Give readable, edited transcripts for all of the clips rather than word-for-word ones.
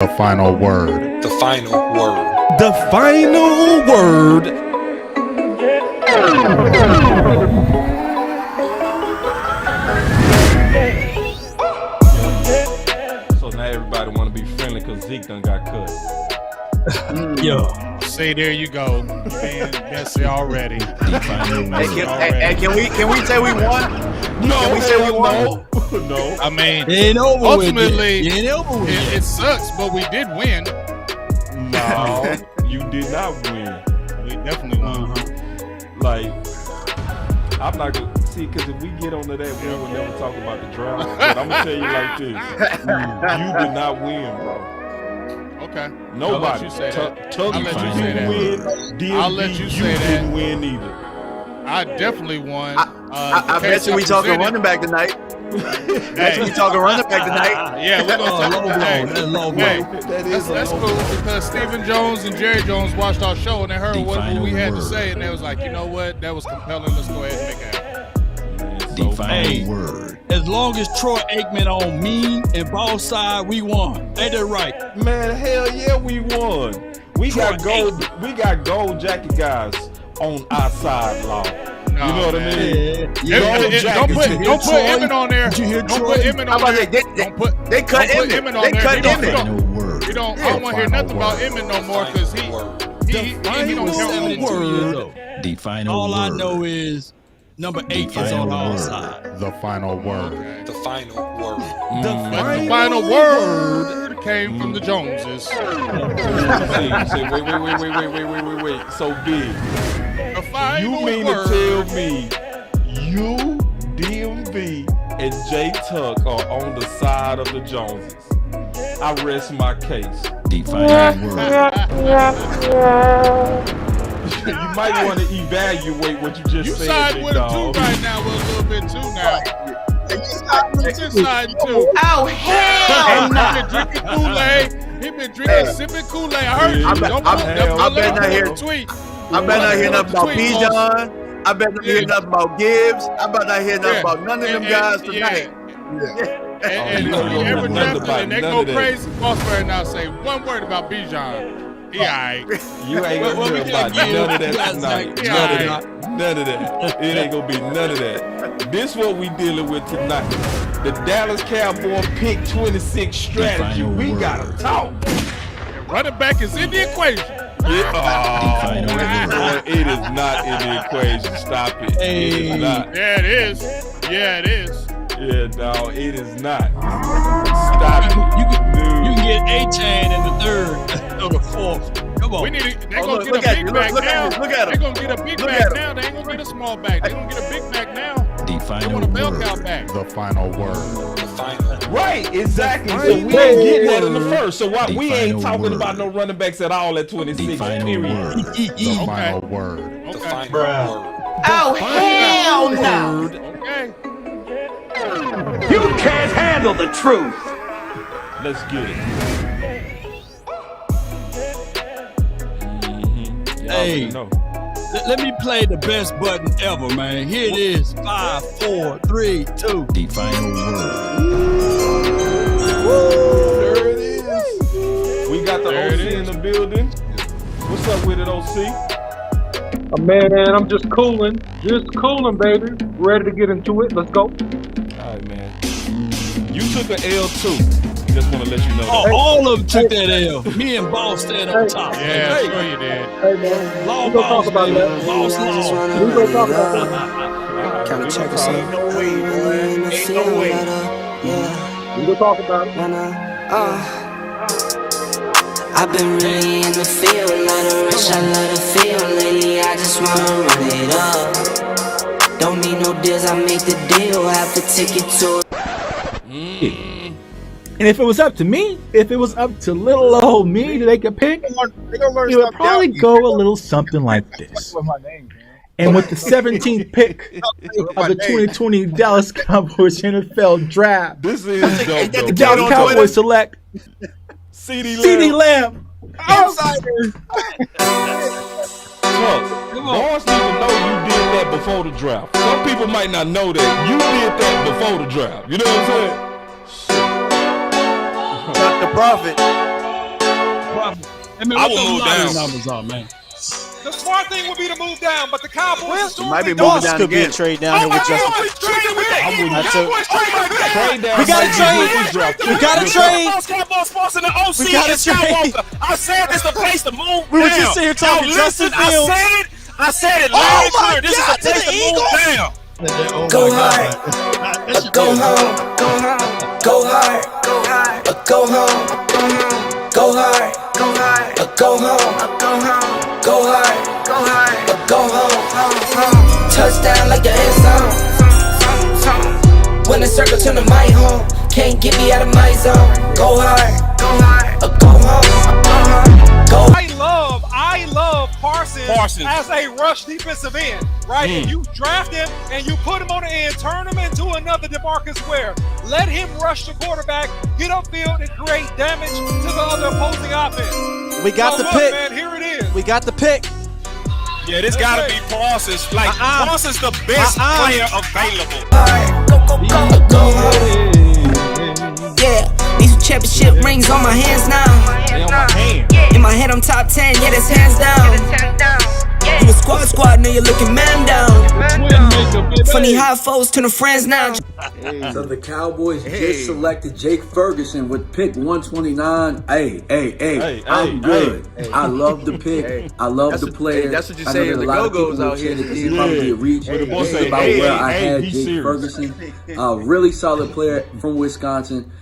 The final word. The final word. The final word. So now everybody want to be friendly because Zeke done got cut. Yeah. See, there you go. Being messy already. Hey, can we say we won? No, Can we say we won? No. I mean, It ain't over ultimately, with. It ain't over with. it sucks, but we did win. No, you did not win. We definitely won. Like, I'm not going to see, because if we get onto that, we will never talk about the draft. But I'm going to tell you like this. You did not win, bro. Okay. Nobody. I'll let you say that. Tuggy I'll let you say didn't that. win. DMV, I'll let you say that. didn't win either. I definitely won. I bet you we talking running back tonight. Hey. We talking running back tonight. Yeah, we're gonna talk about That's low blow. Hey, That is that's cool because Stephen Jones and Jerry Jones watched our show and they heard what we had to say and they was like, you know what, that was compelling. Let's go ahead and make it happen. Hey, as long as Troy Aikman on me and Boss side, we won. Ain't that right? Man, hell yeah, we won. We got gold. We got gold jacket guys on our side, law. No, You know what man. I mean? Don't put Emmett on there. Did you hear Don't Troy? put Emmett How on about there. they cut Don't put Emmett. Emmett on They there. cut He don't- Emmett. You don't. I don't want to hear nothing about Emmett no more because he don't count. Word. The final All word. I know is number 8 is on our side. The final word. The final word. But the final word came from the Joneses. Say, wait. So big. The final You mean word. to tell me you, DMV, and J Tuck are on the side of the Joneses? I rest my case. The final word. You might want to evaluate what you just You said, side big with him dog. too right now, with a little bit too now. You just side too. Oh hell no! He been drinking Kool-Aid. He been drinking, sipping Kool-Aid. I heard you. I Don't bet not hear- tweet. I better not hear nothing about Bijan. I better not hear nothing about Gibbs. I better not hear nothing about none of them guys tonight. And you you don't know ever nothing drafted about and they none go of that. crazy, Boss better not say one word about Bijan. He alright. You ain't gonna What hear we about gonna none of give? that You guys tonight. like- None of that. It ain't gonna be none of that. This what we dealing with tonight. The Dallas Cowboy pick 26 strategy. final We word. gotta talk. Running back is in the equation. Boy, it is not in the equation. Stop it. It Hey. is not. Yeah, it is. Yeah, it is. Yeah, dog. It is not. Stop it. You can Dude. get A-Chain in the third or the fourth. Come on. We need to, they're Oh, gonna look, get look a at big you. back Look at now. him. Look at him. They're gonna get a big Look back at him. now. They ain't gonna get a small back. They're gonna get a big back now. The They final want a bell word. cow back. The final word. The final. Right, exactly. So final we ain't getting that in the word. first. So why The we ain't final talking word. about no running backs at all at 26. The final Period. word. The final word. The Okay. final word. Oh hell no! Okay. You can't handle the truth. Let's get it. Y'all Hey. already know. Let me play the best button ever, man. Here it is. 5, 4, 3, 2. The final word. There it is. We got the There it OC in is. the building. What's up with it, OC? Man, I'm just cooling, baby. Ready to get into it. Let's go. All right, man. You took an L too. Just want to let you know. Oh, that. all of them took that L. Me and Boss stand on top. Yeah, Hey, sure you did. Hey, man, Law we gonna talk Boss, about baby. that. Boss Law. We gonna talk about that. All right, we gonna talk. Ain't no way, man. Ain't no way. We gonna talk about it. I've been really in the field, lot of rich, I love the feel. Lately, I just wanna run it up. Don't need no deals, I make the deal. Have to take it to. And if it was up to me, if it was up to little old me to make a pick, They gonna learn it would something probably down go a little something like this. With my name, man. And with the 17th pick of the 2020 Dallas Cowboys NFL Draft, This is dope, the though. Dallas Cowboys select CD CD Lamb. Lamb. Insiders. Look, Boss need to know you did that before the draft. Some people might not know that. You did that before the draft. You know what I'm saying? Not the prophet. problem. I mean, I what will those move lottery down. numbers are, man. The smart thing would be to move down, but the Cowboys Might be moving Boss down could be again. a trade down here with Justin. That's a, Trade down we got might to be trade. what we draft. We got to trade. Boss Cowboy Sports in the OC We gotta and trade. Skywalker. I said this the place to move We were down. just sitting here talking Yo, Justin listen, Fields. I said it Oh loud and my clear. This is God, the to place the to move Eagles. down. Go hard, go home, go hard, go hard, go home, go hard, go hard, go home, go hard, go home. Touchdown like the end zone. When the circle turn to my home, can't get me out of my zone. Go hard, go home, go hard. I love Parsons as a rush defensive end, right? And you draft him and you put him on the end, turn him into another DeMarcus Ware. Let him rush the quarterback, get upfield, and create damage to the other opposing offense. We got the look, pick. man, here it is. We got the pick. Yeah, this gotta be Parsons. Like, Parsons the best player available. Go home. Yeah, these championship rings on my hands now. In my head, I'm top 10, yeah, that's hands down. You a squad, now you're looking man down. Funny how foes turn to friends now. So the Cowboys just selected Jake Ferguson with pick 129. Hey, I'm good. I love the pick. I love the player. That's what you I know say that in a the lot of Go-Go's people will out say here. that this is probably a reach. But the boy This is say, about hey, where I hey, had he's Jake serious. Ferguson. Really solid player from Wisconsin.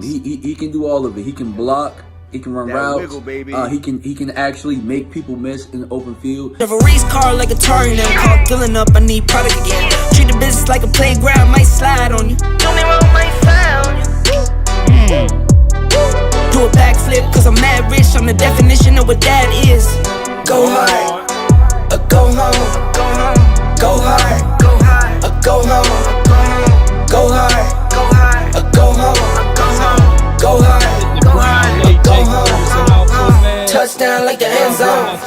He can do all of it. He can block. He can run routes. Wiggle, baby. He can actually make people miss in the open field. Drive a race car like a Atari now. Call filling up, I need product again. Treat the business like a playground, might slide on you. Don't wrong, might slide on you. Do a backflip, cause I'm mad rich. I'm the definition of what that is. Go hard, go home, go hard, go hard, go home, go hard, go hard, go home, go hard. Touchdown like the end zone.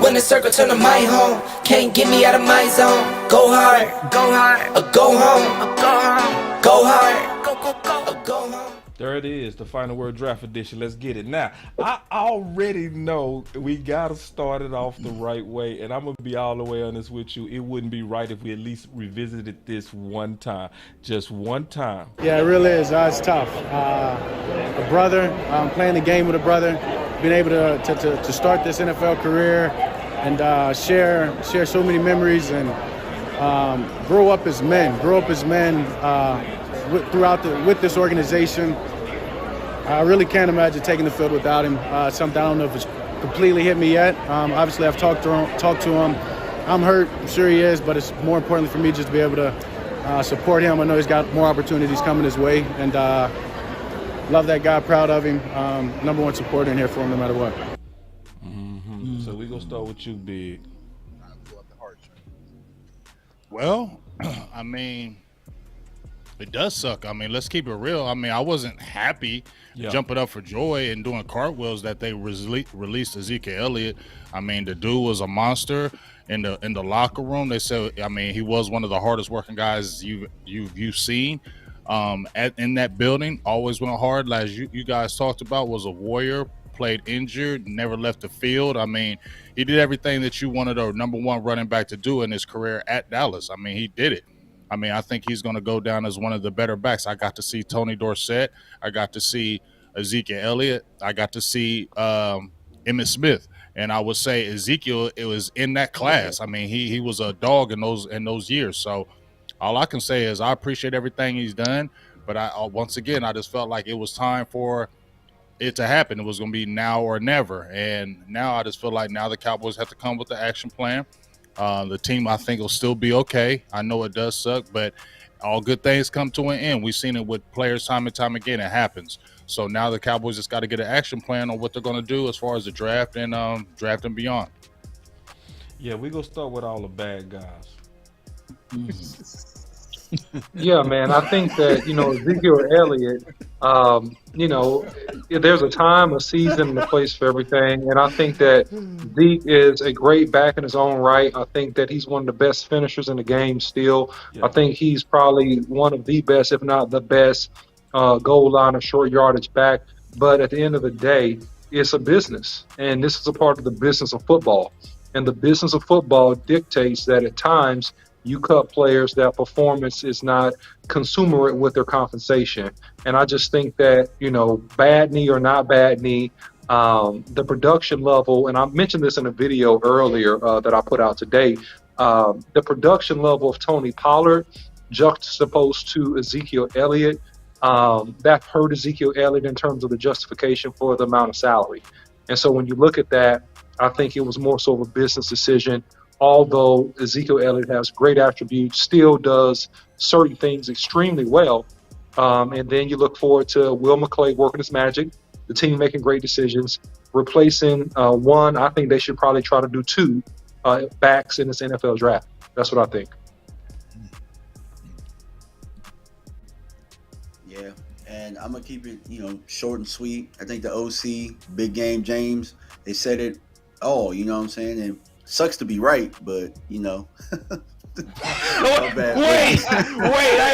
When the circle turn to my home, can't get me out of my zone. Go hard, go hard, go home, go hard, go home. There it is, the Final Word Draft Edition. Let's get it. Now, I already know we got to start it off the right way, and I'm going to be all the way honest with you. It wouldn't be right if we at least revisited this one time. Just one time. Yeah, it really is. It's tough. A brother, playing the game with a brother, being able to start this NFL career and share so many memories and grow up as men with this organization. I really can't imagine taking the field without him. Something I don't know if it's completely hit me yet. Obviously, I've talked to him. I'm hurt. I'm sure he is, but it's more importantly for me just to be able to support him. I know he's got more opportunities coming his way, and love that guy. Proud of him. Number one supporter in here for him, no matter what. So we're gonna start with you, Big. Well, I mean, it does suck. I mean, let's keep it real. I mean, I wasn't happy jumping up for joy and doing cartwheels that they released Ezekiel Elliott. I mean, the dude was a monster in the locker room. They said, I mean, he was one of the hardest working guys you've seen in that building. Always went hard, as you guys talked about. Was a warrior. Played injured, never left the field. I mean, he did everything that you wanted a number one running back to do in his career at Dallas. I mean, he did it. I mean, I think he's going to go down as one of the better backs. I got to see Tony Dorsett. I got to see Ezekiel Elliott. I got to see Emmitt Smith. And I would say Ezekiel, it was in that class. I mean, he was a dog in those years. So all I can say is I appreciate everything he's done. But once again, I just felt like it was time for it to happen. It was going to be now or never. And now I just feel like now the Cowboys have to come with the action plan. The team, I think, will still be okay. I know it does suck, but all good things come to an end. We've seen it with players time and time again. It happens. So now the Cowboys just got to get an action plan on what they're going to do as far as the draft and beyond. Yeah, we're going to start with all the bad guys. Yeah, man. I think that, Ezekiel Elliott, there's a time, a season, and a place for everything. And I think that Zeke is a great back in his own right. I think that he's one of the best finishers in the game still. Yeah. I think he's probably one of the best, if not the best, goal line or short yardage back. But at the end of the day, it's a business, and this is a part of the business of football. And the business of football dictates that at times you cut players that performance is not consumerate with their compensation. And I just think that, bad knee or not bad knee, the production level, and I mentioned this in a video earlier that I put out today, the production level of Tony Pollard juxtaposed to Ezekiel Elliott, that hurt Ezekiel Elliott in terms of the justification for the amount of salary. And so when you look at that, I think it was more so of a business decision. Although Ezekiel Elliott has great attributes, still does certain things extremely well. And then you look forward to Will McClay working his magic, the team making great decisions, replacing one. I think they should probably try to do two backs in this NFL draft. That's what I think. Yeah, and I'm gonna keep it, short and sweet. I think the OC, Big Game James, they said it all. You know what I'm saying? And sucks to be right, but Wait, I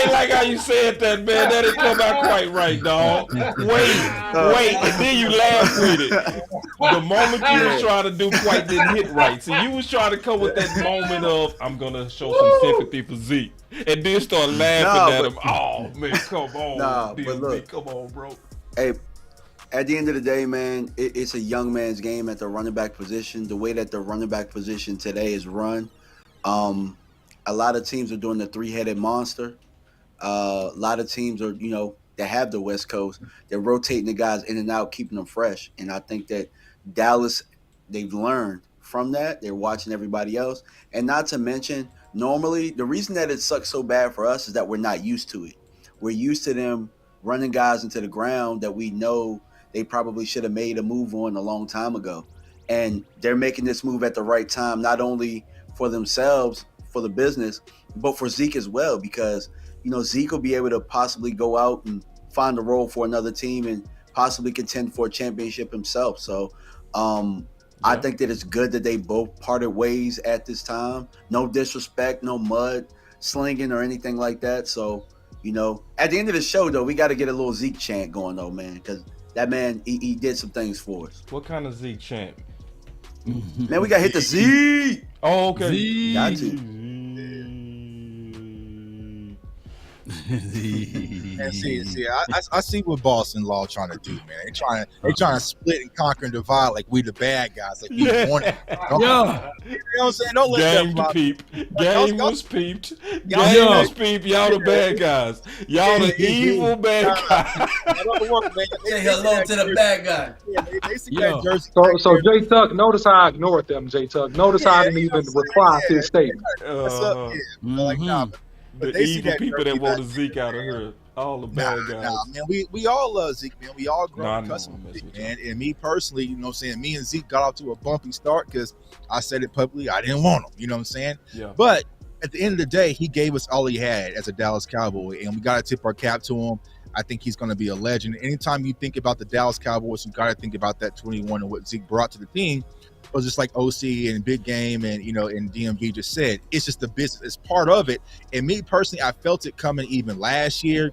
ain't like how you said that, man. That didn't come out quite right, dog. Wait, and then you laugh with it. The moment you was trying to do quite didn't hit right. So you was trying to come with that moment of, I'm gonna show some sympathy for Zeke, and then start laughing at him. Oh man, come on, but look, come on, bro. Hey, at the end of the day, man, it's a young man's game at the running back position. The way that the running back position today is run, a lot of teams are doing the three-headed monster. A lot of teams are, that have the West Coast. They're rotating the guys in and out, keeping them fresh. And I think that Dallas, they've learned from that. They're watching everybody else. And not to mention, normally, the reason that it sucks so bad for us is that we're not used to it. We're used to them running guys into the ground that we know they probably should have made a move on a long time ago. And they're making this move at the right time, not only for themselves, for the business, but for Zeke as well, because, Zeke will be able to possibly go out and find a role for another team and possibly contend for a championship himself. So I think that it's good that they both parted ways at this time. No disrespect, no mud slinging or anything like that. So, at the end of the show, though, we got to get a little Zeke chant going, though, man, because that man, he did some things for us. What kind of Zeke chant? Man, we got to hit the Z. Oh, okay. Z. Got to. And see, I see what Boston Law trying to do, man. They trying to split and conquer and divide like we the bad guys, like we want it. You know what I'm saying? Don't let Game them peep. Game was peeped. Game was peeped. Y'all the bad guys. Y'all the evil bad guys. Say hello to the bad guy. So J Tuck, notice how I ignored them, J Tuck. Notice how I didn't even reply to his statement. The evil people that want to Zeke out of here. All the bad guys. Nah, man, we all love Zeke, man. We all grow accustomed to Zeke, man. And me personally, you know what I'm saying, me and Zeke got off to a bumpy start because I said it publicly. I didn't want him, you know what I'm saying? Yeah. But at the end of the day, he gave us all he had as a Dallas Cowboy, and we got to tip our cap to him. I think he's going to be a legend. Anytime you think about the Dallas Cowboys, you got to think about that 21 and what Zeke brought to the team. But just like OC and Big Game and, and DMV just said, it's just the business. It's part of it. And me personally, I felt it coming even last year.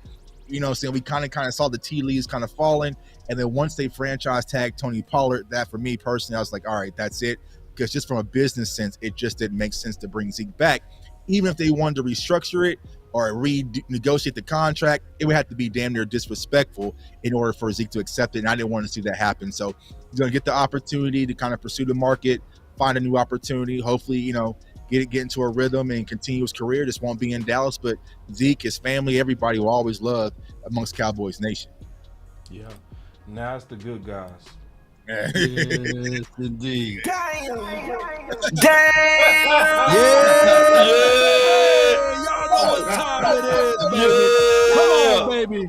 You know what I'm saying? We kind of saw the tea leaves kind of falling. And then once they franchise tagged Tony Pollard, that for me personally, I was like, all right, that's it. Because just from a business sense, it just didn't make sense to bring Zeke back. Even if they wanted to restructure it or renegotiate the contract, it would have to be damn near disrespectful in order for Zeke to accept it. And I didn't want to see that happen. So he's going to get the opportunity to kind of pursue the market, find a new opportunity, hopefully, get into a rhythm and continue his career. This won't be in Dallas, but Zeke, his family, everybody will always love amongst Cowboys Nation. Yeah. Now it's the good guys. Yes, indeed. Damn! Y'all know what time it is, baby. Come on, baby.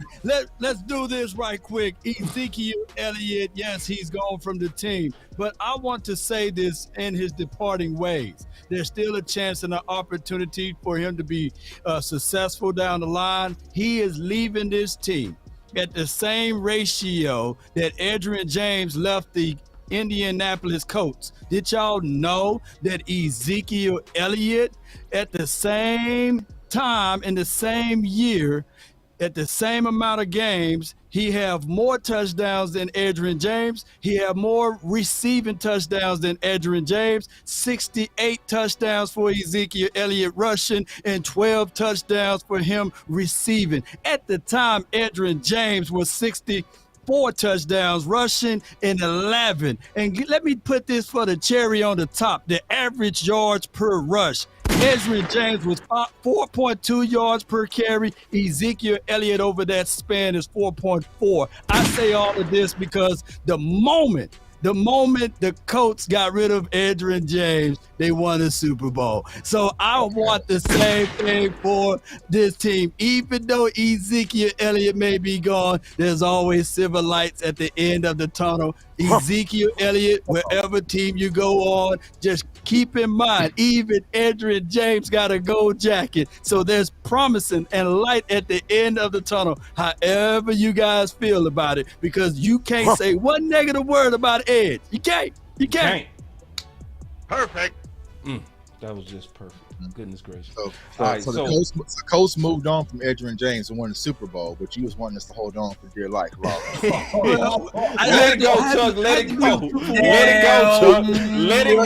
Let's do this right quick. Ezekiel Elliott, yes, he's gone from the team. But I want to say this in his departing ways. There's still a chance and an opportunity for him to be successful down the line. He is leaving this team at the same ratio that Adrian James left the Indianapolis Colts. Did y'all know that Ezekiel Elliott at the same time in the same year, at the same amount of games, He have more touchdowns than Edgerrin James. He have more receiving touchdowns than Edgerrin James. 68 touchdowns for Ezekiel Elliott rushing and 12 touchdowns for him receiving. At the time, Edgerrin James was 64 touchdowns rushing and 11. And let me put this for the cherry on the top. The average yards per rush. Edgerrin James was 4.2 yards per carry. Ezekiel Elliott over that span is 4.4. I say all of this because the moment the Colts got rid of Edgerrin James, they won the Super Bowl. So I want the same thing for this team. Even though Ezekiel Elliott may be gone, there's always silver lights at the end of the tunnel. Ezekiel Elliott, wherever team you go on, just keep in mind, even Edgerrin James got a gold jacket. So there's promising and light at the end of the tunnel, however you guys feel about it, because you can't say one negative word about Edge. You can't. You can't. Perfect. That was just perfect. Goodness gracious. So the Colts moved on from Edgerrin James and won the Super Bowl, but you was wanting us to hold on for dear life. Let it go, Chuck. Let it go. Let it go, Chuck. Let it go.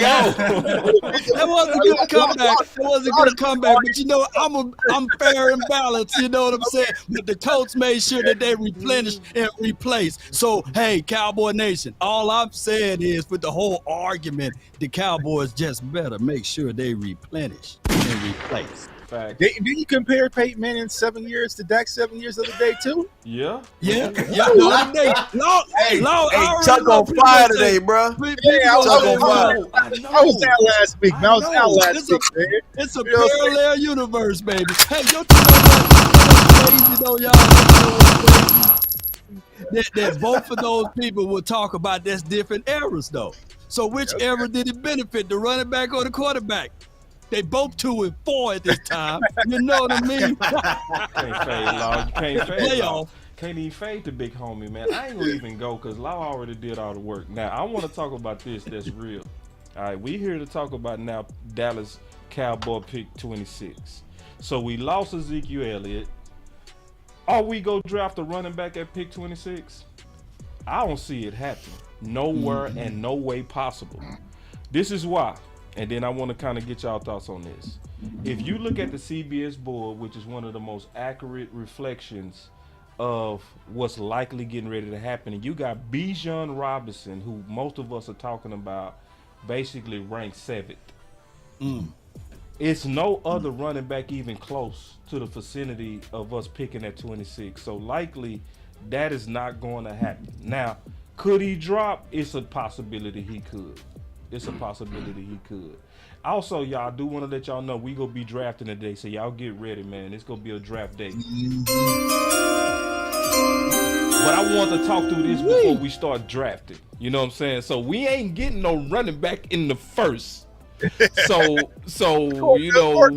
That was a good comeback. That was a good comeback. But you know, I'm fair and balanced. You know what I'm saying? But the Colts made sure that they replenished and replaced. So hey, Cowboy Nation, all I'm saying is, with the whole argument, the Cowboys just better make sure they replenish and replace. Didn't you compare Peyton Manning 7 years to Dak 7 years the other day too? Yeah. Hey, Chuck on fire today, bro. I was out last week. I was out last week, man. It's a parallel universe, baby. Hey, don't you know what's crazy though, y'all? That both of those people will talk about that's different eras though. So which era did it benefit, the running back or the quarterback? They both 2-4 at this time. You know what I mean? Can't fade, Law. You can't fade. Playoff. Can't even fade the big homie, man. I ain't gonna even go because Law already did all the work. Now, I want to talk about this that's real. All right, we here to talk about now Dallas Cowboy pick 26. So we lost Ezekiel Elliott. Are we go draft a running back at pick 26? I don't see it happening. Nowhere and no way possible. This is why. And then I want to kind of get y'all thoughts on this. If you look at the CBS board, which is one of the most accurate reflections of what's likely getting ready to happen, and you got Bijan Robinson, who most of us are talking about, basically ranked 7th. It's no other running back even close to the vicinity of us picking at 26. So likely that is not going to happen. Now, could he drop? It's a possibility he could. It's a possibility he could. Also, y'all, do want to let y'all know we gonna be drafting today, so y'all get ready, man. It's gonna be a draft day. But I want to talk through this before we start drafting. You know what I'm saying? So we ain't getting no running back in the first. So you know.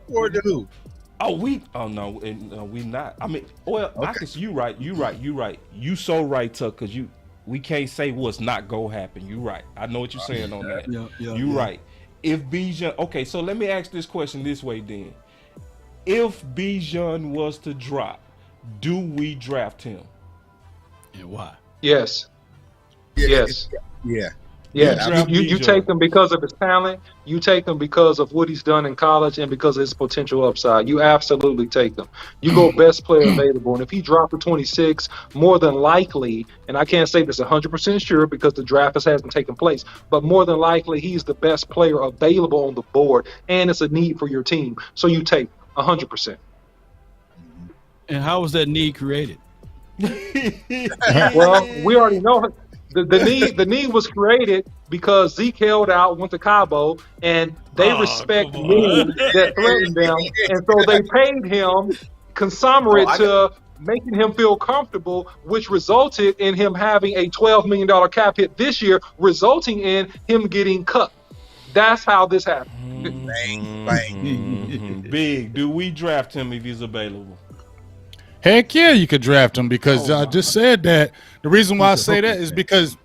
Or the who? Oh no, we not. I mean, well, okay. I guess you right. You so right, Tuck, because we can't say what's not gonna happen. You right. I know what you're saying on that. You right. If Bijan, okay, so let me ask this question this way then. If Bijan was to drop, do we draft him? And why? Yes. Yes. Yeah. Yeah, you take him because of his talent. You take him because of what he's done in college and because of his potential upside. You absolutely take him. You go best player available. And if he dropped to 26, more than likely, and I can't say this 100% sure because the draft hasn't taken place, but more than likely he's the best player available on the board, and it's a need for your team. So you take 100%. And how was that need created? Well, we already know the need was created because Zeke held out, went to Cabo, and they respect men that threatened them, and so they paid him consummate to making him feel comfortable, which resulted in him having a $12 million cap hit this year, resulting in him getting cut. That's how this happened. Bang. Big. Do we draft him if he's available? Heck yeah, you could draft him because I just said that. The reason why I say that is because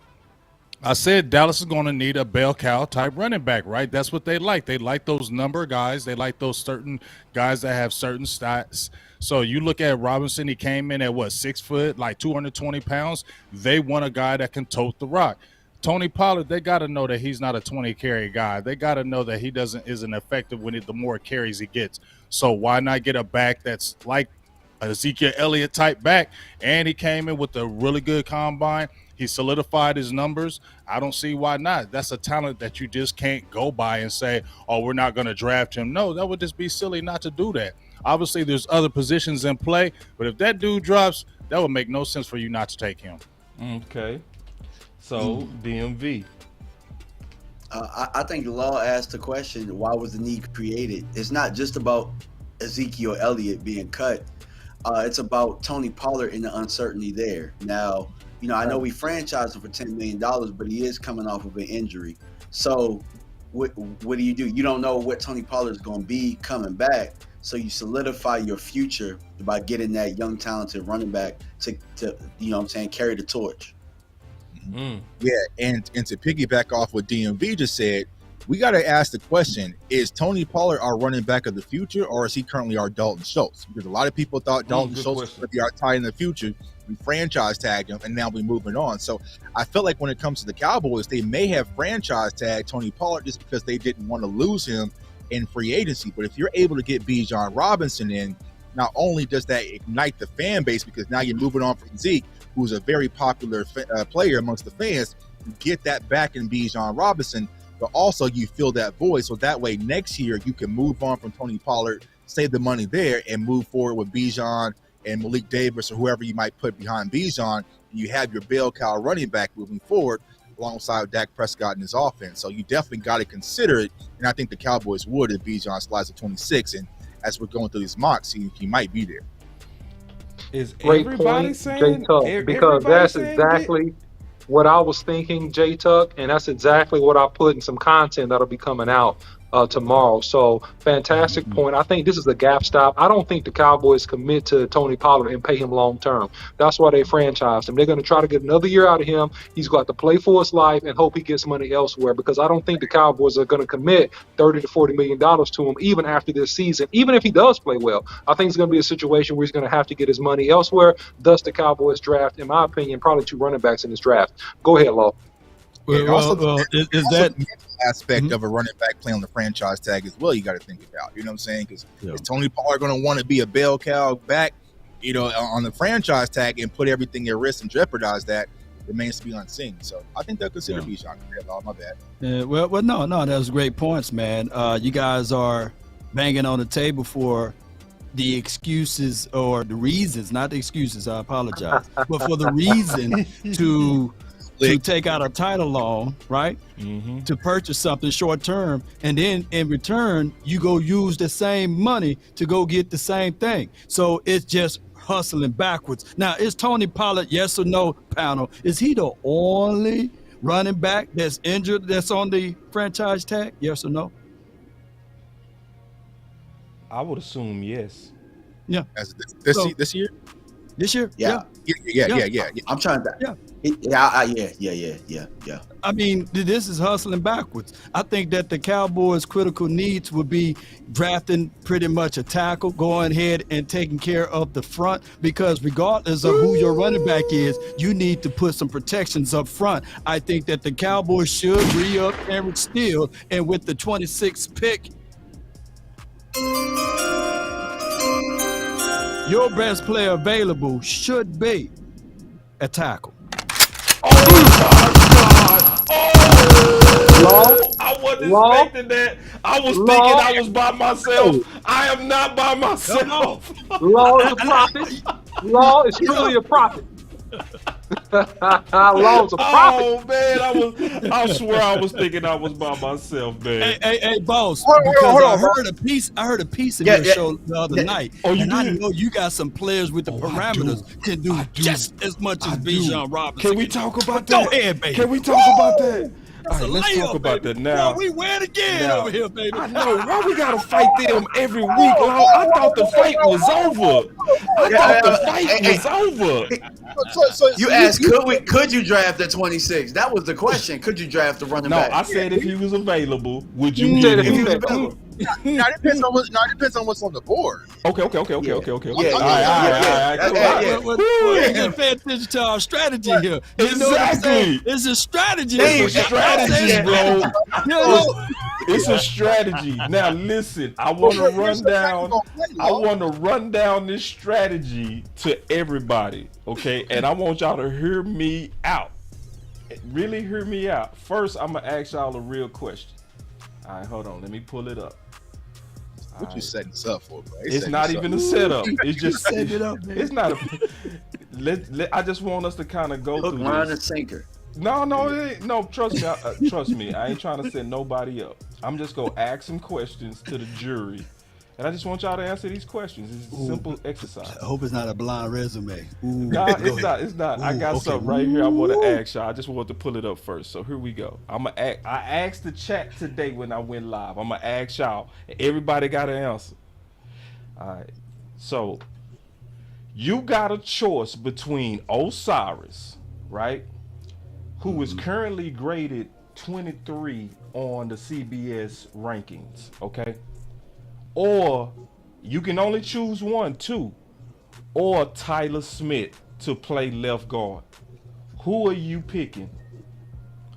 I said Dallas is going to need a bell cow type running back, right? That's what they like. They like those number guys. They like those certain guys that have certain stats. So you look at Robinson, he came in at what, 6 foot, like 220 pounds. They want a guy that can tote the rock. Tony Pollard, they got to know that he's not a 20 carry guy. They got to know that he isn't effective the more carries he gets. So why not get a back that's like Ezekiel Elliott type back? And he came in with a really good combine. He solidified his numbers. I don't see why not. That's a talent that you just can't go by and say, oh, we're not going to draft him. No, that would just be silly not to do that. Obviously, there's other positions in play, but if that dude drops, that would make no sense for you not to take him. Okay. So, DMV. I think the law asked the question, why was the need created? It's not just about Ezekiel Elliott being cut. It's about Tony Pollard and the uncertainty there. Now, I know we franchised him for $10 million, but he is coming off of an injury. So what do? You don't know what Tony Pollard is going to be coming back. So you solidify your future by getting that young, talented running back to carry the torch. Yeah, and to piggyback off what DMV just said, we got to ask the question, is Tony Pollard our running back of the future, or is he currently our Dalton Schultz? Because a lot of people thought Dalton Schultz was going to be our tight in the future. We franchise tagged him, and now we're moving on. So I feel like when it comes to the Cowboys, they may have franchise tagged Tony Pollard just because they didn't want to lose him in free agency. But if you're able to get Bijan Robinson in, not only does that ignite the fan base, because now you're moving on from Zeke, who's a very popular player amongst the fans, you get that back in Bijan Robinson, but also you fill that void. So that way next year you can move on from Tony Pollard, save the money there, and move forward with Bijan and Malik Davis or whoever you might put behind Bijan. You have your bell cow running back moving forward alongside Dak Prescott in his offense. So you definitely got to consider it. And I think the Cowboys would if Bijan slides to 26. And as we're going through these mocks, he might be there. Is Great everybody point, saying, J-Tuck, because that's saying exactly what I was thinking, J-Tuck, and that's exactly what I put in some content that'll be coming out tomorrow. So fantastic point. I think this is a gap stop. I don't think the Cowboys commit to Tony Pollard and pay him long term. That's why they franchised him. They're going to try to get another year out of him. He's got to play for his life and hope he gets money elsewhere, because I don't think the Cowboys are going to commit $30 to $40 million to him even after this season, even if he does play well. I think it's going to be a situation where he's going to have to get his money elsewhere. Thus the Cowboys draft, in my opinion, probably 2 running backs in this draft. Go ahead, Law. Is that aspect of a running back playing on the franchise tag as well? You got to think about, you know what I'm saying? Because is Tony Pollard going to want to be a bell cow back, on the franchise tag and put everything at risk and jeopardize that? Remains to be unseen. So I think they'll consider Bijan. My bad. Well, no, that's great points, man. You guys are banging on the table for the excuses or the reasons, not the excuses, I apologize, but for the reason to take out a title loan, right? Mm-hmm. To purchase something short term, and then in return, you go use the same money to go get the same thing. So it's just hustling backwards. Now, is Tony Pollard, yes or no, panel? Is he the only running back that's injured that's on the franchise tag? Yes or no? I would assume yes. Yeah. This year? This year? Yeah. I'm trying to. Yeah. Yeah. I mean, this is hustling backwards. I think that the Cowboys' critical needs would be drafting pretty much a tackle, going ahead and taking care of the front, because regardless of who your running back is, you need to put some protections up front. I think that the Cowboys should re-up Eric Steele, and with the 26th pick, your best player available should be a tackle. I wasn't expecting that. I was thinking I was by myself. I am not by myself. Law is a prophet. Law is truly a prophet. Law's a prophet. Oh man, I swear I was thinking I was by myself, man. Hey, boss, because I heard a piece of your show the other night. Oh, you and did? I know you got some players with the parameters can do just as much as Bijan Robinson. Can we talk about that? Go ahead, baby. Can we talk about that? All right, let's talk about that now. Boy, we win again over here, baby. I know. Why we gotta fight them every week, Law? I thought the fight was over. I thought the fight was over. You asked, could you draft at 26? That was the question. Could you draft the running back? No, I said if he was available, would you You get said if him? he was available. Now it depends on what's on the board. Okay. Yeah. All Yeah. Well, pay attention to our strategy here. You know what I'm saying? It's a strategy. It's a strategy, bro. You know? It's a strategy. Now listen, I want to run down this strategy to everybody, okay? And I want y'all to hear me out. Really hear me out. First, I'm gonna ask y'all a real question. All right, hold on. Let me pull it up. What you setting this up for, bro? It's not even a setup. It's just set it up, man. It's not a. I just want us to kind of go through Line this. and sinker. No, it ain't. No, trust me. Trust me. I ain't trying to set nobody up. I'm just gonna ask some questions to the jury, and I just want y'all to answer these questions. It's a simple exercise. I hope it's not a blind resume. Nah, it's not. It's not. I got something right here. I want to ask y'all. I just want to pull it up first. So here we go. I asked the chat today when I went live. I'm gonna ask y'all. Everybody got an answer. All right. So you got a choice between Osiris, right, who is currently graded 23 on the CBS rankings, okay? Or you can only choose one, too. Or Tyler Smith to play left guard. Who are you picking?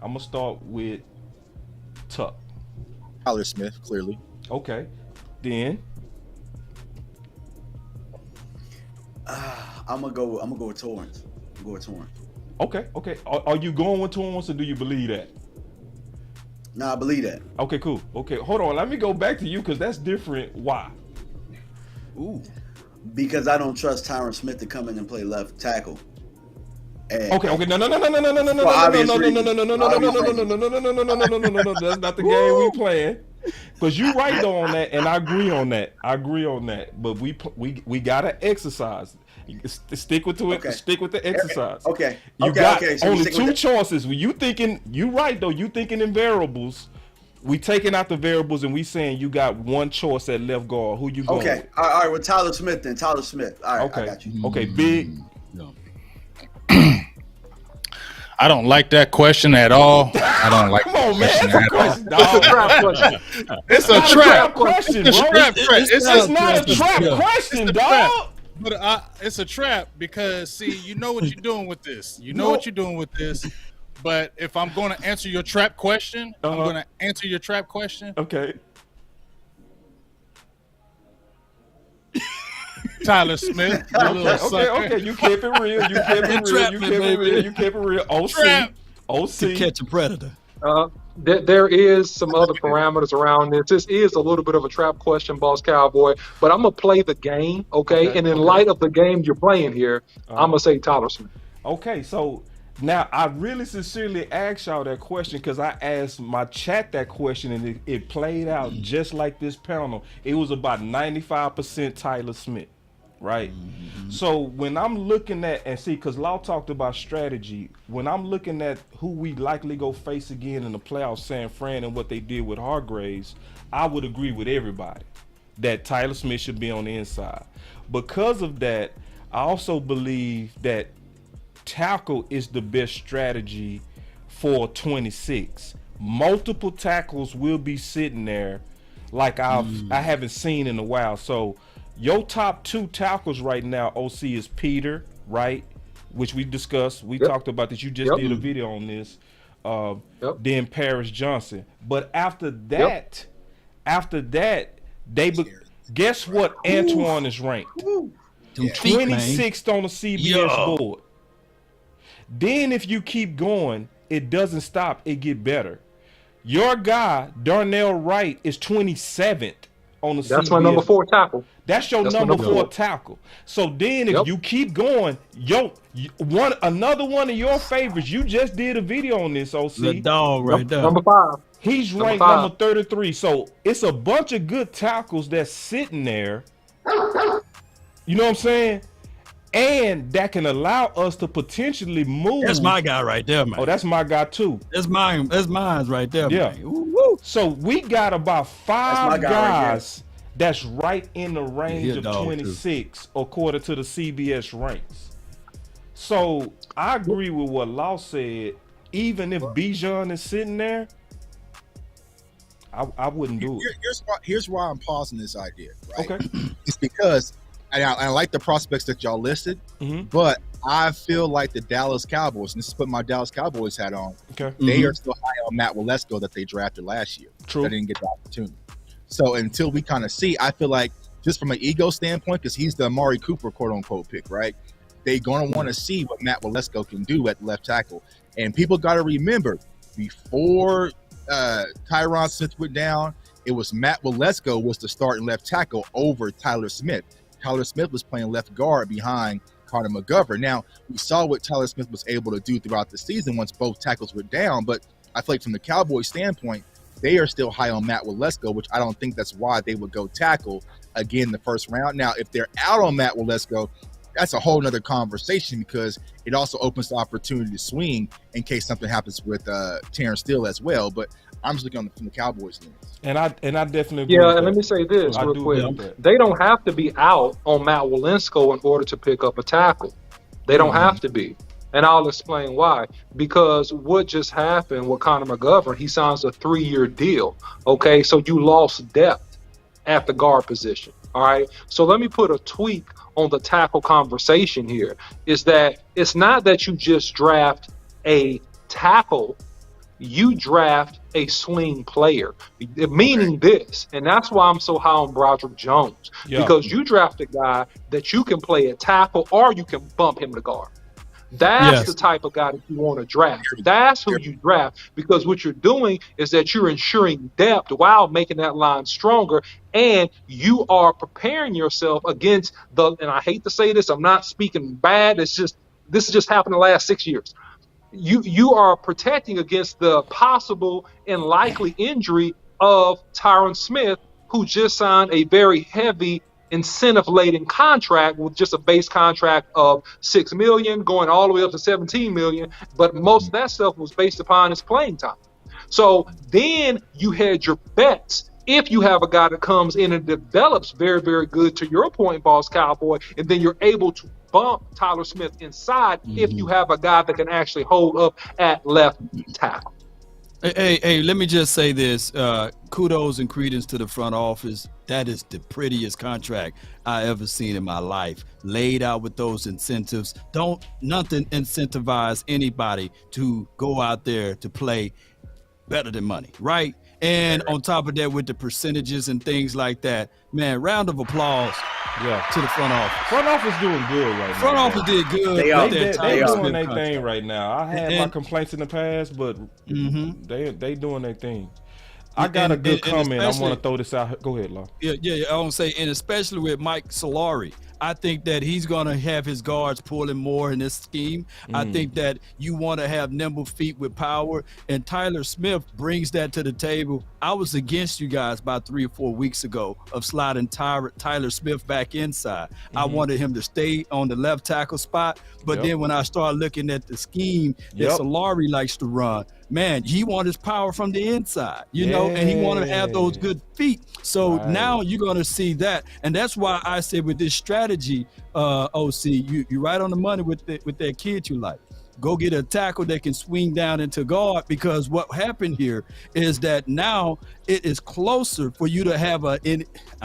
I'm gonna start with Tuck. Tyler Smith, clearly. Okay. Then I'm gonna go with Torrance. Okay. Are you going with Torrance or do you believe that? Nah, I believe that. Okay, cool. Okay, hold on. Let me go back to you because that's different. Why? Ooh. Because I don't trust Tyron Smith to come in and play left tackle. Okay. No. That's not the game we playing. Because you right though on that, and I agree on that. But we gotta exercise. Stick with the exercise. Okay. You got so only two choices. When you thinking, you right though. You thinking in variables. We taking out the variables and we saying you got one choice at left guard. Who you going with? All right. With Tyler Smith then. Tyler Smith. All right. Okay. I got you. Okay. Big. I don't like that question at all. I don't like that question at all. It's a trap question. It's a trap question. It's not a trap question, dog. But it's a trap because, see, you know what you're doing with this. You know what you're doing with this. But if I'm going to answer your trap question, I'm going to answer your trap question. Okay. Tyler Smith. Okay. You keep it real. You keep it real. OC. To catch a predator. There is some other parameters around this. This is a little bit of a trap question, Boss Cowboy, but I'm going to play the game, okay? And in light of the game you're playing here, I'm going to say Tyler Smith. Okay, so now I really sincerely asked y'all that question because I asked my chat that question and it played out just like this panel. It was about 95% Tyler Smith. Right. So when I'm looking at and see, because Law talked about strategy, when I'm looking at who we likely go face again in the playoffs, San Fran, and what they did with Hargraves, I would agree with everybody that Tyler Smith should be on the inside. Because of that, I also believe that tackle is the best strategy for 26. Multiple tackles will be sitting there like I haven't seen in a while. So your top two tackles right now, OC, is Peter, right? Which we discussed. We talked about this. You just did a video on this. Then Paris Johnson. But after that, guess what Antoine is ranked? 26th on the CBS board. Then if you keep going, it doesn't stop. It get better. Your guy, Darnell Wright, is 27th on the CBS. That's my number 4 tackle. That's your number 4 tackle. So then if you keep going, another one of your favorites, you just did a video on this, OC. The dog right there. Number 5. He's ranked number 33. So it's a bunch of good tackles that's sitting there. You know what I'm saying? And that can allow us to potentially move. That's my guy right there, man. Oh, that's my guy too. That's mine right there, yeah. man. Woo. So we got about 5 guys that's right in the range of 26 according to the CBS ranks. So I agree with what Law said. Even if Bijan is sitting there, I wouldn't do it. Here's why I'm pausing this idea. Right? Okay. It's because I like the prospects that y'all listed, but I feel like the Dallas Cowboys, and this is putting my Dallas Cowboys hat on, they are still high on Matt Waletzko that they drafted last year. True. They didn't get the opportunity. So until we kind of see, I feel like just from an ego standpoint, because he's the Amari Cooper quote-unquote pick, right? They're going to want to see what Matt Waletzko can do at left tackle. And people got to remember, before Tyron Smith went down, it was Matt Waletzko was the starting left tackle over Tyler Smith. Tyler Smith was playing left guard behind Carter McGovern. Now, we saw what Tyler Smith was able to do throughout the season once both tackles were down, but I feel like from the Cowboys standpoint, they are still high on Matt Waletzko, which I don't think that's why they would go tackle again the first round. Now, if they're out on Matt Waletzko, that's a whole nother conversation because it also opens the opportunity to swing in case something happens with Terrence Steele as well. But I'm just looking from the Cowboys lens. And I definitely agree. Yeah, and let me say this real quick. They don't have to be out on Matt Waletzko in order to pick up a tackle. They don't have to be. And I'll explain why. Because what just happened with Connor McGovern, he signs a 3-year deal. Okay, so you lost depth at the guard position. All right. So let me put a tweak on the tackle conversation here. Is that it's not that you just draft a tackle, you draft a swing player. Meaning this, and that's why I'm so high on Broderick Jones. Yeah. Because you draft a guy that you can play at tackle or you can bump him to guard. That's the type of guy that you want to draft. That's who you draft, because what you're doing is that you're ensuring depth while making that line stronger, and you are preparing yourself against and I hate to say this, I'm not speaking bad, this has just happened the last 6 years. You are protecting against the possible and likely injury of Tyron Smith, who just signed a very heavy incentive-laden contract with just a base contract of $6 million going all the way up to $17 million, but most of that stuff was based upon his playing time. So then you had your bets. If you have a guy that comes in and develops very, very good, to your point, Boss Cowboy, and then you're able to bump Tyler Smith inside if you have a guy that can actually hold up at left tackle. Hey, let me just say this. Kudos and credence to the front office. That is the prettiest contract I ever seen in my life. Laid out with those incentives. Nothing incentivize anybody to go out there to play better than money, right? And on top of that, with the percentages and things like that, man, round of applause to the front office. Front office doing good right now. Front office did good. They doing their thing right now. I had my complaints in the past, but they doing their thing. I got a good comment. I want to throw this out. Go ahead, Law. Yeah. I want to say, and especially with Mike Solari, I think that he's going to have his guards pulling more in this scheme. I think that you want to have nimble feet with power, and Tyler Smith brings that to the table. I was against you guys about 3 or 4 weeks ago of sliding Tyler Smith back inside. I wanted him to stay on the left tackle spot, but then when I started looking at the scheme that Solari likes to run, man, he wants his power from the inside, you know, and he wanted to have those good feet. So now you're going to see that. And that's why I said with this strategy, OC, you're right on the money with that kid you like. Go get a tackle that can swing down into guard, because what happened here is that now it is closer for you to have I'm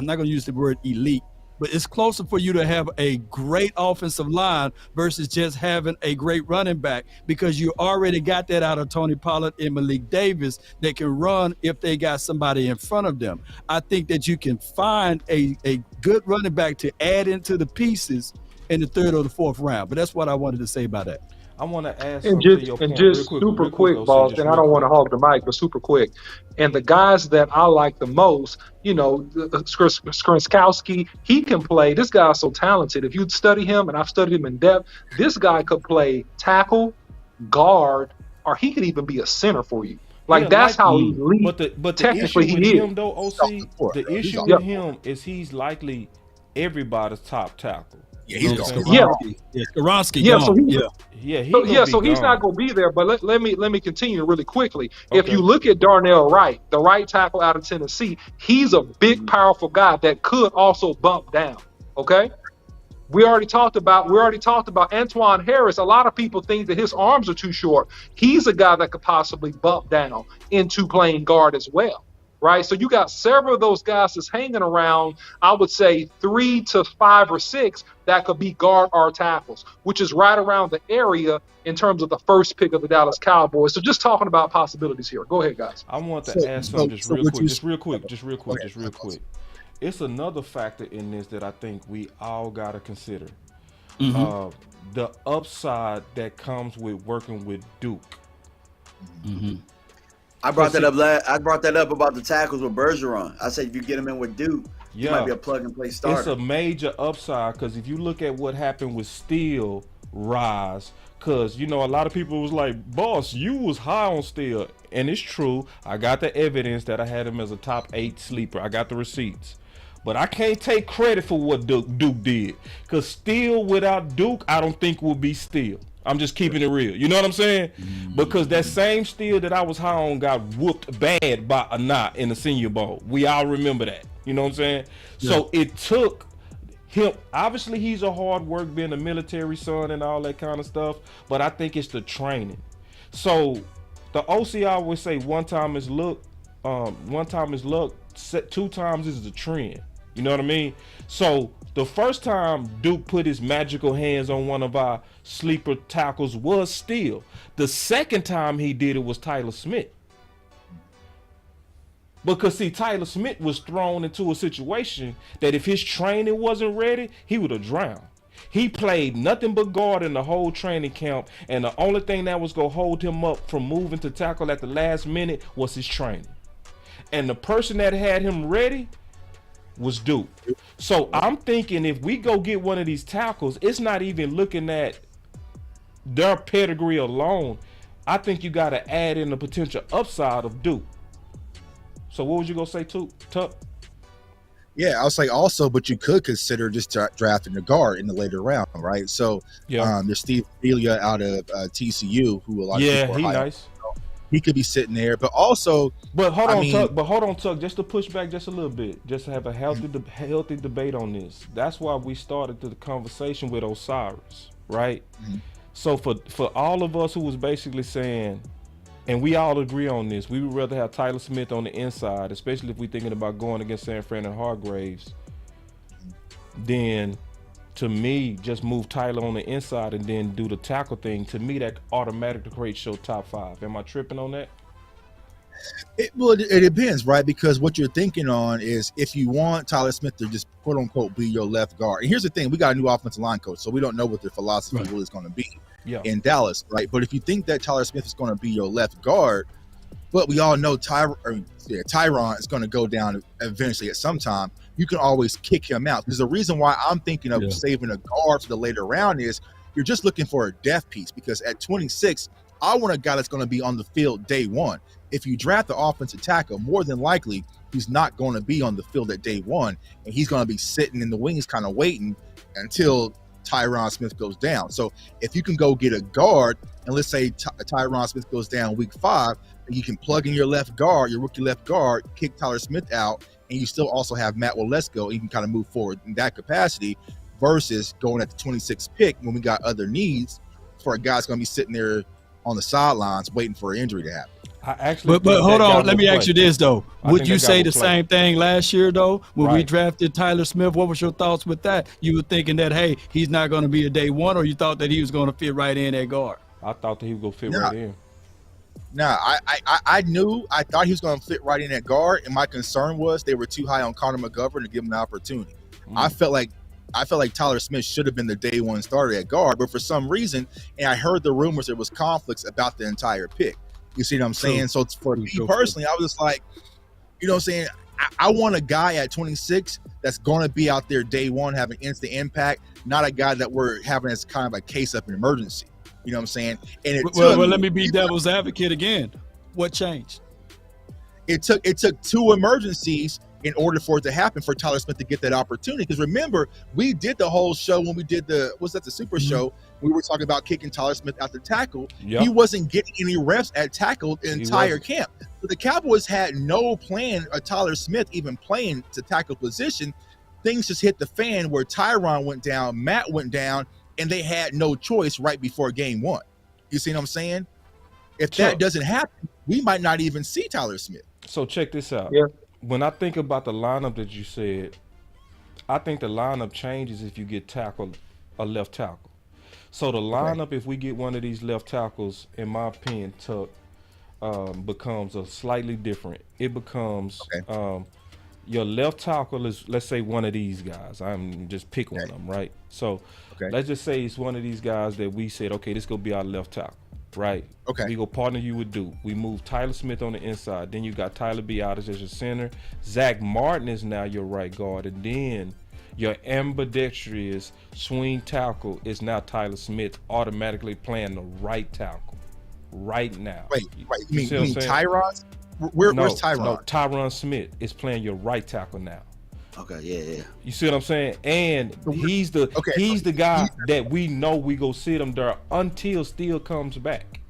not going to use the word elite, but it's closer for you to have a great offensive line versus just having a great running back, because you already got that out of Tony Pollard and Malik Davis that can run if they got somebody in front of them. I think that you can find a good running back to add into the pieces in the 3rd or the 4th round. But that's what I wanted to say about that. I want to ask and just super quick, Boss, and I don't want to hog the mic, but super quick. And the guys that I like the most, you know, Skrzynski, he can play. This guy's so talented. If you study him, and I've studied him in depth, this guy could play tackle, guard, or he could even be a center for you. That's how elite. But technically the issue with he him, is. though, OC, the issue with him is he's likely everybody's top tackle. Yeah, he's gone. Skaronski. So he's not going to be there. But let me continue really quickly. Okay. If you look at Darnell Wright, the right tackle out of Tennessee, he's a big, powerful guy that could also bump down. Okay. We already talked about Antoine Harris. A lot of people think that his arms are too short. He's a guy that could possibly bump down into playing guard as well, right? So you got several of those guys that's hanging around, I would say 3 to 5 or 6 that could be guard or tackles, which is right around the area in terms of the first pick of the Dallas Cowboys. So just talking about possibilities here. Go ahead, guys. I want to add something just real quick. It's another factor in this that I think we all got to consider. The upside that comes with working with Duke. I brought that up about the tackles with Bergeron. I said if you get him in with Duke, he might be a plug-and-play starter. It's a major upside because if you look at what happened with Steele rise, because, you know, a lot of people was like, Boss, you was high on Steele. And it's true. I got the evidence that I had him as a top 8 sleeper. I got the receipts. But I can't take credit for what Duke did. Because Steele without Duke, I don't think will be Steele. I'm just keeping it real. You know what I'm saying? Because that same Steele that I was high on got whooped bad by a knot in the Senior Bowl. We all remember that. You know what I'm saying? Yeah. So it took him. Obviously, he's a hard work, being a military son and all that kind of stuff. But I think it's the training. So the OC always say one time is luck, 2 times is the trend. You know what I mean? So the first time Duke put his magical hands on one of our sleeper tackles was Steele. The second time he did it was Tyler Smith. Because see, Tyler Smith was thrown into a situation that if his training wasn't ready, he would have drowned. He played nothing but guard in the whole training camp, and the only thing that was going to hold him up from moving to tackle at the last minute was his training. And the person that had him ready was Duke. So I'm thinking if we go get one of these tackles, it's not even looking at their pedigree alone. I think you got to add in the potential upside of Duke. So what was you going to say, Tuck? Yeah, I was like also, but you could consider just drafting a guard in the later round, right? So there's Steve Delia out of TCU, who a lot of people are high nice. On. He could be sitting there, but also. But hold on, Tuck. Just to push back just a little bit, just to have a healthy debate on this. That's why we started the conversation with Osiris, right? So for all of us who was basically saying, and we all agree on this, we would rather have Tyler Smith on the inside, especially if we're thinking about going against San Fran and Hargraves, then to me, just move Tyler on the inside and then do the tackle thing. To me, that automatically creates your top 5. Am I tripping on that? It depends, right? Because what you're thinking on is if you want Tyler Smith to just quote unquote be your left guard. And here's the thing, we got a new offensive line coach, so we don't know what their philosophy really is going to be in Dallas, right? But if you think that Tyler Smith is going to be your left guard, but we all know Tyron is going to go down eventually at some time, you can always kick him out. Because the reason why I'm thinking of saving a guard for the later round is you're just looking for a depth piece, because at 26, I want a guy that's going to be on the field day one. If you draft the offensive tackle, more than likely he's not going to be on the field at day one, and he's going to be sitting in the wings kind of waiting until Tyron Smith goes down. So if you can go get a guard, and let's say Tyron Smith goes down week 5, and you can plug in your left guard, your rookie left guard, kick Tyler Smith out, and you still also have Matt Waletzko, and you can kind of move forward in that capacity versus going at the 26th pick when we got other needs for a guy that's going to be sitting there on the sidelines waiting for an injury to happen. But hold on, let me ask you this though. Would you say the same thing last year though? When we drafted Tyler Smith, what was your thoughts with that? You were thinking that, hey, he's not going to be a day one, or you thought that he was going to fit right in at guard? I thought that he was going to fit right in. I thought he was going to fit right in at guard, and my concern was they were too high on Connor McGovern to give him the opportunity. I felt like Tyler Smith should have been the day one starter at guard, but for some reason, and I heard the rumors there was conflicts about the entire pick. You see what I'm saying? So for me personally, I was just like, you know what I'm saying? I want a guy at 26 that's going to be out there day one, having instant impact, not a guy that we're having as kind of a case of an emergency. You know what I'm saying? And well, let me be devil's advocate again. What changed? It took 2 emergencies in order for it to happen for Tyler Smith to get that opportunity. Because remember, we did the whole show when we did the Super Show. We were talking about kicking Tyler Smith out the tackle. He wasn't getting any reps at tackle the entire camp. So the Cowboys had no plan of Tyler Smith even playing to tackle position things just hit the fan where Tyron went down, Matt went down, and they had no choice right before game 1. You see what I'm saying? If that doesn't happen, we might not even see Tyler Smith. So check this out. Yeah. When I think about the lineup that you said, I think the lineup changes if you get a left tackle. So the lineup, if we get one of these left tackles, in my opinion, Tuck, becomes a slightly different. It becomes your left tackle is, let's say, one of these guys. I'm just pick one of them, right? So let's just say it's one of these guys that we said, okay, this gonna be our left tackle, right? Okay. We go partner you with Duke. We move Tyler Smith on the inside. Then you got Tyler Biadasz as your center. Zach Martin is now your right guard, and then your ambidextrous swing tackle is now Tyler Smith, automatically playing the right tackle right now. Wait, you mean Tyron? Where's Tyron? No, Tyron Smith is playing your right tackle now. Okay, yeah. You see what I'm saying? And he's the guy that we know we go sit him there until Steele comes back.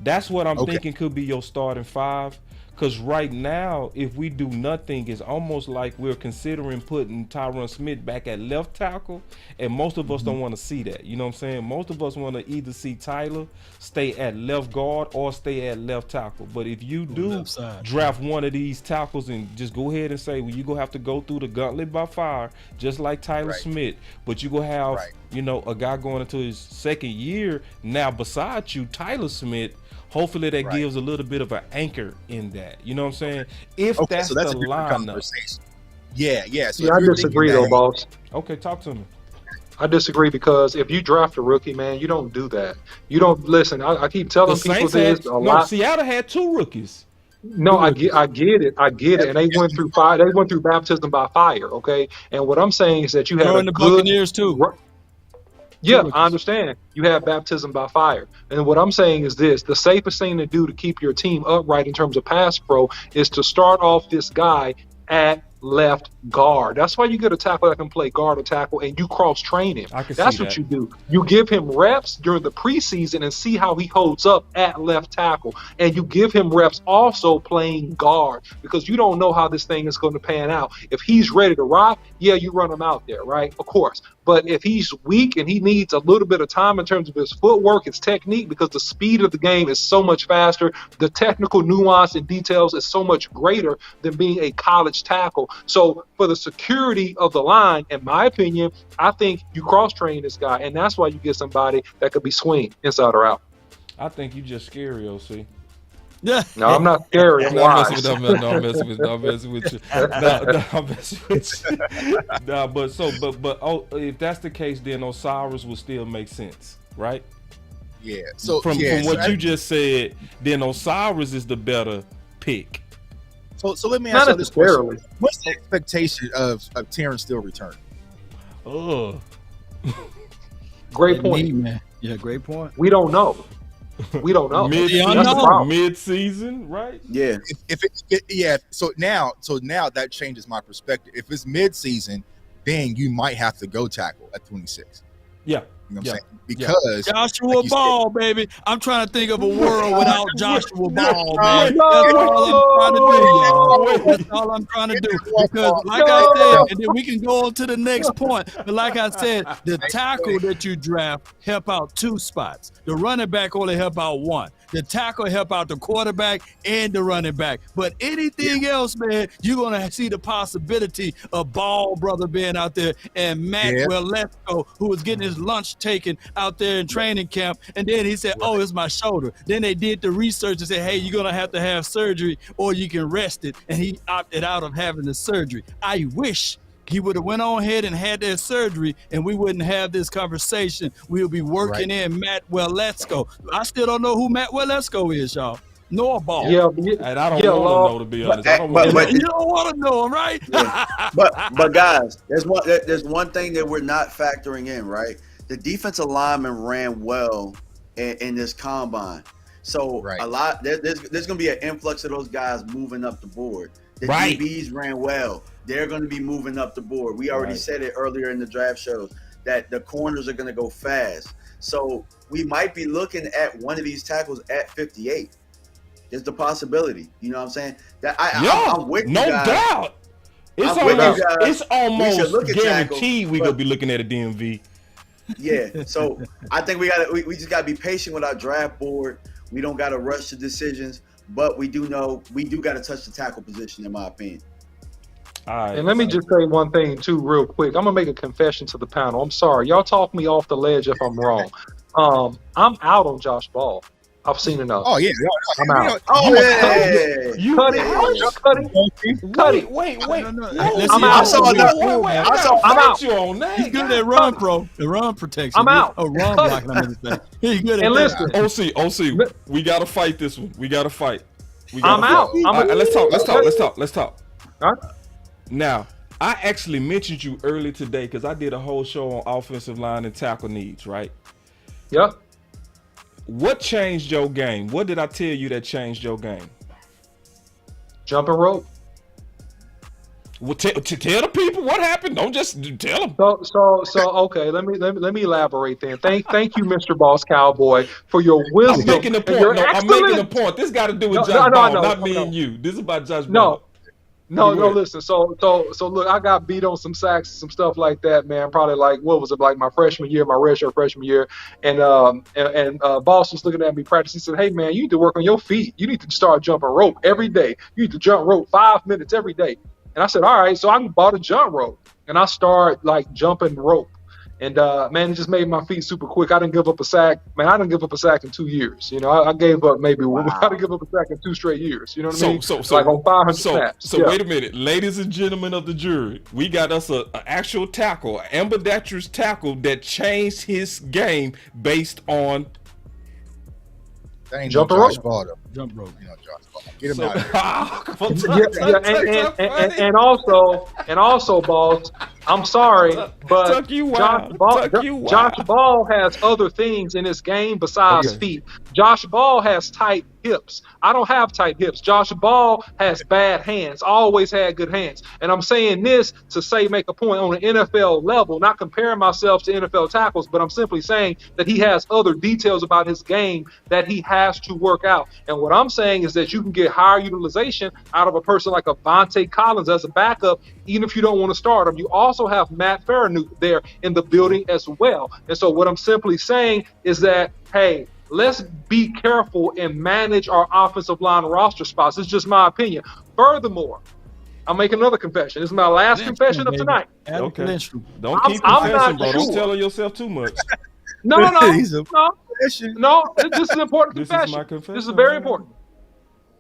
That's what I'm thinking could be your starting 5. Because right now, if we do nothing, it's almost like we're considering putting Tyron Smith back at left tackle, and most of us don't want to see that. You know what I'm saying? Most of us want to either see Tyler stay at left guard or stay at left tackle. But if you do draft one of these tackles and just go ahead and say, well, you're going to have to go through the gauntlet by fire, just like Tyler Smith, but you're going to have, a guy going into his second year now beside you, Tyler Smith. Hopefully that gives a little bit of an anchor in that. You know what I'm saying? If that's the lineup. Yeah. So I disagree though, boss. Okay, talk to me. I disagree because if you draft a rookie, man, you don't do that. You don't listen. I keep telling people this a lot. Seattle had 2 rookies. No, I get it, and they went through fire. They went through baptism by fire. Okay, and what I'm saying is that you have the Buccaneers too. Yeah, I understand. You have baptism by fire. And what I'm saying is this: the safest thing to do to keep your team upright in terms of pass pro is to start off this guy at left guard. That's why you get a tackle that can play guard or tackle, and you cross train him. That's what you do. You give him reps during the preseason and see how he holds up at left tackle, and you give him reps also playing guard because you don't know how this thing is going to pan out. If he's ready to rock, yeah, you run him out there, right? Of course. But if he's weak and he needs a little bit of time in terms of his footwork, his technique, because the speed of the game is so much faster, the technical nuance and details is so much greater than being a college tackle. So for the security of the line, in my opinion, I think you cross-train this guy, and that's why you get somebody that could be swing inside or out. I think you just scary, OC. No, I'm not scary. I'm wise. I'm messing with you. I'm messing with you. But if that's the case, then Osiris will still make sense, right? Yeah. So from what you just said, then Osiris is the better pick. So let me ask you this question: what's the expectation of Terrence Steele returning? Oh, great point, man. Yeah, great point. We don't know. Mid-season, right? Yeah. So now that changes my perspective. If it's mid-season, then you might have to go tackle at 26. Yeah. You know what I'm saying? Because Joshua Ball, baby. I'm trying to think of a world without Joshua Ball, man. That's all I'm trying to do. Because like I said, and then we can go on to the next point. But like I said, the tackle that you draft help out 2 spots. The running back only help out 1. The tackle help out the quarterback and the running back. But anything else, man, you're going to see the possibility of Ball brother being out there and Matt Wellesco, who was getting his lunch taken out there in training camp. And then he said, oh, it's my shoulder. Then they did the research and said, hey, you're going to have surgery or you can rest it. And he opted out of having the surgery. I wish he would have went on ahead and had that surgery and we wouldn't have this conversation. We'll be working in Matt Wellesco. I still don't know who Matt Wellesco is, y'all. Nor Ball. Yeah, and I don't want to know, to be honest. But you don't want to know him, right? Yeah. But guys, there's one thing that we're not factoring in, right? The defensive lineman ran well in this combine. So a lot there's going to be an influx of those guys moving up the board. The DBs ran well. They're going to be moving up the board. We already said it earlier in the draft shows that the corners are going to go fast. So we might be looking at one of these tackles at 58. There's the possibility. You know what I'm saying? That I'm with you guys. No doubt. It's should almost look at guaranteed tackles, we're but- gonna be looking at a DMV. Yeah, so I think we just gotta be patient with our draft board. We don't gotta rush the decisions, but we do gotta touch the tackle position, in my opinion. All right. And let me just say one thing too, real quick. I'm gonna make a confession to the panel. I'm sorry, y'all talk me off the ledge if I'm wrong. I'm out on Josh Ball. I've seen enough. Oh yeah, I'm out. You Cut it. Wait. I'm out. I'm out. You on that? He's good at run pro, the run protection. I'm out. Oh, run blocking. I meant to say. He's good at And that. listen, OC, we gotta fight this one. We gotta fight. I'm out. All right, let's talk. All right. Now, I actually mentioned you earlier today because I did a whole show on offensive line and tackle needs, right? Yep. What changed your game? What did I tell you that changed your game? Jumping rope. Well, tell the people what happened. Don't just tell them. So okay. Let me elaborate then. Thank you, Mr. Boss Cowboy, for your wisdom. I'm making a point. No, I'm making a point. This got to do with Josh Ball, not me and you. This is about Josh Ball. No, listen. So look, I got beat on some sacks, some stuff like that, man. Probably like, what was it, like my freshman year, my redshirt freshman year, and Boss was looking at me practice. He said, "Hey, man, you need to work on your feet. You need to start jumping rope every day. You need to jump rope 5 minutes every day." And I said, "All right." So I bought a jump rope and I started like jumping rope. And man, it just made my feet super quick. I didn't give up a sack. Man, I didn't give up a sack in 2 years. You know, I gave up maybe I didn't give up a sack in 2 straight years. You know what I mean? So like on 500 snaps. So wait a minute, ladies and gentlemen of the jury, we got us an actual tackle, an ambidextrous tackle that changed his game based on jumping rope. Jump rope. You know, Josh Ball. Get him out of here. And also, Boss, I'm sorry, but Josh Ball has other things in his game besides feet. Josh Ball has tight hips. I don't have tight hips. Josh Ball has bad hands. Always had good hands. And I'm saying this to make a point on an NFL level, not comparing myself to NFL tackles, but I'm simply saying that he has other details about his game that he has to work out. And what I'm saying is that you can get higher utilization out of a person like a Vontae Collins as a backup, even if you don't want to start him. You also have Matt Farragut there in the building as well. And so what I'm simply saying is that, hey, let's be careful and manage our offensive line roster spots. It's just my opinion. Furthermore, I'll make another confession. This is my last confession of tonight. Okay. Don't keep confessing, bro. Don't tell yourself too much. No. This is an important confession. This is my confession. This is very important.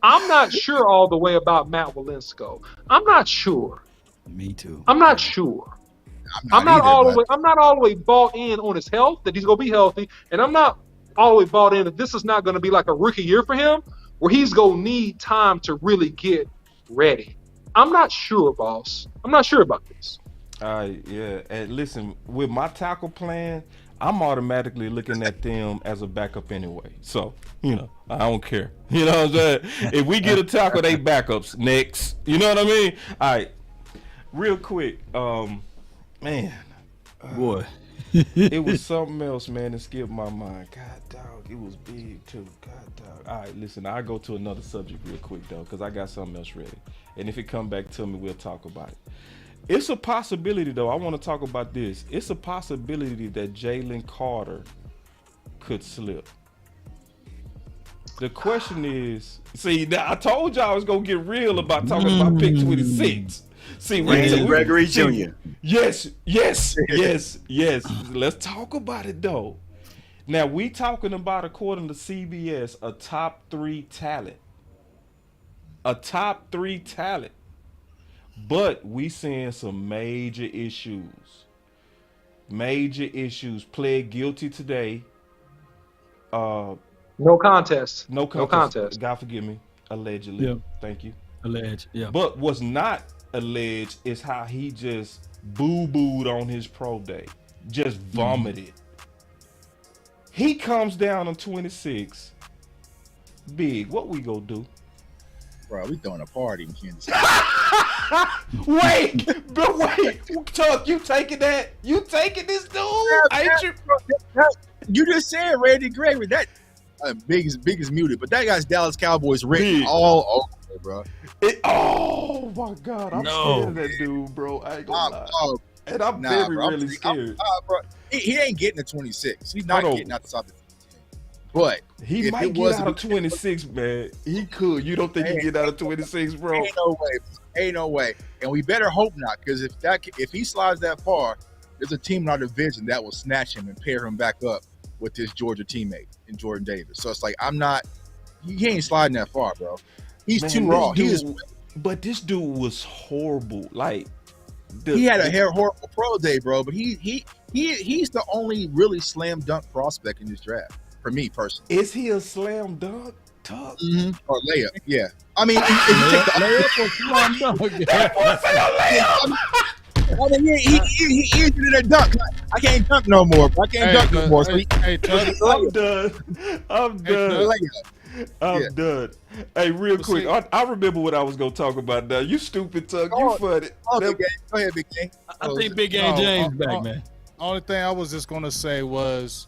I'm not sure all the way about Matt Walinsko. I'm not sure. Me too. I'm not sure. I'm not all the way bought in on his health, that he's gonna be healthy, and I'm not all the way bought in that this is not gonna be like a rookie year for him, where he's gonna need time to really get ready. I'm not sure, Boss. I'm not sure about this. Yeah. And listen, with my tackle plan, I'm automatically looking at them as a backup anyway. So, you know, I don't care. You know what I'm saying? If we get a tackle, they backups next. You know what I mean? All right. Real quick, man. Boy. It was something else, man, that skipped my mind. God, dog, it was big, too. God, dog. All right, listen, I'll go to another subject real quick, though, because I got something else ready. And if it come back to me, we'll talk about it. It's a possibility, though. I want to talk about this. It's a possibility that Jalen Carter could slip. The question is, see, now I told y'all I was going to get real about talking about pick 26. See, Gregory Jr. Yes. Let's talk about it, though. Now, we talking about, according to CBS, a top 3 talent. A top 3 talent. But we seeing some major issues. Pled guilty today. No contest. No contest. God forgive me. Allegedly. Yeah. Thank you. Alleged. Yeah. But what's not alleged is how he just boo-booed on his pro day. Just vomited. He comes down on 26. Big, what we gonna do? Bro, we throwing a party in Kansas City. Wait, Tuck, you taking that? You taking this dude? You just said Randy Gregory. That biggest muted, but that guy's Dallas Cowboys written all over. bro. Oh my God, I'm scared of that dude, bro. I ain't gonna lie. And I'm very really scared. Bro. He ain't getting to 26. He's not getting outside the 10. But he might get out of 26, man. He could. You don't think he get out of 26, bro? Ain't no way. Ain't no way. And we better hope not, because if he slides that far, there's a team in our division that will snatch him and pair him back up with his Georgia teammate in Jordan Davis. So it's like, he ain't sliding that far, bro. He's too raw. But this dude was horrible. Like, he had a horrible pro day, bro. But he's the only really slam dunk prospect in this draft for me personally. Is he a slam dunk? Mm-hmm. Or layup? Yeah. I mean, if you take the layup or slam dunk, that boy said a layup. I mean, he easier than a dunk. I can't dunk no more. I can't dunk no more. So I'm done. I'm done. Hey, real quick, I remember what I was gonna talk about now. You stupid Tug. You funny. Go ahead, Big Game. I think Big Game James back, man. Only thing I was just gonna say was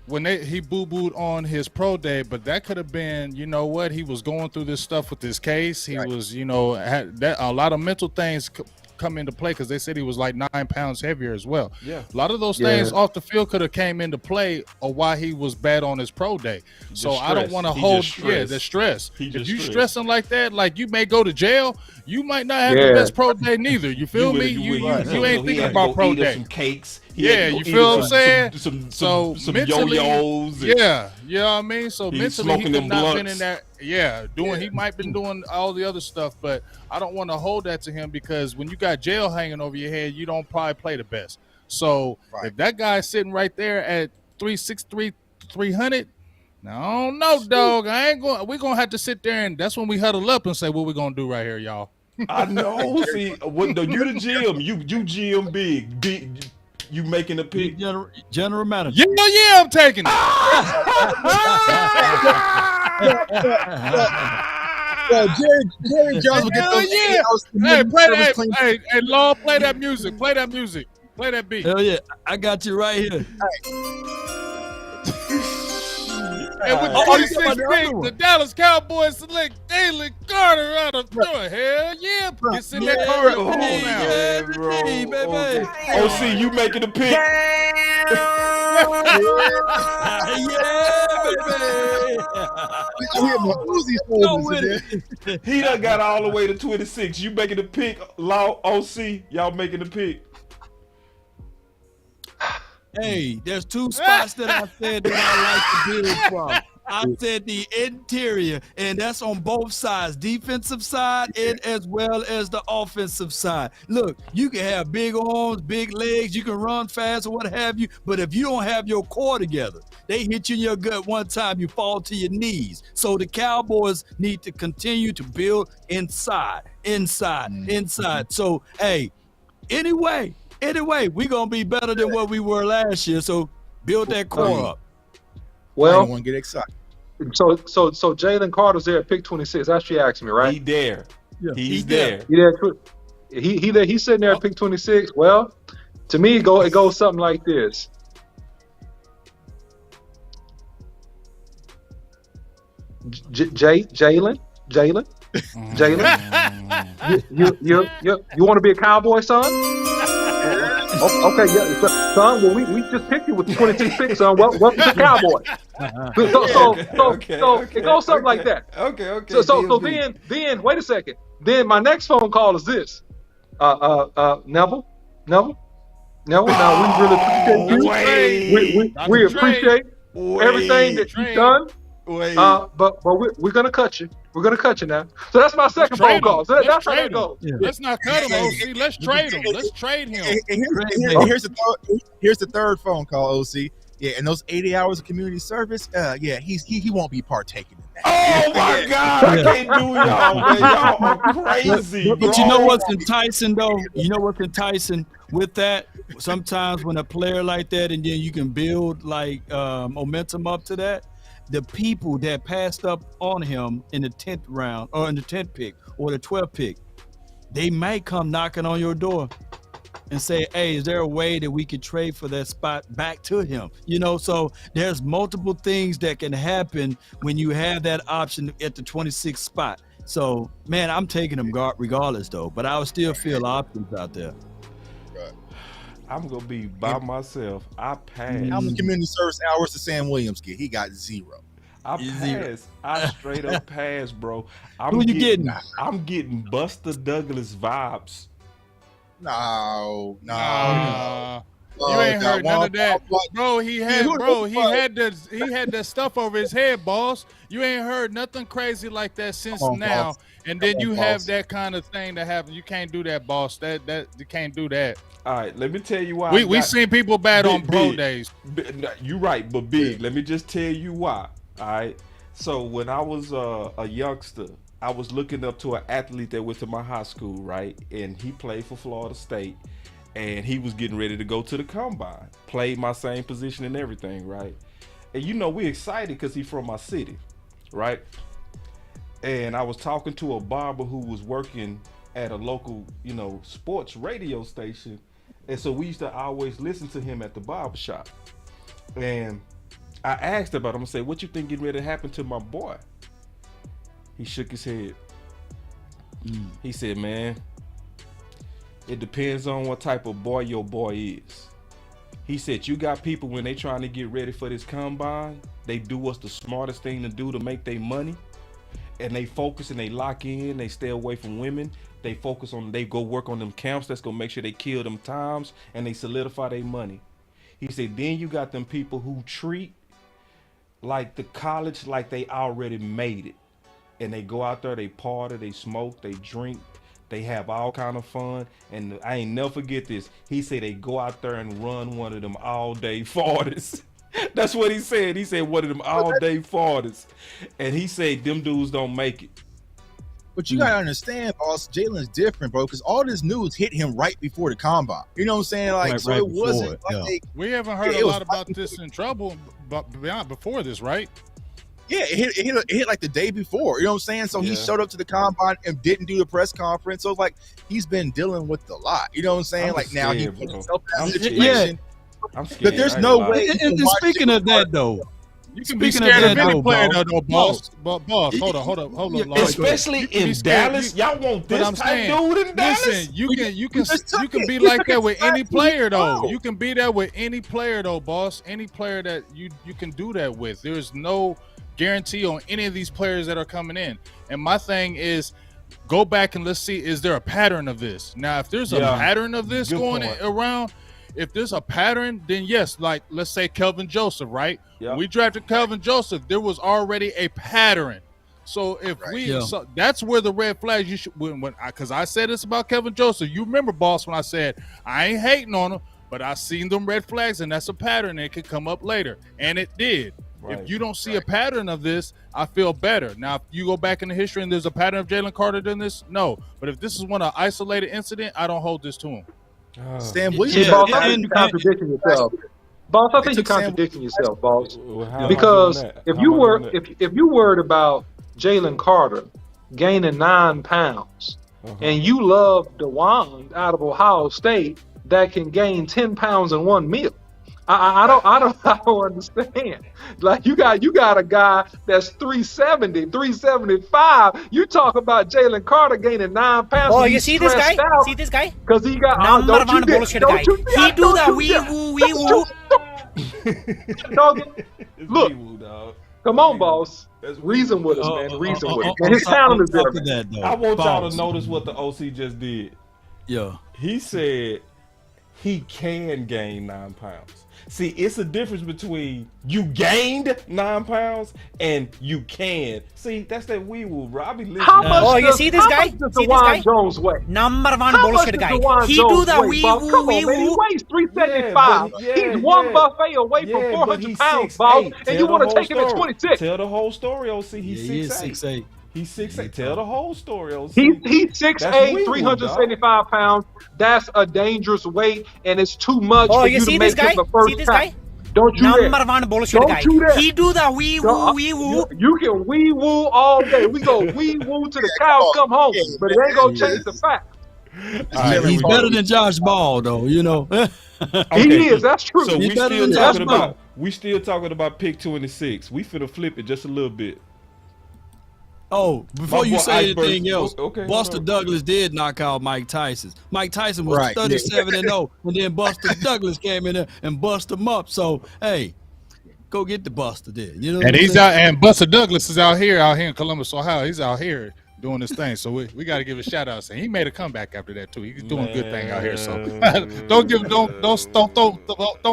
when he boo-booed on his pro day, but that could have been, you know what, he was going through this stuff with his case. He was, had that a lot of mental things come into play, because they said he was like 9 pounds heavier as well. Yeah, a lot of those things off the field could have came into play or why he was bad on his pro day. So I don't want to hold the stress. If you stressing like that, like you may go to jail, you might not have the best pro day neither. You feel me? You ain't thinking about pro day. Some cakes. You feel what I'm saying? Some yo-yos. Yeah, you know what I mean? So mentally he could not been in that. He might been doing all the other stuff, but I don't want to hold that to him, because when you got jail hanging over your head, you don't probably play the best. So if that guy's sitting right there at 363, 300, now I don't know, dog. We're gonna have to sit there, and that's when we huddle up and say what we're gonna do right here, y'all. I know. See, you the GM, you GM big. You making a pick, general manager. Yeah, I'm taking it. Jerry Jones will get those. Hey, Law, play that music. Play that music. Play that beat. Hell yeah, I got you right here. And with 26 picks, the Dallas Cowboys select Jalen Carter out of Florida. Hell yeah. Get in that car now. OC, you making a pick. He done got all the way to 26. You making a pick, Law, OC. Y'all making a pick. Hey, there's two spots that I said that I like to build from. I said the interior, and that's on both sides, defensive side and as well as the offensive side. Look, you can have big arms, big legs, you can run fast or what have you, but if you don't have your core together, they hit you in your gut one time, you fall to your knees. So the Cowboys need to continue to build inside. So, hey, anyway, we're going to be better than what we were last year. So build that core up. Well, I don't want to get excited. So Jalen Carter's there at pick 26. That's what you asked me, right? He there. Yeah. He's there. He's sitting there at pick 26. Well, to me, it goes something like this. Jalen. You want to be a Cowboy, son? Okay, yeah, son. Well, we just picked you with the 26 picks, son. Welcome to Cowboy. So it goes something like that. Okay. So then wait a second. Then my next phone call is this. Neville. Now we appreciate everything that you've done. But we're gonna cut you. We're gonna cut you now. So that's my second phone call. So that's how that goes. Yeah. Let's not cut him, OC. Let's trade him. Let's trade him. Here's the third phone call, OC. Yeah, and those 80 hours of community service, he won't be partaking in that. Oh my God, I can't do y'all, man. Y'all are crazy. But you know what's enticing though? You know what's enticing with that? Sometimes when a player like that, and then you can build like momentum up to that. The people that passed up on him in the 10th round or in the 10th pick or the 12th pick, they might come knocking on your door and say, hey, is there a way that we could trade for that spot back to him? You know, so there's multiple things that can happen when you have that option at the 26th spot. So, man, I'm taking him regardless, though. But I would still feel options out there. I'm gonna be by myself. I pass. How many community service hours did Sam Williams get? He got 0. I pass. I straight up pass, bro. Who you getting? I'm getting Buster Douglas vibes. No. You ain't heard none of that, bro. He had that stuff over his head, boss. You ain't heard nothing crazy like that since now. Boss. And then you have that kind of thing that happen. You can't do that, boss. That you can't do that. All right, let me tell you why. We seen people bad on pro days. You right, but big. Let me just tell you why. All right. So when I was a youngster, I was looking up to an athlete that went to my high school, right? And he played for Florida State. And he was getting ready to go to the combine. Played my same position and everything, right? And you know, we excited because he's from my city, right? And I was talking to a barber who was working at a local, sports radio station. And so we used to always listen to him at the barber shop. And I asked about him, I said, what you think getting ready to happen to my boy? He shook his head. He said, man, it depends on what type of boy your boy is. He said, you got people when they trying to get ready for this combine, they do what's the smartest thing to do to make their money. And they focus and they lock in, they stay away from women. They focus on, they go work on them camps that's gonna make sure they kill them times and they solidify their money. He said, then you got them people who treat like the college like they already made it. And they go out there, they party, they smoke, they drink, they have all kind of fun. And I ain't never forget this. He said they go out there and run one of them all day 40s. That's what he said. He said one of them all day 40s. And he said them dudes don't make it. But you gotta understand, boss, Jalen's different, bro, because all this news hit him right before the combine. You know what I'm saying? Like, so it wasn't like we haven't heard a lot about this in trouble, but before this, right? Yeah, it hit like the day before. You know what I'm saying? So he showed up to the combine and didn't do the press conference. So it's like he's been dealing with a lot. You know what I'm saying? I'm like scared, now he bro. put himself in a Yeah. situation. I'm scared. But there's no way. And speaking of that, though, you can be scared of any player, though, boss. But boss, hold on. Especially in Dallas, y'all want this type dude in Dallas? Listen, you can be like that with any player, though. You can be that with any player, though, boss. Any player that you can do that with. There's no guarantee on any of these players that are coming in. And my thing is, go back and let's see, is there a pattern of this? Now, if there's a pattern of this going around, if there's a pattern, then yes, like let's say Kelvin Joseph, right? When we drafted Kelvin Joseph, there was already a pattern. So if so that's where the red flags you should, because I said this about Kelvin Joseph. You remember, boss, when I said I ain't hating on him, but I seen them red flags, and that's a pattern that could come up later, and it did. Right. If you don't see a pattern of this, I feel better. Now, if you go back in the history and there's a pattern of Jalen Carter doing this, no. But if this is one isolated incident, I don't hold this to him. Sam Williams. See, boss, I think you're contradicting yourself. Boss, I think you're contradicting yourself, boss. Because if you worried about Jalen Carter gaining 9 pounds, and you love DeWan out of Ohio State that can gain 10 pounds in 1 meal. I don't understand. Like you got a guy that's 370, 375. You talk about Jalen Carter gaining 9 pounds. Oh, you see this guy? See this guy? Because he got number one bullshit guy. He do the wee woo. Look, come on, boss. Reason with us, man. Reason with us. And his talent is there. I want y'all to notice what the OC just did. Yeah. He said he can gain 9 pounds. See, it's a difference between you gained 9 pounds and you can. See, that's that wee woo, bro. I be listening. Oh, you see this guy? See this guy? Jones weigh? Number one bullshit guy. He do the wee woo. Come on, man. He weighs 375. He's one buffet away from 400 pounds, boss. And you want to take him at 26. Tell the whole story, OC. He's 6'8". He's 6'8". Tell the whole story, OC. He's 6'8", 375 pounds. That's a dangerous weight, and it's too much for you to make him the first time. Don't you number one bullshit guy. He do the wee woo. You can wee woo all day. We go wee woo to the cows come home, but it ain't gonna change the fact. He's better than Josh Ball, though. You know. He is. That's true. So we still talking about pick 26. We finna flip it just a little bit. Oh, before you boy say Iceberg. anything else, Okay, Buster Douglas did knock out Mike Tyson. Mike Tyson was 37-0, and then Buster Douglas came in there and busted him up. So, hey, go get the Buster there. You know what And I'm he's saying? out, and Buster Douglas is out here in Columbus, Ohio. He's out here doing this thing. So we got to give a shout out. So he made a comeback after that too. He's doing a good thing out here. So don't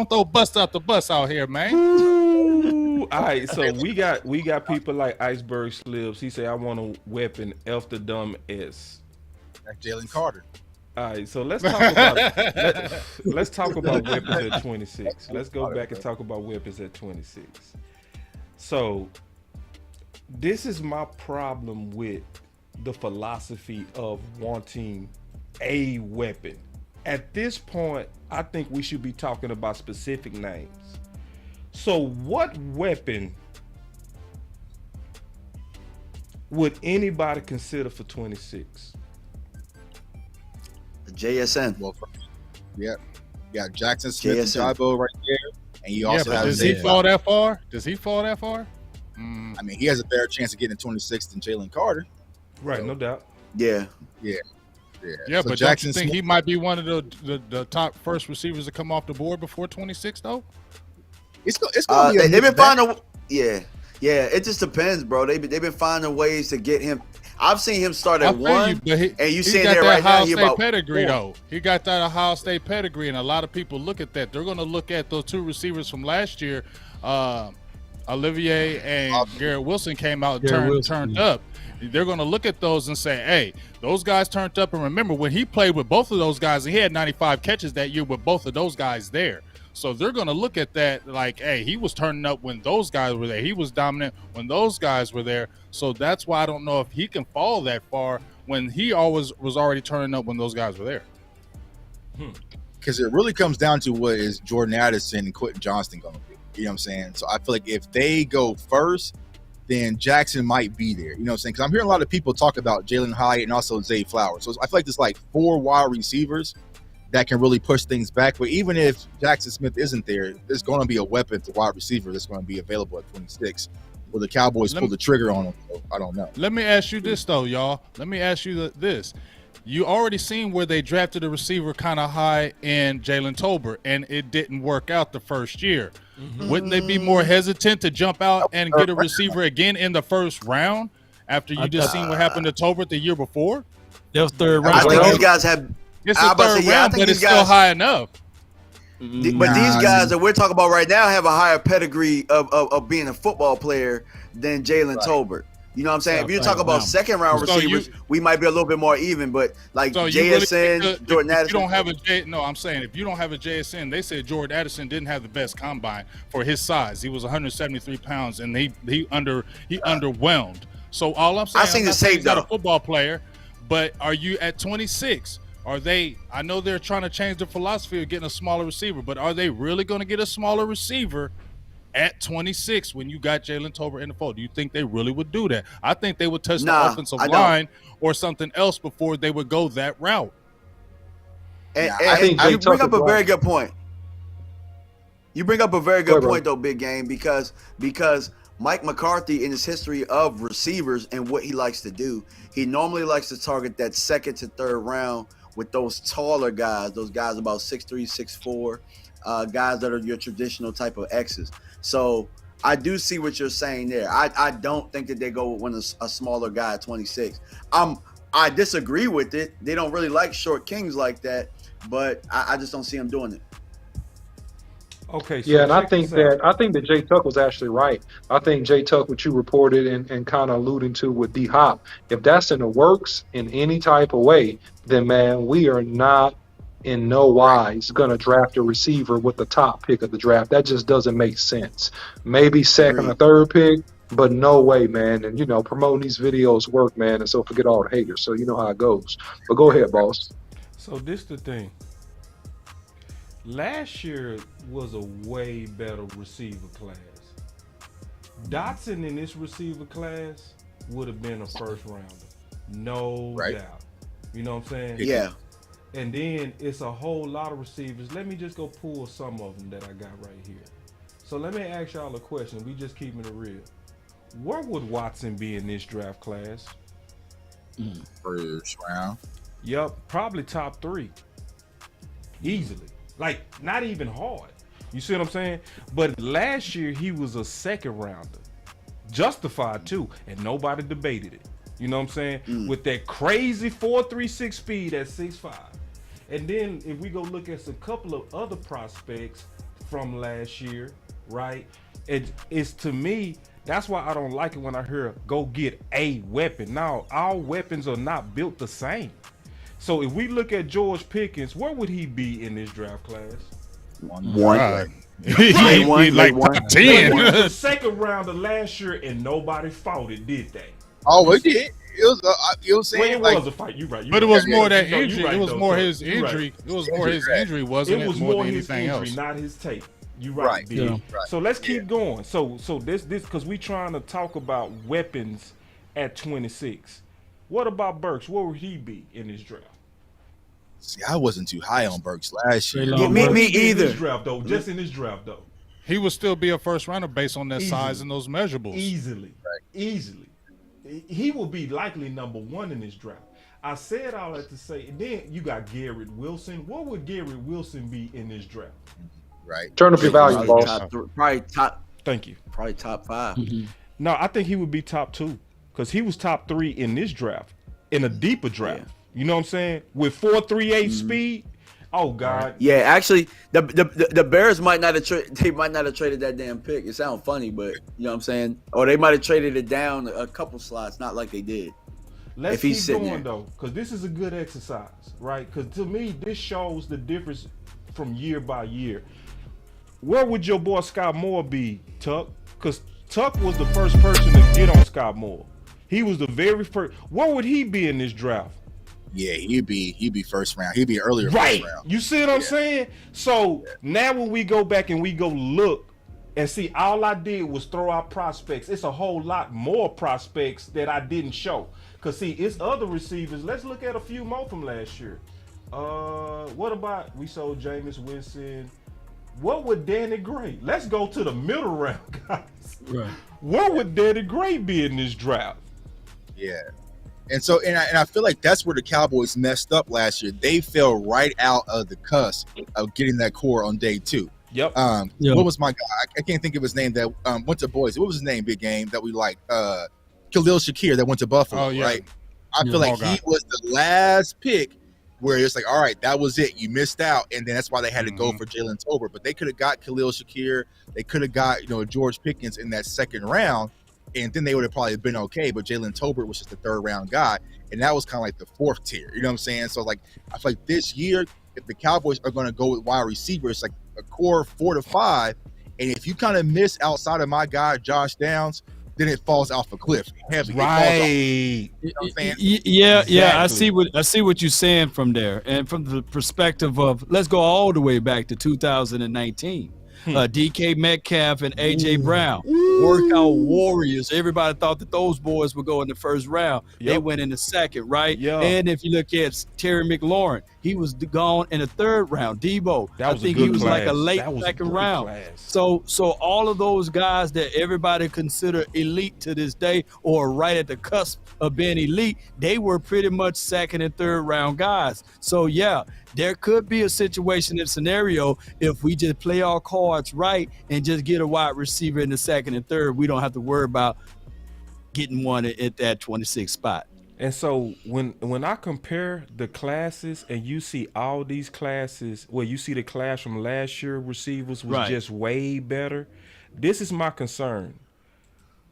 throw Buster out the bus out here, man. Ooh, all right, so we got people like Iceberg Slips. He say I want a weapon F the dumb S. That's Jalen Carter. All right, so let's talk about let's talk about weapons at 26. Let's go back and talk about weapons at 26. So this is my problem with the philosophy of wanting a weapon. At this point, I think we should be talking about specific names. So what weapon would anybody consider for 26? JSN. Well, yeah, you got Jackson Smith and Jaibo right there, and you also have. Does he fall that far? Does he fall that far? I mean, he has a better chance of getting to 26 than Jalen Carter. Right, so, no doubt. Yeah. Yeah, so but Jackson don't you think Smith, he might be one of the top first receivers to come off the board before 26 though? It's gonna be they've been finding. Yeah. It just depends, bro. They've been finding ways to get him. I've seen him start at 1, and you seeing there right now. He got that Ohio State pedigree, though. He got that Ohio State pedigree, and a lot of people look at that. They're going to look at those two receivers from last year. Olivier and Garrett Wilson came out and turned up. They're going to look at those and say, hey, those guys turned up. And remember, when he played with both of those guys, he had 95 catches that year with both of those guys there. So they're going to look at that like, hey, he was turning up when those guys were there. He was dominant when those guys were there. So that's why I don't know if he can fall that far when he always was already turning up when those guys were there. Because it really comes down to what is Jordan Addison and Quentin Johnston going to do. You know what I'm saying? So I feel like if they go first, then Jackson might be there. You know what I'm saying? Because I'm hearing a lot of people talk about Jalen Hyatt and also Zay Flowers. So I feel like there's like 4 wide receivers that can really push things back. But even if Jackson Smith isn't there, there's going to be a weapon to wide receiver that's going to be available at 26. Will the Cowboys pull the trigger on him? I don't know. Let me ask you this, though, y'all. Let me ask you this. You already seen where they drafted a receiver kind of high in Jalen Tolbert, and it didn't work out the first year. Wouldn't they be more hesitant to jump out and get a receiver again in the first round after you just seen what happened to Tolbert the year before? That was third round. I think these guys have. It's the third round, but it's still high enough. But these guys that we're talking about right now have a higher pedigree of being a football player than Jalen Tolbert. You know what I'm saying? If you talk about second round receivers, we might be a little bit more even. But like JSN, Jordan Addison. You don't have I'm saying if you don't have a JSN, they said Jordan Addison didn't have the best combine for his size. He was 173 pounds, and he underwhelmed. So all I'm saying, I seen the same he's not a football player. But are you at 26? Are they? I know they're trying to change their philosophy of getting a smaller receiver, but are they really going to get a smaller receiver at 26 when you got Jalen Tolbert in the fold? Do you think they really would do that? I think they would touch the offensive line or something else before they would go that route. And you bring up a very good point. You bring up a very good point, though, Big Game, because Mike McCarthy, in his history of receivers and what he likes to do, he normally likes to target that second to third round with those taller guys, those guys about 6'3", 6'4", guys that are your traditional type of X's. So I do see what you're saying there. I don't think that they go with a smaller guy at 26. I disagree with it. They don't really like short kings like that, but I just don't see them doing it. Okay. So yeah, and I think that Jay Tuck was actually right. I think Jay Tuck, what you reported and kind of alluding to with D Hop, if that's in the works in any type of way, then man, we are not in no wise going to draft a receiver with the top pick of the draft. That just doesn't make sense. Maybe second or third pick, but no way, man. And promoting these videos work, man. And so forget all the haters. So you know how it goes. But go ahead, boss. So this the thing. Last year was a way better receiver class. Dotson in this receiver class would have been a first rounder. No doubt. You know what I'm saying? Yeah. And then it's a whole lot of receivers. Let me just go pull some of them that I got right here. So let me ask y'all a question. We just keeping it real. Where would Watson be in this draft class? First round. Yep, probably top 3. Easily. Like, not even hard. You see what I'm saying? But last year, he was a second rounder. Justified, too. And nobody debated it. You know what I'm saying? With that crazy 4.36 speed at 6'5". And then if we go look at a couple of other prospects from last year, right? It's to me, that's why I don't like it when I hear go get a weapon. Now, our weapons are not built the same. So if we look at George Pickens, where would he be in this draft class? One. He like top 10. He was the second rounder last year, and nobody fought it, did they? Oh, it did. It was, you know what I'm saying? Well, it was a fight. You're right. But it was more that No, injury. right, it was though, more so his injury. Right. It was more his injury, wasn't it? It was more more than his anything injury, else. not his tape. You're right. Yeah. So let's keep going. So this because we trying to talk about weapons at 26. What about Burks? Where would he be in this draft? See, I wasn't too high on Burks last year. Me either. In this draft, though, just in this draft, though. He would still be a first rounder based on that size and those measurables. Easily. He will be likely number 1 in this draft. I said all that to say, then you got Garrett Wilson. What would Garrett Wilson be in this draft? Right. Turn up your volume, boss. Probably top. Thank you. Probably top 5. No, I think he would be top 2 because he was top 3 in this draft, in a deeper draft. Yeah. You know what I'm saying? With 4.38 speed. Oh God. Yeah, actually, the Bears might not have traded that damn pick. It sounds funny, but you know what I'm saying? Or they might have traded it down a couple slots, not like they did. Let's keep going though, because this is a good exercise, right? Because to me, this shows the difference from year by year. Where would your boy Scott Moore be, Tuck? Because Tuck was the first person to get on Scott Moore. He was the very first. Where would he be in this draft? Yeah, he'd be first round. He'd be earlier right. first round. You see what I'm saying? So now when we go back and we go look and see, all I did was throw out prospects. It's a whole lot more prospects that I didn't show. Because see, it's other receivers. Let's look at a few more from last year. What about we sold Jameis Winston? What would Danny Gray? Let's go to the middle round, guys. Right. Where would Danny Gray be in this draft? Yeah. And so, and I feel like that's where the Cowboys messed up last year. They fell right out of the cusp of getting that core on day 2. Yep. What was my guy? I can't think of his name that went to Boise. What was his name? Big game that we liked. Khalil Shakir that went to Buffalo. Right. I feel like he was the last pick where it's like, all right, that was it. You missed out, and then that's why they had to go for Jalen Tolbert. But they could have got Khalil Shakir. They could have got George Pickens in that second round. And then they would have probably been okay, but Jalen Tolbert was just the third round guy, and that was kind of like the 4th tier. You know what I'm saying? So like, I feel like this year, if the Cowboys are going to go with wide receivers, like a core 4 to 5, and if you kind of miss outside of my guy Josh Downs, then it falls off a cliff heavily. Right. You know what I'm saying? Yeah, yeah. I see what you're saying from there, and from the perspective of let's go all the way back to 2019. DK Metcalf and AJ Brown, workout warriors. Everybody thought that those boys would go in the first round. They went in the second, right? And if you look at Terry McLaurin, he was gone in the third round. Debo, I think he was like a late second round. So all of those guys that everybody consider elite to this day, or right at the cusp of being elite, they were pretty much second and third round guys. So yeah, there could be a situation and scenario if we just play our cards right and just get a wide receiver in the second and third. We don't have to worry about getting one at that 26 spot. And so when I compare the classes and you see all these classes, well, you see the class from last year receivers was just way better. This is my concern.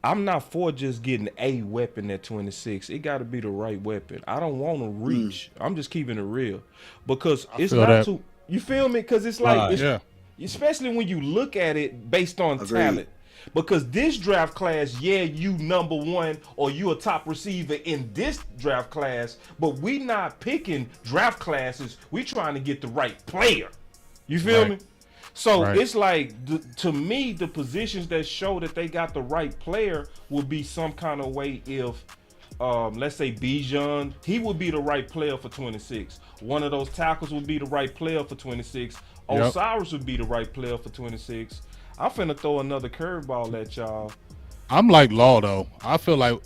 I'm not for just getting a weapon at 26. It got to be the right weapon. I don't want to reach. I'm just keeping it real because it's not too. You feel me? Because it's like, especially when you look at it based on talent. Because this draft class, you number 1 or you a top receiver in this draft class, but we not picking draft classes. We trying to get the right player. You feel me? So it's like, to me, the positions that show that they got the right player would be some kind of way if, let's say Bijan, he would be the right player for 26. One of those tackles would be the right player for 26. Osiris would be the right player for 26. I'm finna throw another curveball at y'all. I'm like Law though. I feel like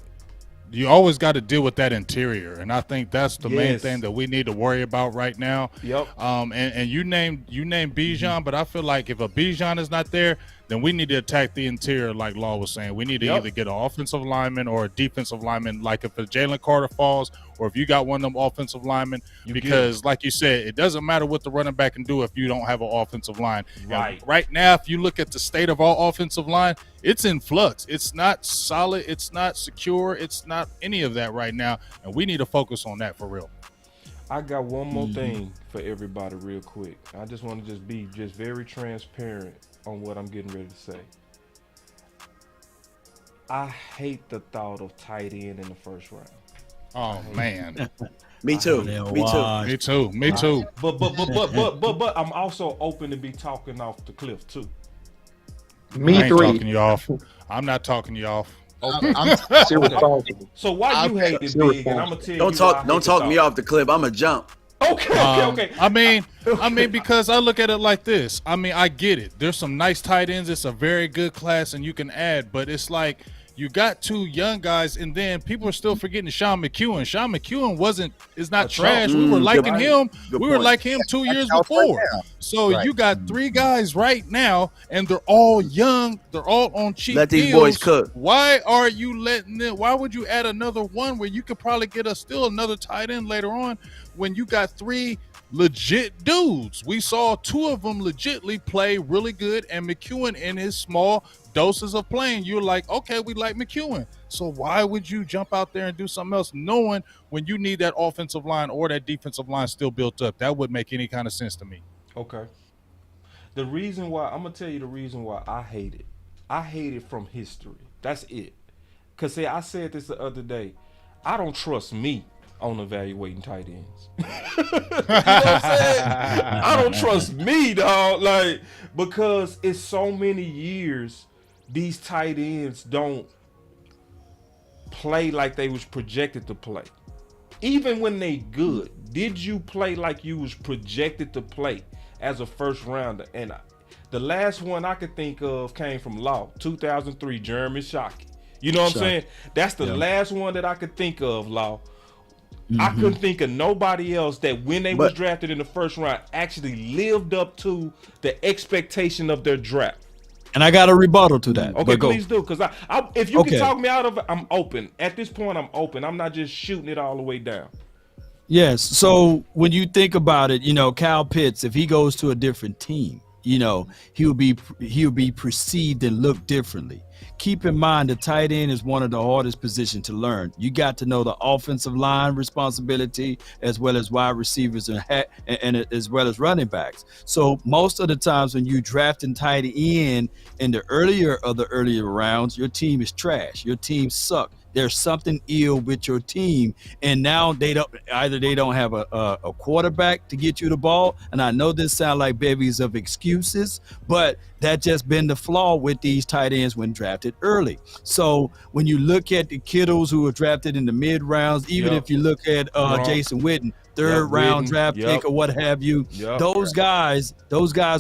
you always got to deal with that interior, and I think that's the main thing that we need to worry about right now. Yep. And you named Bijan, but I feel like if a Bijan is not there, then we need to attack the interior, like Law was saying. We need to either get an offensive lineman or a defensive lineman, like if a Jalen Carter falls, or if you got one of them offensive linemen, because like you said, it doesn't matter what the running back can do if you don't have an offensive line. Right. And right now, if you look at the state of our offensive line, it's in flux. It's not solid. It's not secure. It's not any of that right now, and we need to focus on that for real. I got one more thing for everybody real quick. I just want to be very transparent on what I'm getting ready to say. I hate the thought of tight end in the first round. Oh man. Me too. Me too. But I'm also open to be talking off the cliff too. I ain't talking you off. I'm not talking you off. Okay. So why you hate it, Big? And I'm gonna tell you. Don't talk me off the cliff. I'ma jump. Okay. I mean, because I look at it like this. I mean, I get it. There's some nice tight ends. It's a very good class, and you can add. But it's like you got two young guys, and then people are still forgetting Sean McEwen. Sean McEwen is not trash. We were liking him. We were like him 2 years before. So you got three guys right now, and they're all young. They're all on cheap Let these deals. boys cook. Why are you letting them? Why would you add another one where you could probably get still another tight end later on when you got three legit dudes? We saw two of them legitly play really good, and McEwen in his small doses of playing, you're like, okay, we like McEwen. So why would you jump out there and do something else knowing when you need that offensive line or that defensive line still built up? That wouldn't make any kind of sense to me. Okay. The reason why, I'm going to tell you the reason why I hate it. I hate it from history. That's it. Because, see, I said this the other day. I don't trust me on evaluating tight ends. You know what I'm saying? I don't trust me, dog. Like, because it's so many years these tight ends don't play like they was projected to play. Even when they good, did you play like you was projected to play as a first rounder? And the last one I could think of came from Law, 2003, Jeremy Shockey. You know what I'm saying? That's the last one that I could think of, Law. I couldn't think of nobody else that when they was drafted in the first round actually lived up to the expectation of their draft. And I got a rebuttal to that. Okay, please do, because I if you can talk me out of it, I'm open. At this point, I'm open. I'm not just shooting it all the way down. Yes. So when you think about it, Kyle Pitts, if he goes to a different team, he'll be perceived and looked differently. Keep in mind, the tight end is one of the hardest positions to learn. You got to know the offensive line responsibility as well as wide receivers and as well as running backs. So most of the times when you drafting tight end in the earlier rounds, your team is trash. Your team sucks. There's something ill with your team, and now they don't have a quarterback to get you the ball. And I know this sounds like babies of excuses, but that just been the flaw with these tight ends when drafted early. So when you look at the Kittles who were drafted in the mid rounds, even if you look at Jason Witten, third round draft pick or what have you, those guys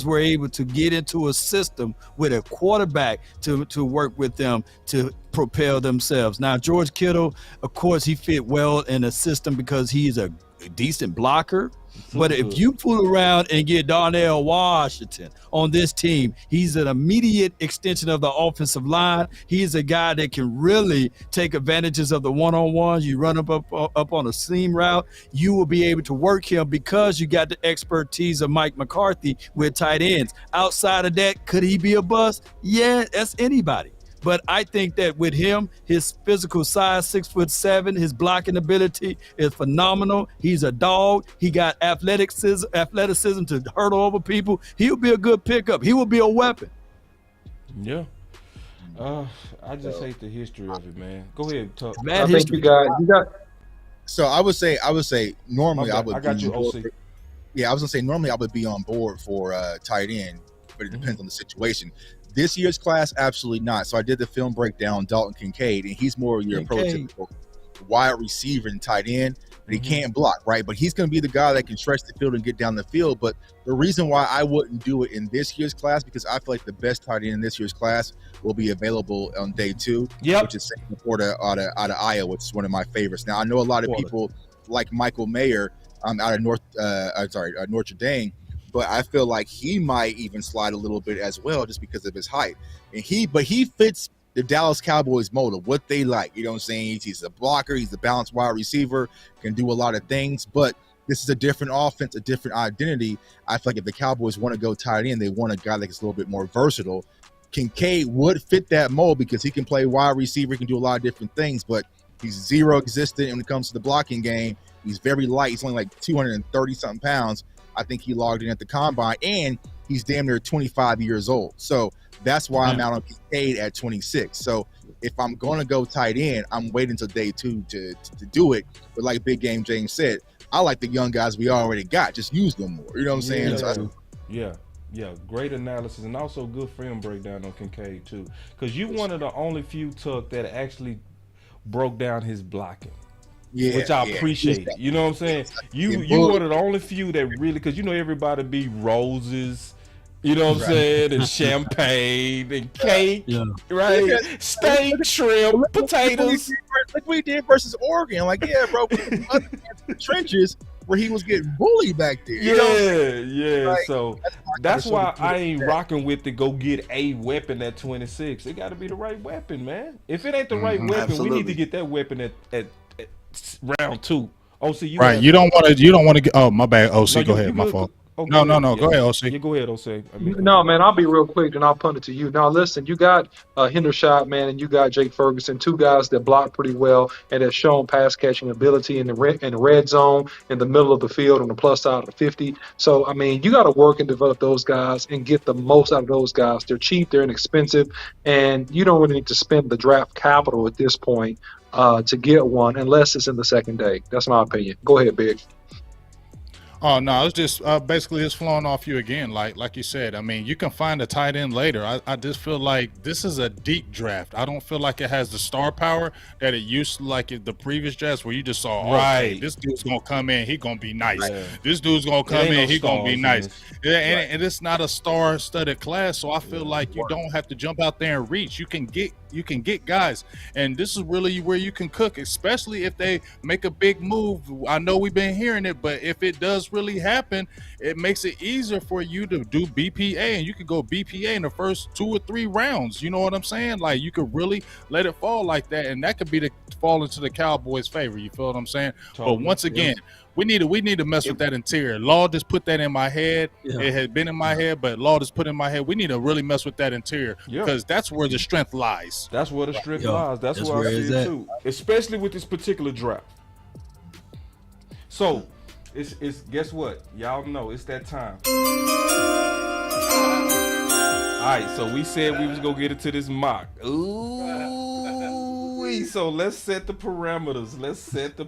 were able to get into a system with a quarterback to work with them to propel themselves. Now, George Kittle, of course, he fit well in a system because he's a decent blocker. But if you fool around and get Darnell Washington on this team, he's an immediate extension of the offensive line. He's a guy that can really take advantages of the one-on-ones. You run up on a seam route, you will be able to work him because you got the expertise of Mike McCarthy with tight ends. Outside of that, could he be a bust? Yeah, that's anybody. But I think that with him, his physical size, 6'7", his blocking ability is phenomenal. He's a dog. He got athleticism to hurdle over people. He'll be a good pickup. He will be a weapon. Yeah. I just hate the history of it, man. Go ahead, talk. I think you got. So I would say normally I would. I got you, OC. Yeah, I was gonna say normally I would be on board for tight end, but it depends on the situation. This year's class, absolutely not. So I did the film breakdown, Dalton Kincaid, and he's more your prototypical wide receiver and tight end. but he can't block, right? But he's going to be the guy that can stretch the field and get down the field. But the reason why I wouldn't do it in this year's class, because I feel like the best tight end in this year's class will be available on day 2, which is Sam Laporta out of Iowa, which is one of my favorites. Now, I know a lot of people like Michael Mayer out of Notre Dame, but I feel like he might even slide a little bit as well just because of his height. And he fits the Dallas Cowboys mold of what they like. You know what I'm saying? He's a blocker. He's a balanced wide receiver, can do a lot of things, but this is a different offense, a different identity. I feel like if the Cowboys want to go tight end, they want a guy that's a little bit more versatile. Kincaid would fit that mold because he can play wide receiver, he can do a lot of different things, but he's zero existent when it comes to the blocking game. He's very light. He's only like 230-something pounds. I think he logged in at the combine, and he's damn near 25 years old. So that's why I'm out on Kincaid at 26. So if I'm going to go tight end, I'm waiting until day 2 to do it. But like Big Game James said, I like the young guys we already got. Just use them more. You know what I'm saying? Yeah, great analysis and also good film breakdown on Kincaid too. Because you one of the only few, Tuck, that actually broke down his blocking. Which I appreciate. You know what I'm saying? You one of the only few that really, because you know everybody be roses, you know what I'm saying, and champagne and cake, right? Steak, shrimp, potatoes. Like we did versus Oregon. Like, yeah, bro, the trenches where he was getting bullied back there. Like, so that's why I ain't rocking with to go get a weapon at 26. It got to be the right weapon, man. If it ain't the right weapon, we need to get that weapon at round 2. OC, you don't want to get. Oh, my bad. OC, go ahead. My fault. Oh, no. Go ahead, OC. Yeah, go ahead, OC. No, man, I'll be real quick, and I'll punt it to you. Now, listen, you got Hendershot, man, and you got Jake Ferguson, 2 guys that block pretty well and have shown pass catching ability in the red zone, in the middle of the field, on the plus side of the 50. So, I mean, you got to work and develop those guys and get the most out of those guys. They're cheap, they're inexpensive, and you don't really need to spend the draft capital at this point to get one unless it's in the second day. That's my opinion. Go ahead, Big. Oh no, it's just basically just flowing off you again. Like you said, I mean, you can find a tight end later. I just feel like this is a deep draft. I don't feel like it has the star power that it used to, like the previous drafts where you just saw, okay, this dude's gonna come in, he gonna be nice. This dude's gonna come in, he gonna be nice. And it's not a star-studded class, so I feel like you don't have to jump out there and reach. You can get guys, and this is really where you can cook, especially if they make a big move. I know we've been hearing it, but if it does really happen, it makes it easier for you to do BPA, and you could go BPA in the first 2 or 3 rounds. You know what I'm saying? Like, you could really let it fall like that, and that could be the fall into the Cowboys' favor. You feel what I'm saying? Totally. But once again, we need to mess with that interior. Law just put that in my head. It had been in my head, but Law just put in my head. We need to really mess with that interior because that's where the strength lies. That's where the strength lies. That's where I see it too, especially with this particular draft. So, it's guess what? Y'all know it's that time. All right, so we said we was gonna get into this mock. So let's set the parameters. The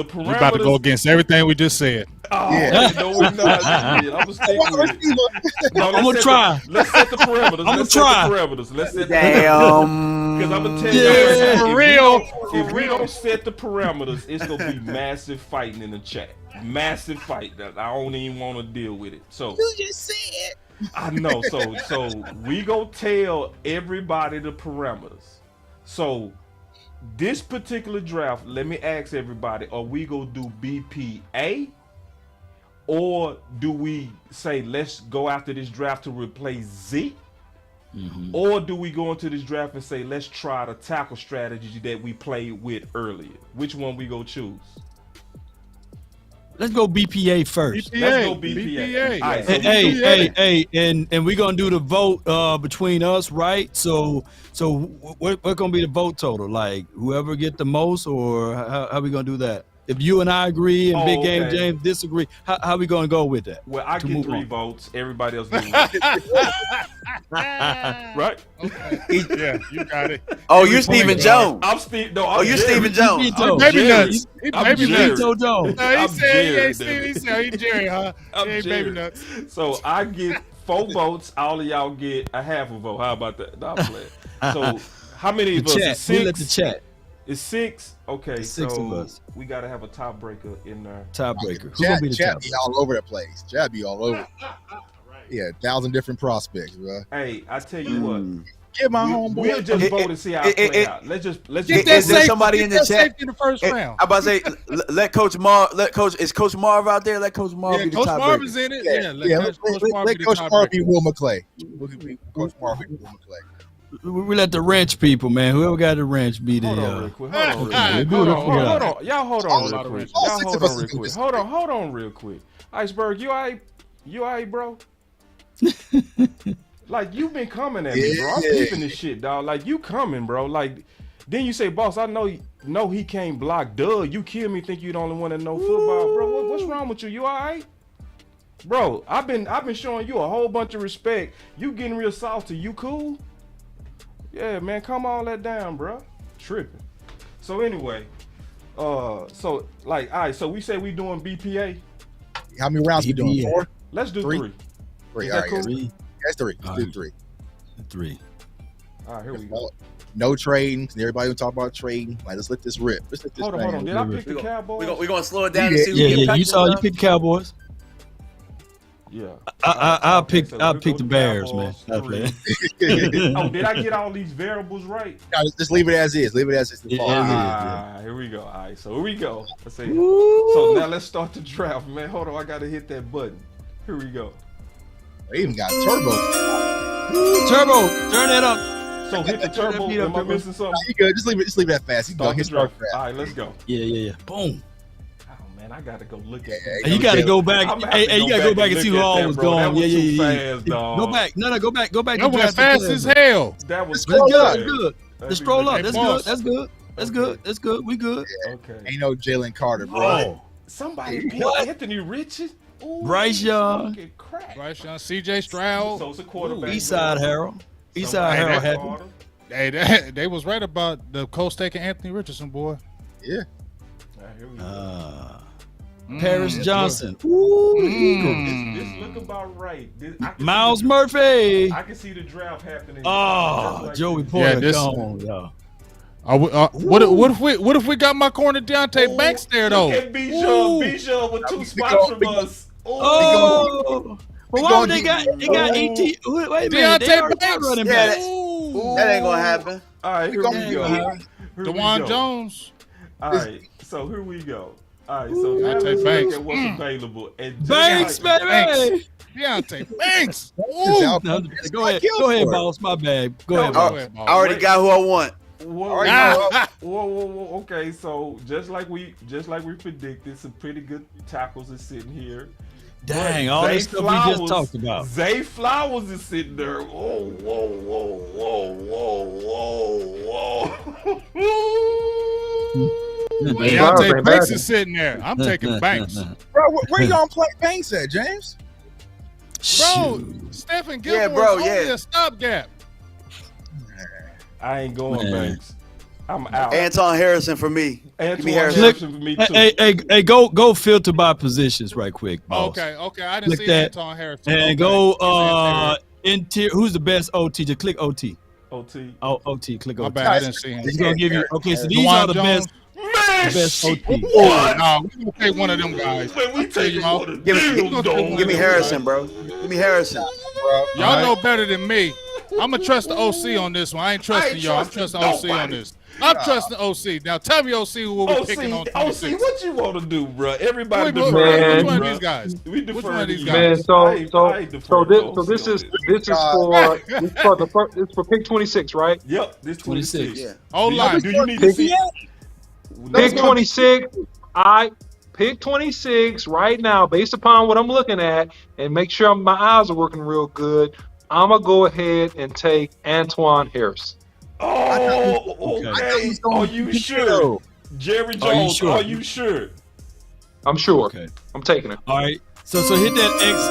parameters. You about to go against everything we just said. Oh, no, we're not. I'm gonna stick with it. No, I'm gonna try. Let's set the parameters. Let's set the parameters. Because I'm gonna tell you, for real. If we don't set the parameters, it's gonna be massive fighting in the chat. Massive fight that I don't even want to deal with it. So You just said. I know. So we go tell everybody the parameters. So this particular draft, let me ask everybody: are we gonna do BPA, or do we say let's go after this draft to replace Zeke? Or do we go into this draft and say let's try the tackle strategy that we played with earlier? Which one we go choose? Let's go BPA first. Let's go BPA. All right, so hey, and we're gonna do the vote between us, right? So what gonna be the vote total? Like whoever get the most, or how we gonna do that? If you and I agree and Big Game James disagree, how we gonna go with that? Well, I get 3 votes. Everybody else gets 1. Right? Yeah, you got it. Oh, you're Stephen Jones. I'm Steve. No, I'm you're Jerry. Stephen Jones. Baby nuts. I'm Jerry. Jones. No, he I'm said he Jerry, ain't Steve. He said he Jerry, huh? I'm He ain't Jerry. baby nuts. So I get 4 votes. All of y'all get a half a vote. How about that? No, I'm playing. So how many of us? Chat. Is 6? Let the chat. It's 6. Okay, It's 6 of so us. we got to have a tiebreaker in there. Tiebreaker. Who's gonna be the Chat be all over the place. Chat be all over. Yeah, 1,000 different prospects, bro. Hey, I tell you what. Get my homeboy. We'll just vote and see how it play out. Let's Is just somebody in the chat in the first round? I'm about to say, let Coach Marv. Is Coach Marv out there? Let Coach Marv be the Coach tiebreaker. Marv is in it. Let Coach Marv be Will McClay. Coach Marv be Will McClay. We let the wrench people, man. Whoever got the wrench be the. Hold on real quick. Hold Hold on. Y'all hold on real quick. Hold on real quick. Iceberg, you all right, bro? Like, you been coming at me, bro. I'm keeping this shit, dog. Like, you coming, bro. Like, then you say, boss, I know he can't block. Duh, you kill me, think you the only one that know football, bro. What's wrong with you? You all right? Bro, I've been showing you a whole bunch of respect. You getting real salty. You cool? Yeah, man, calm all that down, bro. Tripping. So anyway, so like, all right, so we say we doing BPA. How many rounds we doing? 4? Let's do 3. Three. All right, cool? That's 3. Let's do 3. 3. All right, here we go. No trading. Everybody will talk about trading. Like, let's let this rip. Let's let this Hold on. Did I pick the Cowboys? We're going to slow it down and see who Yeah, you saw you picked Cowboys. Yeah. I'll pick the Bears, man. Oh, did I get all these variables right? No, just leave it as is. Leave it as is. Here we go. All right, so here we go. Let's see. So now let's start the draft, man. Hold on, I gotta hit that button. Here we go. They even got turbo. Turbo, turn that up. So hit the turbo. Am I missing something? You good? Just leave it that fast. You go. Start draft. All right, let's go. Yeah. Boom. Man, I gotta go look at that. You gotta go back. Hey, you gotta go back and see who all was going. Yeah. Go back. No, go back. That was fast as hell. That was good. Just scroll up. That's good. We good. Okay. Ain't no Jalen Carter, bro. Oh, somebody beat Anthony Richards. Bryce Young. CJ Stroud. So it's a quarterback. Eastside Harold. Hey, they was right about the Colts taking Anthony Richardson, boy. Yeah. Here we go. Paris Johnson. Ooh, This look about right. Miles Murphy. I can see the draft happening. Oh, Joey Porter gone, y'all. What if we got my corner Deontay Banks there though? Look at Bijan with 2 spots from us. Oh, well, why would they got ET? Wait a minute, Deontay Banks running That back. ain't gonna happen. All right, here we go. DeJuan Jones. All right, so here we go. All right, so now let's look at what's available. And Banks, baby. Deontay Banks. Go ahead, boss. My bad. Go ahead, boss. I already got who I want. Whoa. Okay, so just like we predicted, some pretty good tackles are sitting here. Dang, all this stuff we just talked about. Zay Flowers is sitting there. Whoa. Deontay Banks is sitting there. I'm taking Banks. Bro, where you gonna play Banks at, James? Bro, Stephen Gilmore is only a stopgap. I ain't going Banks. I'm out. Anton Harrison for me. Anton Harrison for me too. Hey, go filter by positions right quick, boss. Okay. I didn't see Anton Harrison. And go interior. Who's the best OT? Just click OT. OT. Oh, OT. Click OT. My bad, I didn't see him. He's gonna give you. Okay, so these are the best. The best OT. What? No, we gonna take one of them guys. Man, we taking one of them. Give me Harrison, bro. Give me Harrison. Y'all know better than me. I'm gonna trust the OC on this one. I ain't trusting y'all. I'm trusting OC on this. I'm trusting OC. Now tell me, OC, who we're picking on 26. OC, what you want to do, bro? Everybody defer. Which one of these guys? We defer. Which one of these Man, guys? so this is for pick 26, right? Yep, this 26. Yeah. Hold on. Do you need to see? Pick 26. I pick 26 right now, based upon what I'm looking at, and make sure my eyes are working real good. I'm gonna go ahead and take Antoine Harris. Oh, okay. Are you sure? Jerry Jones, are you sure? I'm sure. Okay. I'm taking it. All right. So hit that X.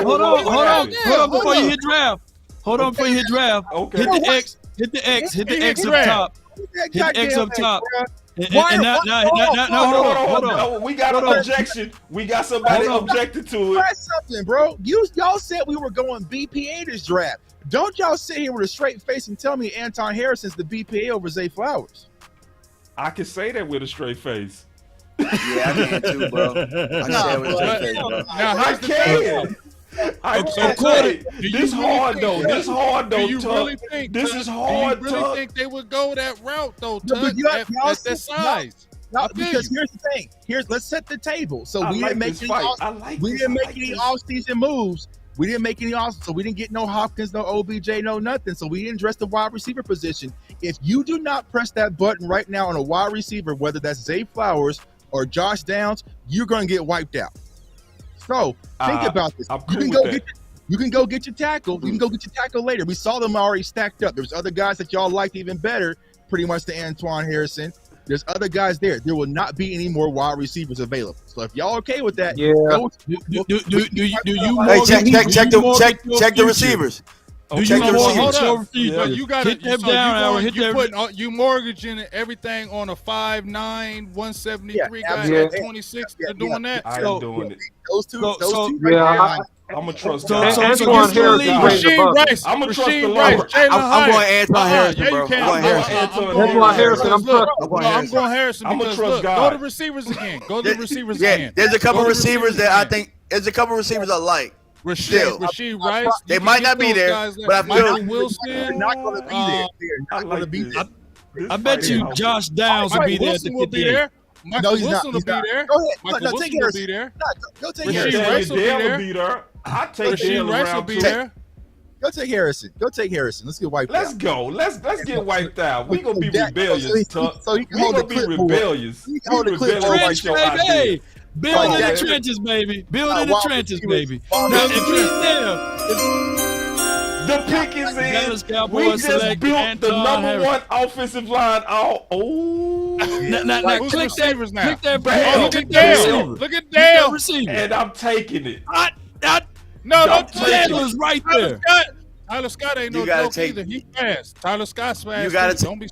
Hold on before you hit draft. Okay. Hit the X. Hit the X up top. Hit the X up top. Hold on. We got an objection. We got somebody objected to it. Press something, bro. Y'all said we were going BPA this draft. Don't y'all sit here with a straight face and tell me Anton Harrison's the BPA over Zay Flowers? I can say that with a straight face. Yeah, I can too, bro. I can say it with a straight face, bro. Now, I can. This hard though. Do you really think? This is hard. Do you really think they would go that route though? No, at that size. Because here's the thing. Let's set the table. So we didn't make any off-season moves. We didn't make any so we didn't get no Hopkins, no OBJ, no nothing. So we didn't address the wide receiver position. If you do not press that button right now on a wide receiver, whether that's Zay Flowers or Josh Downs, you're going to get wiped out. So think about this. You can go get your tackle. You can go get your tackle later. We saw them already stacked up. There's other guys that y'all liked even better, pretty much to Antoine Harrison. There's other guys there. There will not be any more wide receivers available. So if y'all okay with that, yeah. Check the receivers. You got to you mortgaging everything on a 5'9", 173 guy at 26. They're doing that. I ain't doing it. Those two. I'm gonna trust Antoine Harrison. I'm gonna trust the Lord. I'm going Antoine Harrison, bro. Antoine Harrison. I'm going Harrison. I'm gonna trust God. Go to receivers again. There's a couple receivers that I think. There's a couple receivers I like. Rasheed Rice. They might not be there, but I feel Wilson. They're not going to be there. They're not going to be there. I bet you Josh Downs will be there at the 58. Michael Wilson will be there. Go ahead. Michael Wilson will be there. Go take Rasheed Harrison. Rice will be there. I take Rasheed Rice will be there. Go take Harrison. Let's get wiped out. Let's go. Let's get wiped out. We gonna be rebellious, Tuck. We gonna be rebellious. Baby. Build in the trenches, baby. Build in the trenches, baby. Now, if he's there, the pick is in. We just built the number one offensive line. Now click that bell. Look at Dale. Look at Dale. And I'm taking it. No, Dale is right there. Tyler Scott ain't no joke either. He fast. Tyler Scott's fast.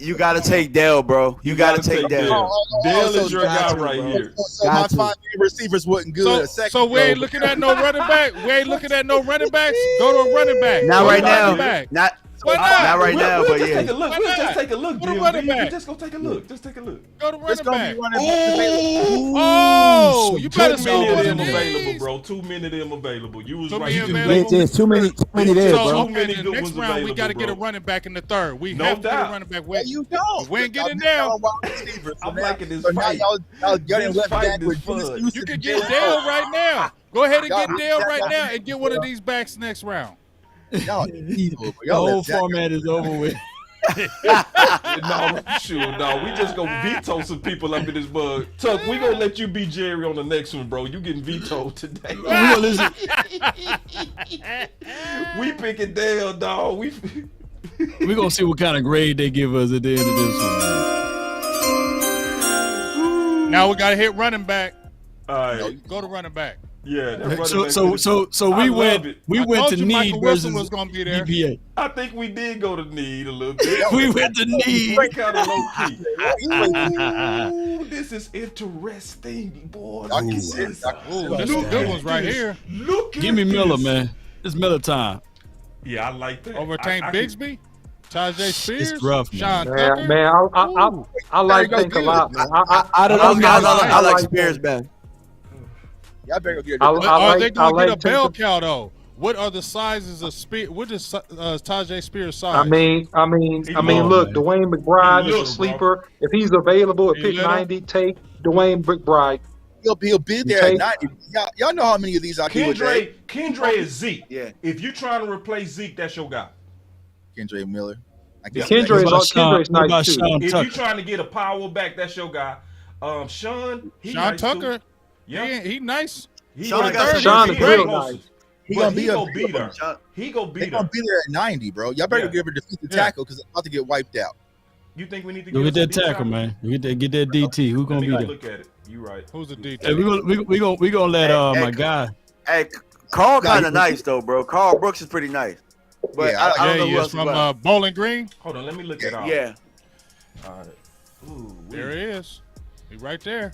You gotta take Dale, bro. You gotta take Dale. Dale is your guy right here. So my 5 receivers wasn't good. So we ain't looking at no running back. We ain't looking at no running backs. Go to a running back. Not right now. Not right now, but yeah. We'll just take a look. Just go take a look. Just take a look. Go to running back. Oh, you better too many of them available, bro. Too many of them available. You was right. There's too many there, bro. Next round, we got to get a running back in the third. We have to get a running back. You don't. We ain't getting down. I'm liking this fight. Y'all getting left back with you can get Dale right now. Go ahead and get Dale right now and get one of these backs next round. Y'all evil. The whole format is over with. No, we just gonna veto some people up in this bug. Tuck, we gonna let you be Jerry on the next one, bro. You getting vetoed today. We picking Dale, dog. We gonna see what kind of grade they give us at the end of this one. Now we gotta hit running back. All right. Go to running back. Yeah. So we went to need versus was gonna be there. BPA. I think we did go to need a little bit. We went to need. Kind of low key. Ooh, this is interesting, boy. This is good ones right here. Give me Miller, man. It's Miller time. Yeah, I like that. Over Tank Bigsby, Tajay Spears, it's rough, Sean Tucker. Man, I like Tank a lot, man. I don't know, guys. I like Spears, man. Y'all better go get Are they going to get a bell cow though? What are the sizes of Spears? What is Tajay Spears' size? I mean, look, Dwayne McBride is a sleeper. Bro. If he's available at pick 90, take Dwayne McBride. He'll be there at 90. Y'all know how many of these I do. Kendre is Zeke. Yeah. If you're trying to replace Zeke, that's your guy. Kendre Miller. Kendre's nice too. If you're trying to get a power back, that's your guy. Sean nice Tucker. Too. Yeah, he nice. Sean is real nice. He gonna be there. He gonna be there at 90, bro. Y'all better give her defensive tackle because it's about to get wiped out. You think we need to get that tackle, man? Get that DT. Who gonna be there? Look at it. You right. Who's the DT? Hey, we gonna let my guy. Hey, Carl kind of nice though, bro. Carl Brooks is pretty nice. But I don't know who else from Bowling Green. Hold on, let me look it up. Yeah. All right. Ooh, there he is. He right there.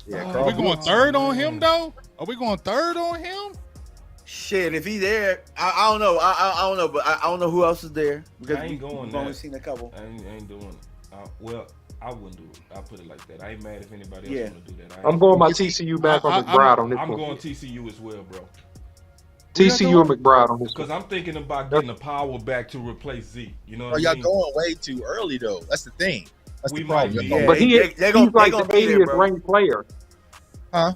Yeah, Are we going third on him though? Are we going third on him? Shit, if he's there, I don't know. I don't know, but I don't know who else is there because I ain't going we've only that. seen a couple. I ain't doing it. Well, I wouldn't do it. I'll put it like that. I ain't mad if anybody else want to do that. I'm going my TCU back on McBride on this I'm one. going TCU as well, bro. TCU and McBride on this one. Because I'm thinking about getting the power back to replace Zeke. You know what I y'all mean? going way too early though. That's the thing. That's the might problem. be. But he's like the 80th ranked player. Huh?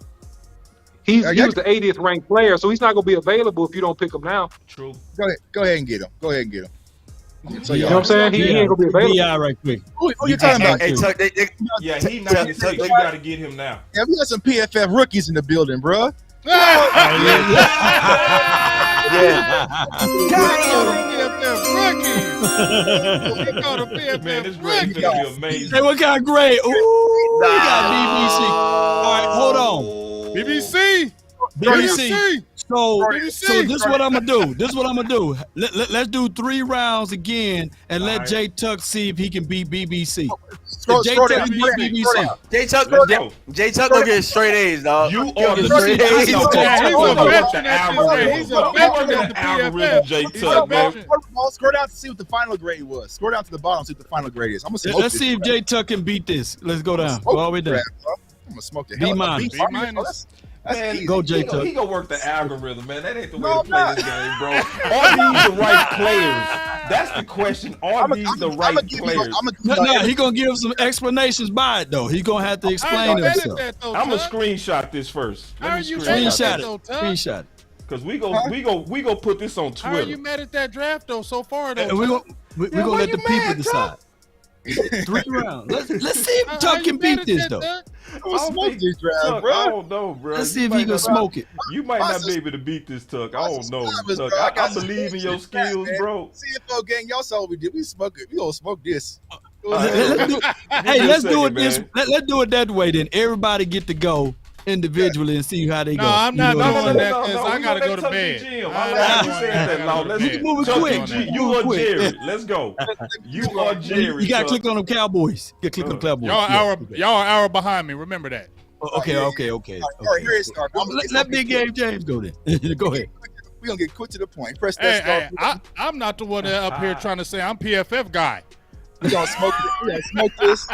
He was the 80th ranked player, so he's not going to be available if you don't pick him now. True. Go ahead and get him. Go ahead and get him. So you know what I'm saying? He ain't going to be available. BI right quick. Who you talking about? Yeah, he 96. You got to get him now. Yeah, we got some PFF rookies in the building, bro. Man, this grade's gonna be amazing. Hey, what kind of grade? Ooh, we got BBC. All right, hold on. BBC. So this is what I'm gonna do. Let's do 3 rounds again and let Jay Tuck see if he can beat BBC. Jay Tuck gonna get straight A's, dog. You are the straight A's. He's a veteran at the algorithm, Jay Tuck, man. Scroll down to see what the final grade was. Scroll down to the bottom, see what the final grade is. Let's see if Jay Tuck can beat this. Let's go down. Go all the way down. I'm gonna smoke the B hell out of minus. Man, go Jay Tuck. He gonna work the algorithm, man. That ain't the way to play this game, bro. Are these the right players? That's the question. Are these the right players? No, he gonna give some explanations by it though. He gonna have to explain himself. I'm gonna screenshot this first. Let me screenshot it. Screenshot it. Cause we go put this on Twitter. How are you mad at that draft though so far though? We gonna let the people decide. 3 rounds. Let's see if Tuck can beat this though. I'm gonna smoke this draft, bro. I don't know, bro. Let's see if he can smoke it. You might not be able to beat this, Tuck. I don't know, Tuck. I believe in your skills, bro. CFO gang, y'all saw what we did. We smoke it. We gonna smoke this. Let's do it this. Let's do it that way. Then everybody get to go individually and see how they go. No, I'm not doing that because No, I gotta go to bed. We can move it quick. You are Jerry. Let's go. You are Jerry. You gotta click on them Cowboys. You gotta click on the Cowboys. Y'all are an hour behind me. Remember that. Okay. All right, here it starts. Let Big Game James go then. Go ahead. We're gonna get quick to the point. Press that start. I'm not the one up here trying to say I'm PFF guy. We gonna smoke this. We gonna smoke this.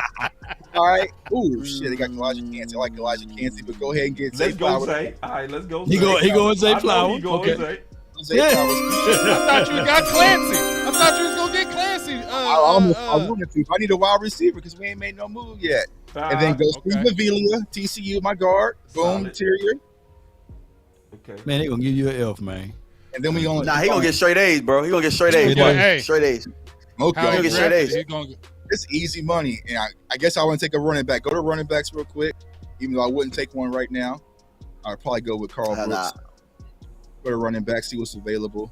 All right. Ooh, shit. They got Elijah Cansey. I like Elijah Cansey, but go ahead and get Zay Flowers. All right, let's go. He going Zay Flowers. Okay. Zay Flowers. I thought you got Clancy. I thought you was gonna get Clancy. I wanted to. I need a wide receiver because we ain't made no move yet. And then go Steve Avila, TCU, my guard. Boom, interior. Okay. Man, they gonna give you an elf, man. And then we gonna. Nah, he gonna get straight A's, bro. He gonna get straight A's. Straight A's. Okay. Get straight A's. It's easy money, and I guess I want to take a running back. Go to running backs real quick, even though I wouldn't take one right now. I'd probably go with Carl Brooks. Go to running back, see what's available,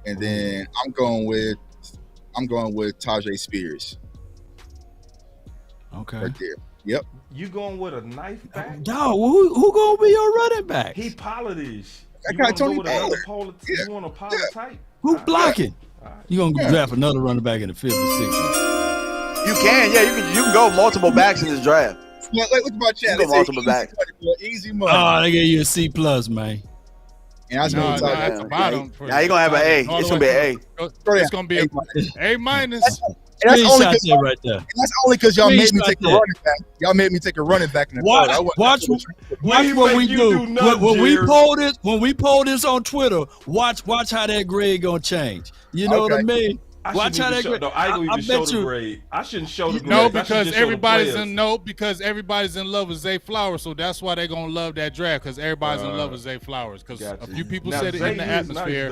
and then I'm going with Tajay Spears. Okay. Right there. Yep. You going with a knife back? Dog, who gonna be your running back? He Pollard-ish. I got Tony Pollard. You want a Pollard type? Who blocking? You gonna draft another running back in the 5th or 6th? You can, you can go multiple backs in this draft. Look at my chat. Go multiple backs. Easy money. Oh, they gave you a C+, man. And I was at the bottom. Now you're gonna have an A. It's gonna be an A. It's gonna be a A minus. That's only right there. That's only because y'all made me take a running back. Y'all made me take a running back in the watch what we do. When we poll this on Twitter, watch how that grade gonna change. You know what I mean? Watch how that grade. No, I ain't even show the grade. I shouldn't show the grade. No, because everybody's in love with Zay Flowers, so that's why they're gonna love that draft because everybody's in love with Zay Flowers. Because a few people said it in the atmosphere.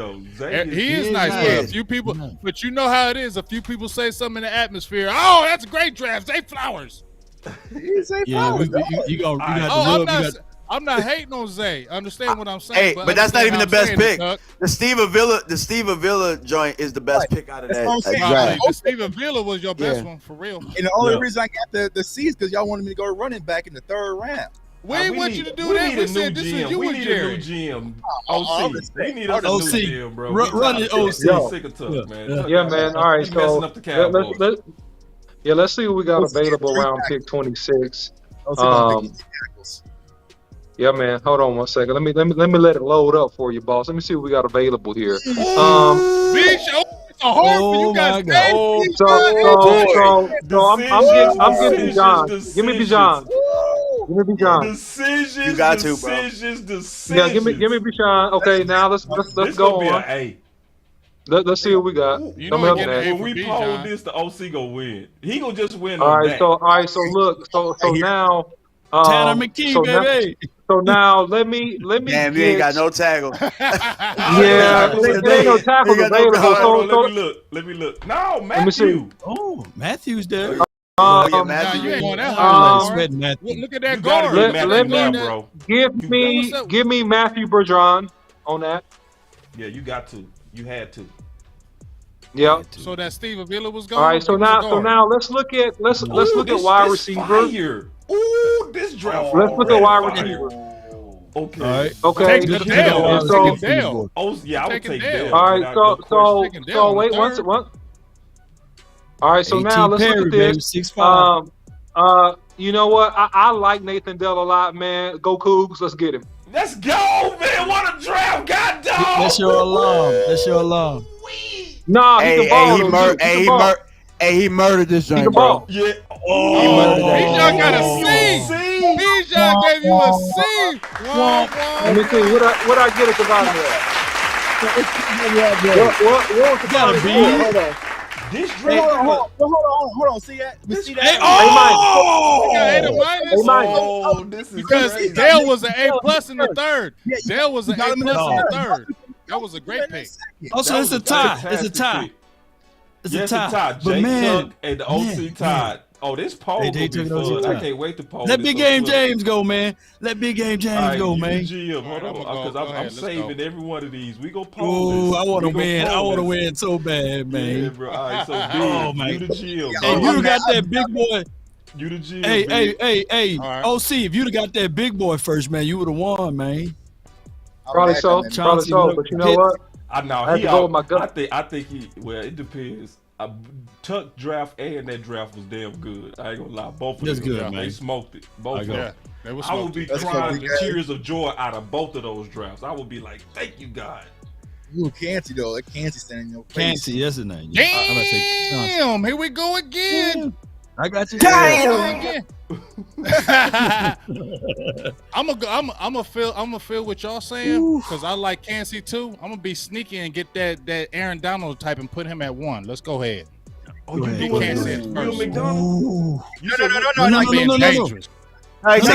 He is nice, but a few people. But you know how it is. A few people say something in the atmosphere. Oh, that's a great draft, Zay Flowers. Zay Flowers. I'm not hating on Zay. Understand what I'm saying? Hey, but that's not even the best pick. The Steve Avila joint is the best pick out of that draft. The Steve Avila was your best one for real. And the only reason I got the C is because y'all wanted me to go running back in the 3rd round. We didn't want you to do that. We said this is you and Jerry. We need a new GM. OC. We need a new GM, bro. Run it, OC. Sick of Tuck, man. Yeah, man. All right, so Yeah, let's see what we got available around pick 26. Yeah, man. Hold on one second. Let me let it load up for you, boss. Let me see what we got available here. Big show. It's a hard for you guys. I'm getting Bijan. Give me Bijan. Give me Bijan. Decisions. You got to, bro. Decisions. Yeah, give me Bijan. Okay, now let's go on. Let's see what we got. You know when we poll this, the OC gonna win. He gonna just win. All right, so look, so now, Tanner McKee, baby. So now let me. Damn, you ain't got no tackle. Yeah, there ain't no tackles available. Let me look. No, Matthew. Let me see. Oh, Matthew's there. Matthew. You ain't going that hard. Look at that guard. Give me Matthew Bergeron on that. Yeah, you got to. You had to. Yep. So that Steve Avila was gone. All right. So now let's look at wide receiver. Ooh, this draft. Let's look at wide receiver. Okay. All right. Okay. Dale. Oh, yeah, I would take Dale. All right. So wait once. All right. So now let's look at this. 6'5". You know what? I like Nathan Dell a lot, man. Go Cougs. Let's get him. Let's go, man. What a draft. God dog. That's your alarm. Nah, he can ball. He murdered this joint, can ball. Yeah. Bijan got a C. Bijan gave you a C. Let me see. What I get at the bottom of What gotta be? Hold on. This draft. Hold on. See that? This is because crazy. Dale was an A+ in the third. Dale was an A+ in the third. That was a great pick. Also, it's a tie. It's a tie. It's a tie. But man, and the OC tied. Oh, this poll will be fun. I can't wait to poll. Let Big Game James go, man. Let Big Game James go, man. GM, hold on, because I'm saving every one of these. We go poll. Oh, I want to win. I want to win so bad, man. Yeah, bro. All right, so man. You the GM. Hey, if you got that big boy. You the GM. Hey. Right. OC, if you'd have got that big boy first, man, you would have won, man. Probably so. But you know what? I know. I have to go with my gut. I think he. Well, it depends. Tuck draft and that draft was damn good. I ain't gonna lie. Both of them. Good, man. They smoked it. Both of them. Yeah, I would be crying the tears of joy out of both of those drafts. I would be like, thank you, God. Ooh, Canty though. That Canty standing in your face. Canty, yes, his name. Damn, here we go again. I got you. Damn. I'm gonna feel what y'all saying because I like Kansas too. I'm gonna be sneaky and get that Aaron Donald type and put him at 1. Let's go ahead. Oh, you doing Kansas first? No. No. He said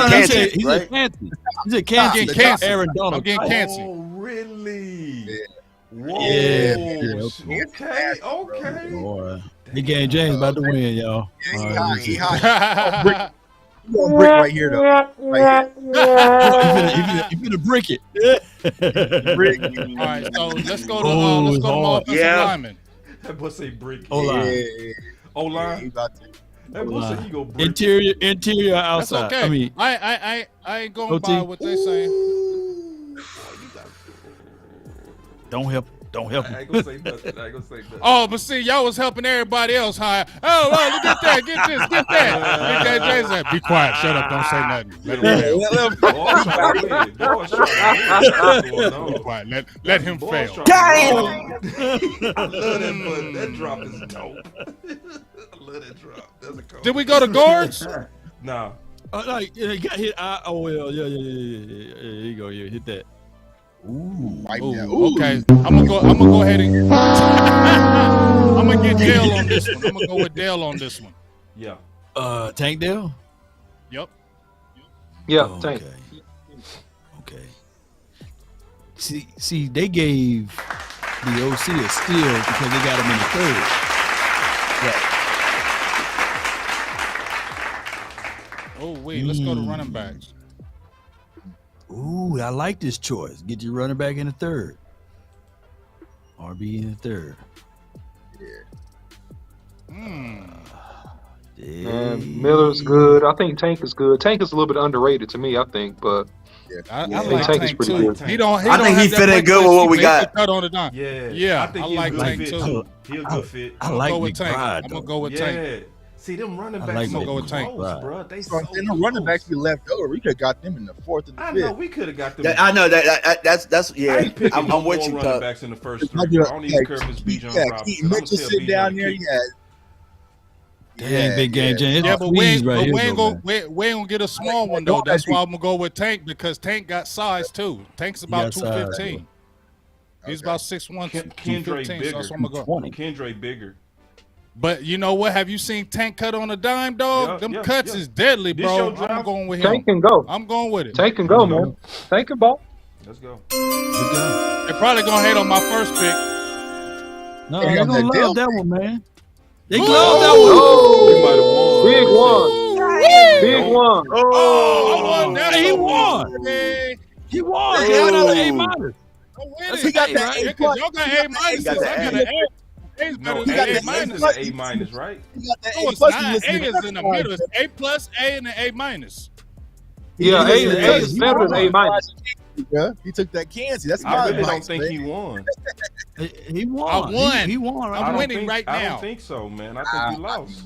Kansas. He said Kansas. He said Kansas. Aaron Donald. I'm getting Kansas. Oh, really? Yeah. Whoa. Yeah. Okay. Boy. Big Game James about to win, y'all. He hot. You gonna brick right here though. Right here. You gonna brick it. Brick. All right, so let's go to offensive lineman. That boy say brick. O-line. O-line. That boy say he go brick. Interior, outside. That's okay. I mean, I ain't going by what they say. Don't help him. I ain't gonna say nothing. Oh, but see, y'all was helping everybody else, huh? Oh, look at that. Get this. Get that. Big James said, be quiet. Shut up. Don't say nothing. Let him fail. Damn! I love that, but that drop is dope. I love that drop. That's a cold. Did we go to guards? No. He got hit. Yeah. There you go. Yeah, hit that. Ooh. Okay. I'm gonna go ahead and I'm gonna get Dale on this one. I'm gonna go with Dale on this one. Yeah. Tank Dale? Yep. Yeah, Tank. Okay. See, they gave the OC a steal because they got him in the third. Yeah. Oh wait, let's go to running backs. Ooh, I like this choice. Get your running back in the third. RB in the third. Yeah. Miller's good. I think Tank is good. Tank is a little bit underrated to me, I think, but I think Tank is pretty good. I think he fit in good with what we got. Cut on the dime. Yeah. I think I like Tank too. He's a good fit. I like Tank. McBride. I'm gonna go with Tank. See, them running I backs like so that. Go with Tank. close, bro. They so And the running backs we left over, we could have got them in the 4th and the 5th. I know we could have got them. I know that's I yeah. ain't picking no I'm with you, running Tug. backs in the first 3. Bro. I don't even care if it's Bijan Robinson. Keaton Mitchell sitting down there. Dang, big game, James. Yeah, but we ain't gonna gonna get a small one though. That's why I'm gonna go with Tank because Tank got size too. Tank's about 215. He's about 6'1", 215. So that's what I'm gonna go. Kendra bigger. But you know what? Have you seen Tank cut on a dime, dog? Them cuts is deadly, bro. I'm going with him. Tank can go. I'm going with it. Tank can go, man. Tank can ball. Let's go. They're probably gonna hate on my first pick. No, they're gonna love that one, man. They love that one. Big one. Big one. Oh, I won that. He won. He won. He got another A-. He got that A+. Y'all got A-. I got an A. No, A- A-, right? No, it's not. A is in the middle. It's A+, A, and an A-. Yeah, A is better than A-. Yeah, he took that Kansas. That's I really don't think he won. He won. I won. He won. I'm winning right now. I don't think so, man. I think he lost.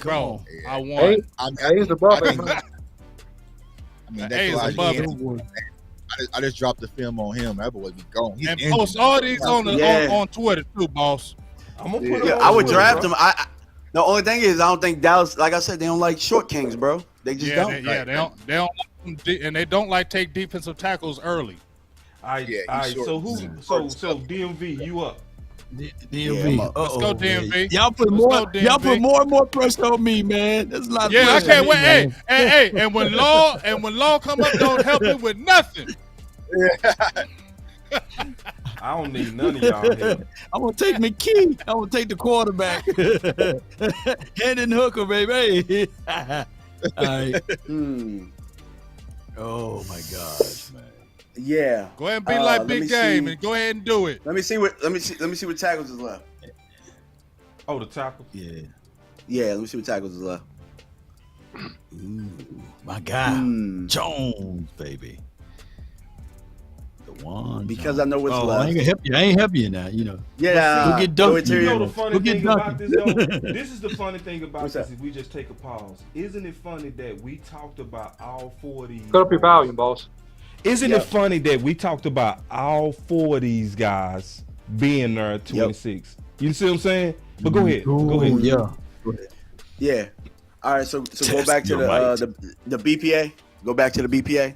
Bro, I won. A is above A. A is above it. I just dropped the film on him. That boy be gone. And post all these on Twitter too, boss. I'm gonna put I would draft him. The only thing is, I don't think Dallas. Like I said, they don't like short kings, bro. They just don't. They don't, and they don't like take defensive tackles early. So who? So DMV, you up? DMV. Let's go, DMV. Y'all put more and more pressure on me, man. That's a lot of I pressure can't on wait. me, Hey, and when Law come up, don't help me with nothing. I don't need none of y'all here. I'm gonna take McKee. I'm gonna take the quarterback. Hendon Hooker, baby. All right. Oh my gosh, man. Yeah. Go ahead and be like big game and go ahead and do it. Let me see what tackles is left. Oh, the tackles? Yeah. Yeah, let me see what tackles is left. Ooh, my guy. Jones, baby. The one. Because I know what's left. I ain't help you now, you know. Yeah. We'll get dunked. You know the funny thing about this, though? This is the funny thing about this. If we just take a pause, isn't it funny that we talked about all 4 of these? Cut up your volume, boss. Isn't it funny that we talked about all 4 of these guys being there at 26? You see what I'm saying? But go ahead. Go ahead. Yeah. Go ahead. Yeah. All right. So go back to the BPA. Go back to the BPA.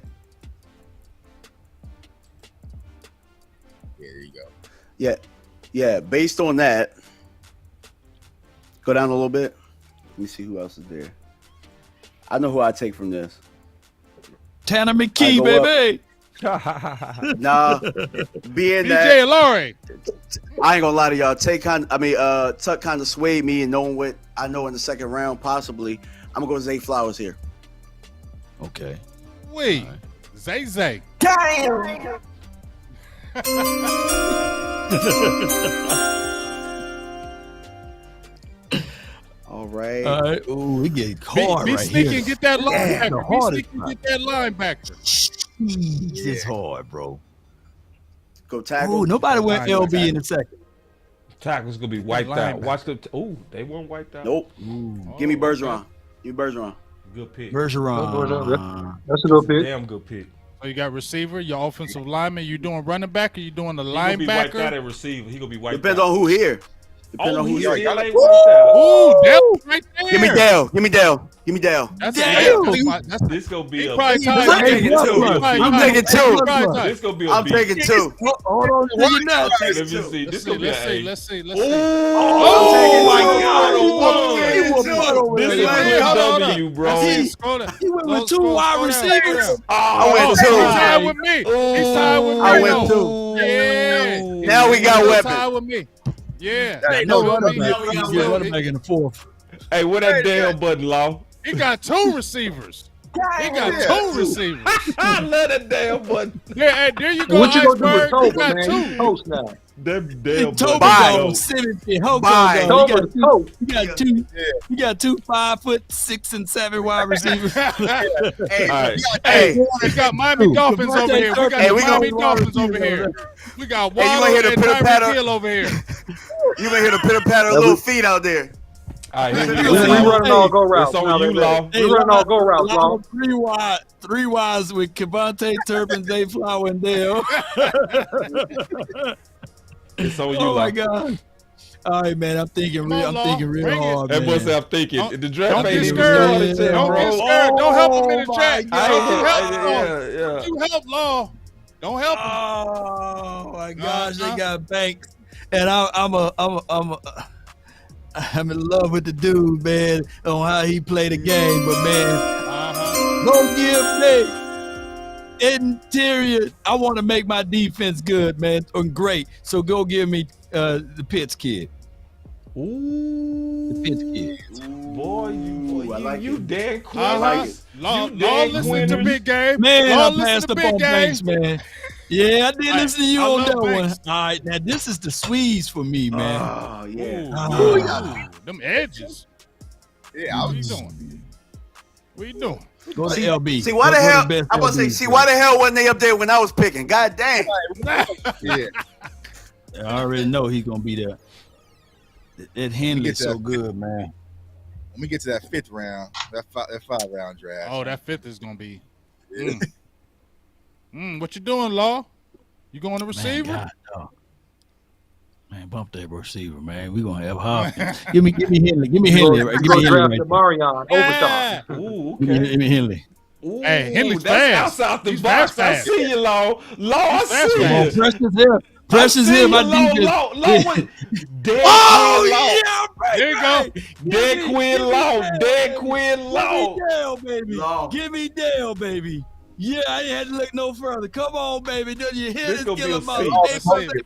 There you go. Yeah. Yeah. Based on that, go down a little bit. Let me see who else is there. I know who I take from this. Tanner McKee, baby. Nah, being BJ that Laurie. I ain't gonna lie to y'all. Tuck kind of swayed me, and knowing what I know in the second round, possibly, I'm gonna go Zay Flowers here. Okay. Wait, right. Zay. Damn. All right. All right. Ooh, we get hard be right sneaky here. and get that linebacker. The Be hardest sneaky and get that linebacker. It's hard, bro. Go tackle. Ooh, nobody went LB in the second. Tackle's gonna be wiped out. Watch the. They weren't wiped out. Nope. Give me Bergeron. Give me Bergeron. Good pick. Bergeron. That's a good pick. Damn good pick. So you got receiver, your offensive lineman. You doing running back, or you doing the He gonna be wiped out linebacker? at receiver. He gonna be wiped Depends out. on who here. Depends on who he's here. still ain't wiped out. Ooh, Dale right there. Give me Dale. Give me Dale. Give me Dale. That's This gonna be a. probably I'm taking two. I'm taking two. This gonna be a. I'm taking two. Hold on. Let me see. This gonna be a. Let's see. Oh my God! This is a W, bro. He went with 2 wide receivers. I went He's two. tied with me. He's tied with me. I went two. Yeah. Now we got He's weapons. tied with me. Yeah. No Now running we back. got He's weapons. a running back in the 4th. Hey, where that damn button, Law? He got 2 receivers. He got 2 receivers. I love that damn button. Yeah, hey, there you go, What you gonna do with Iceberg. You Toba, got man? 2. He's toast now. That damn Toby button. goes 70. Hope Bye. goes. Toba's You got two. You got 2 5'6" and 7" wide receivers. All right. Hey, We got Miami Dolphins over here. We got Hey, the we Miami gonna- Dolphins over here. We got Hey, you Waddle gonna hear the and pitter-patter? Tyreek Hill over here. you may hear the pitter patter of little feet out there. All right, here we We go. running all go routes. It's on now, you, baby. Law. We running all go routes, Law. Three wides with Cavante, Turpin, Dave Flower, and Dale. It's on you, Oh Law. my God! All right, man. I'm thinking real hard, That boy man. said, I'm thinking. The draft Don't ain't get even scared. started yet, Don't bro. get scared. Don't help him in the Oh, chat. my Don't you help Law. Don't help him. Oh my gosh, they got Banks, and I'm in love with the dude, man, on how he played the game. But man, go give me interior. I want to make my defense good, man, and great. So go give me the Pitts kid. Ooh, the Pitts kid. Boy, you Dan Quinn. I like it. Law, listen to Big Game. Man, Law, I listen passed to up Big on Game. Banks, man. Yeah, I did listen to you I on love that Banks. one. All right, now this is the Swedes for me, man. Oh, yeah. Ooh, them edges. Yeah, what you doing? What you doing? Go to LB. See, why the Go to hell? best I'm about to say, LB see, for why me. the hell wasn't they up there when I was picking? God damn. Yeah. I already know he's gonna be there. That Henley's Get so that. good, man. When we get to that 5th round, that 5-round draft. Oh, that 5th is gonna be. What you doing, Law? You going to receiver? Man, God, no. Man, bump that receiver, man. We gonna have Hopkins. give me Henley. Give me Henley. Right? Give me Henley. Draft Right Marion Yeah. Ooh, there. Give me Henley. Ooh, Hey, Henley's that's fast. outside the He's box. fast. I see you, Law. Law, I He's fast, see fast. you. Precious here. Precious I see here. My you, Law, defense. Law, Dead Oh Quinn Law. yeah, baby. There you go. Dead Quinn Law. Dead Quinn Law. Give me Dale, baby. Give me Dale, baby. Yeah, I ain't had to look no further. Come on, baby. Do you hear This this? gonna be Kill a him out. C. Hey, This brother,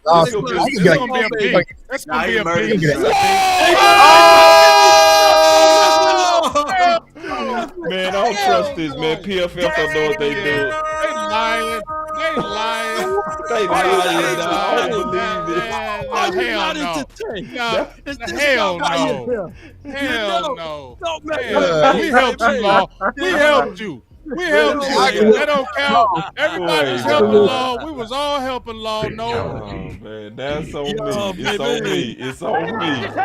gonna be a baby. big. That's gonna be a big. Man, I don't trust this, man. PFF don't know what they do. They lying. They lying. They lying, dog. I don't believe this. Are you Hell not no. entertained? Hell Hell no. Hell no. Don't make Hell, we helped you, Law. We helped you. We helped you. That don't count. Everybody's helping Law. We was all helping Law. No. Oh, man, that's on Yo, me. It's on baby. me. It's on me. It's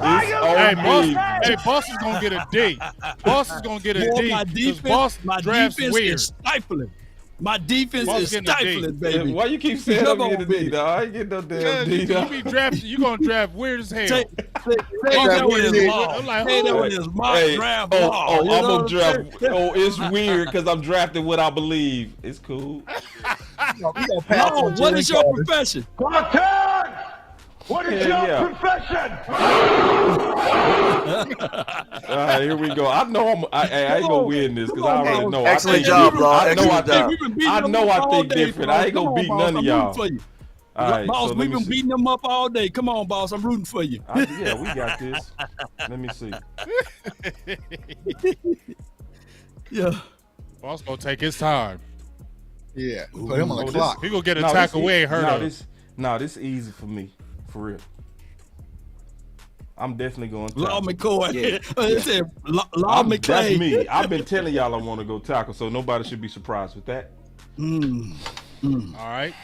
Hey, on Boss. me. Hey, Boss is gonna get a D. Boss is gonna get a Boy, D. my 'cause defense, Boss my drafts defense weird. is stifling. My defense Boss is getting a D. stifling, baby. Why you keep saying Come I'm on, getting a baby. D, dog? I ain't getting no damn Yeah, D, you dog. be drafted. You gonna draft weird as hell. Say that one is law. I'm like, Say that who? one is my draft law. I'm You know gonna what I'm draft. saying? Oh, it's weird because I'm drafting what I believe. It's cool. Law, what is your profession? What is Hell your yeah. profession? All right, here we go. I know I ain't gonna win this because I already know. Excellent I job, Law. I know Excellent job. I think different. I ain't gonna beat none of y'all. For you. All right, Boss, so let we've me been see. beating them up all day. Come on, boss. I'm rooting for you. Yeah, we got this. Let me see. Yeah. Boss gonna take his time. Yeah. Put him on the Oh, clock. He gonna get a No, tackle this- way hurt no, him. this easy for me, for real. I'm definitely going to Law McCoy. Yeah. It said Law That's McClay. me. I've been telling y'all I want to go tackle, so nobody should be surprised with that. All right.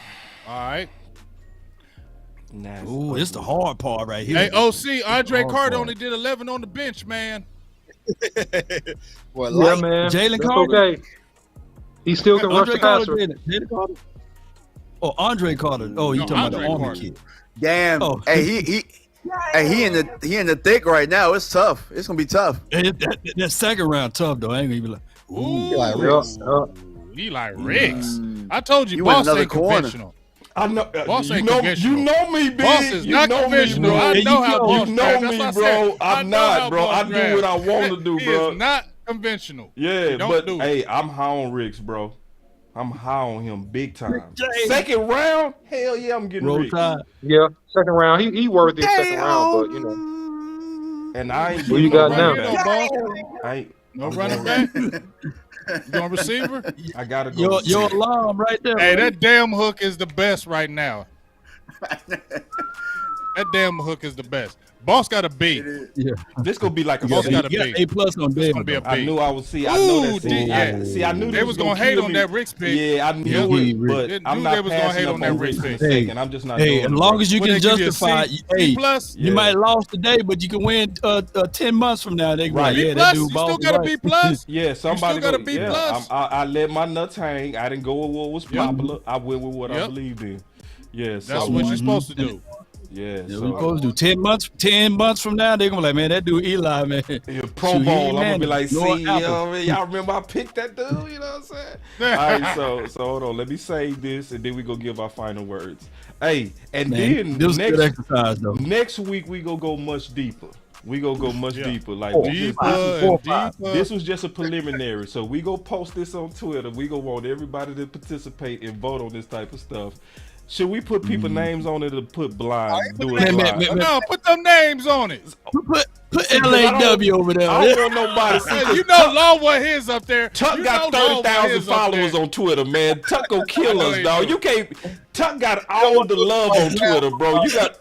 Nice. Ooh, it's the hard part right here. Hey, OC, Andre Hard Carter part. only did 11 on the bench, man. Boy, Yeah, man. Jalen That's Carter? okay. He still can rush Andre the Carter passer. did it. Jalen Carter? Oh, Andre Carter. Oh, you No, talking Andre about the Army Carter. kid. Damn. Oh. Hey, he in the thick right now. It's tough. It's gonna be tough. That second round tough though. I ain't gonna be like, Ooh, like Eli Riggs. I told you, You Boss in another ain't corner. conventional. I know. Boss you ain't know. conventional. You know me, big. Boss is you not know conventional. Me, bro. I know how Boss You know drafts. me, That's what I bro. said. I I'm know how not, bro. Boss I do drafts. what I want to do, He bro. is not conventional. Yeah, Don't but do it. hey, I'm high on Riggs, bro. I'm high on him big time. James. Second round, hell yeah, I'm getting roll Riggs. tide. Yeah, second round. He worthy of second round, but you know. And I ain't Who you getting got no now? running No, back. Boss. I ain't. No I'm running going- back. You going receiver? I gotta go. Your alarm right there. Hey, man. that damn hook is the best right now. That damn hook is the best. Boss got a B. Yeah. This gonna be like a Boss C. got a Yeah, B. A+ on This Dale. gonna be a B. I knew I would see. I know that. Ooh, I knew they was gonna hate on that Rick's pick. Yeah, I knew it, but They I'm knew not they was gonna passing hate up on that Rick's Rick's in a pick. second. I'm just not Hey, doing as it, long bro. as you What, can they give you a justify, C? hey, B plus? you might have lost today, but you can win 10 months from now. They can be like, Right. yeah, B that plus? dude You still ballsy got a right. B plus? Yeah, somebody still got a go- B yeah, plus? I let my nuts hang. I didn't go with what was popular. I went with what I Yep. believed in. Yeah, That's so what you're supposed to do. yeah, Yeah, we so supposed to do 10 months from now. They're gonna be like, man, that dude Eli, man. yeah, Pro Shoot, he Bowl. ain't I'm gonna man, be like, nor see, you apple. know what I mean? Y'all remember I picked that dude? You know what I'm saying? All right, so hold on. Let me save this, and then we go give our final words. Hey, and Man, then this was good exercise though. next week we gonna go much deeper. We gonna go much deeper. Like this was just a preliminary. So we go post this on Twitter. We gonna want everybody to participate and vote on this type of stuff. Should we put people names on it or put blind? Do it blind. No, put them names on it. Put LAW over there. I don't want nobody. Hey, you know Law was his up there. Tuck You got know Law was 30,000 his up followers there. on Twitter, man. Tuck gonna kill us, he dog. do. You can't. Tuck got all the love on Twitter, bro. You got.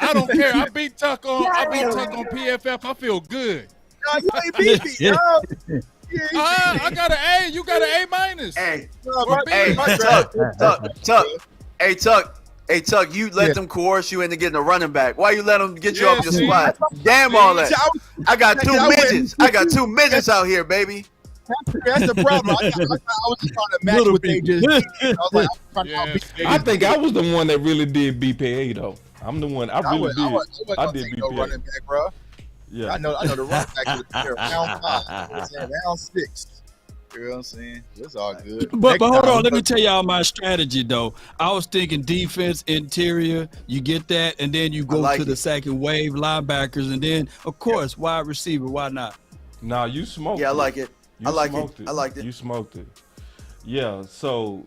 I don't care. I beat Tuck on PFF. I feel good. No, you ain't beat me, dog. I got an A. You got an A minus. Hey, Or B. hey, Tuck, you let them coerce you into getting a running back. Why you let them get you off your see? spot? Damn all that. I got two I went- midgets. I got two midgets out here, baby. That's the problem. I was just trying to match what they just did. I was like, I'm trying to I think I was the one that really did BPA though. I'm the one. I really did. I did no running BPA. back, bro. Yeah. I know the running back was there. Round 5, round 6. You know what I'm saying? It's all good. But Next hold time, on, let me tell y'all my strategy though. I was thinking defense, interior, you get that, and then you go to the second wave linebackers, and then of course wide receiver. Why not? Nah, you smoked. Yeah, I it. like it. You I like smoked it. I liked it. You smoked it. Yeah. So,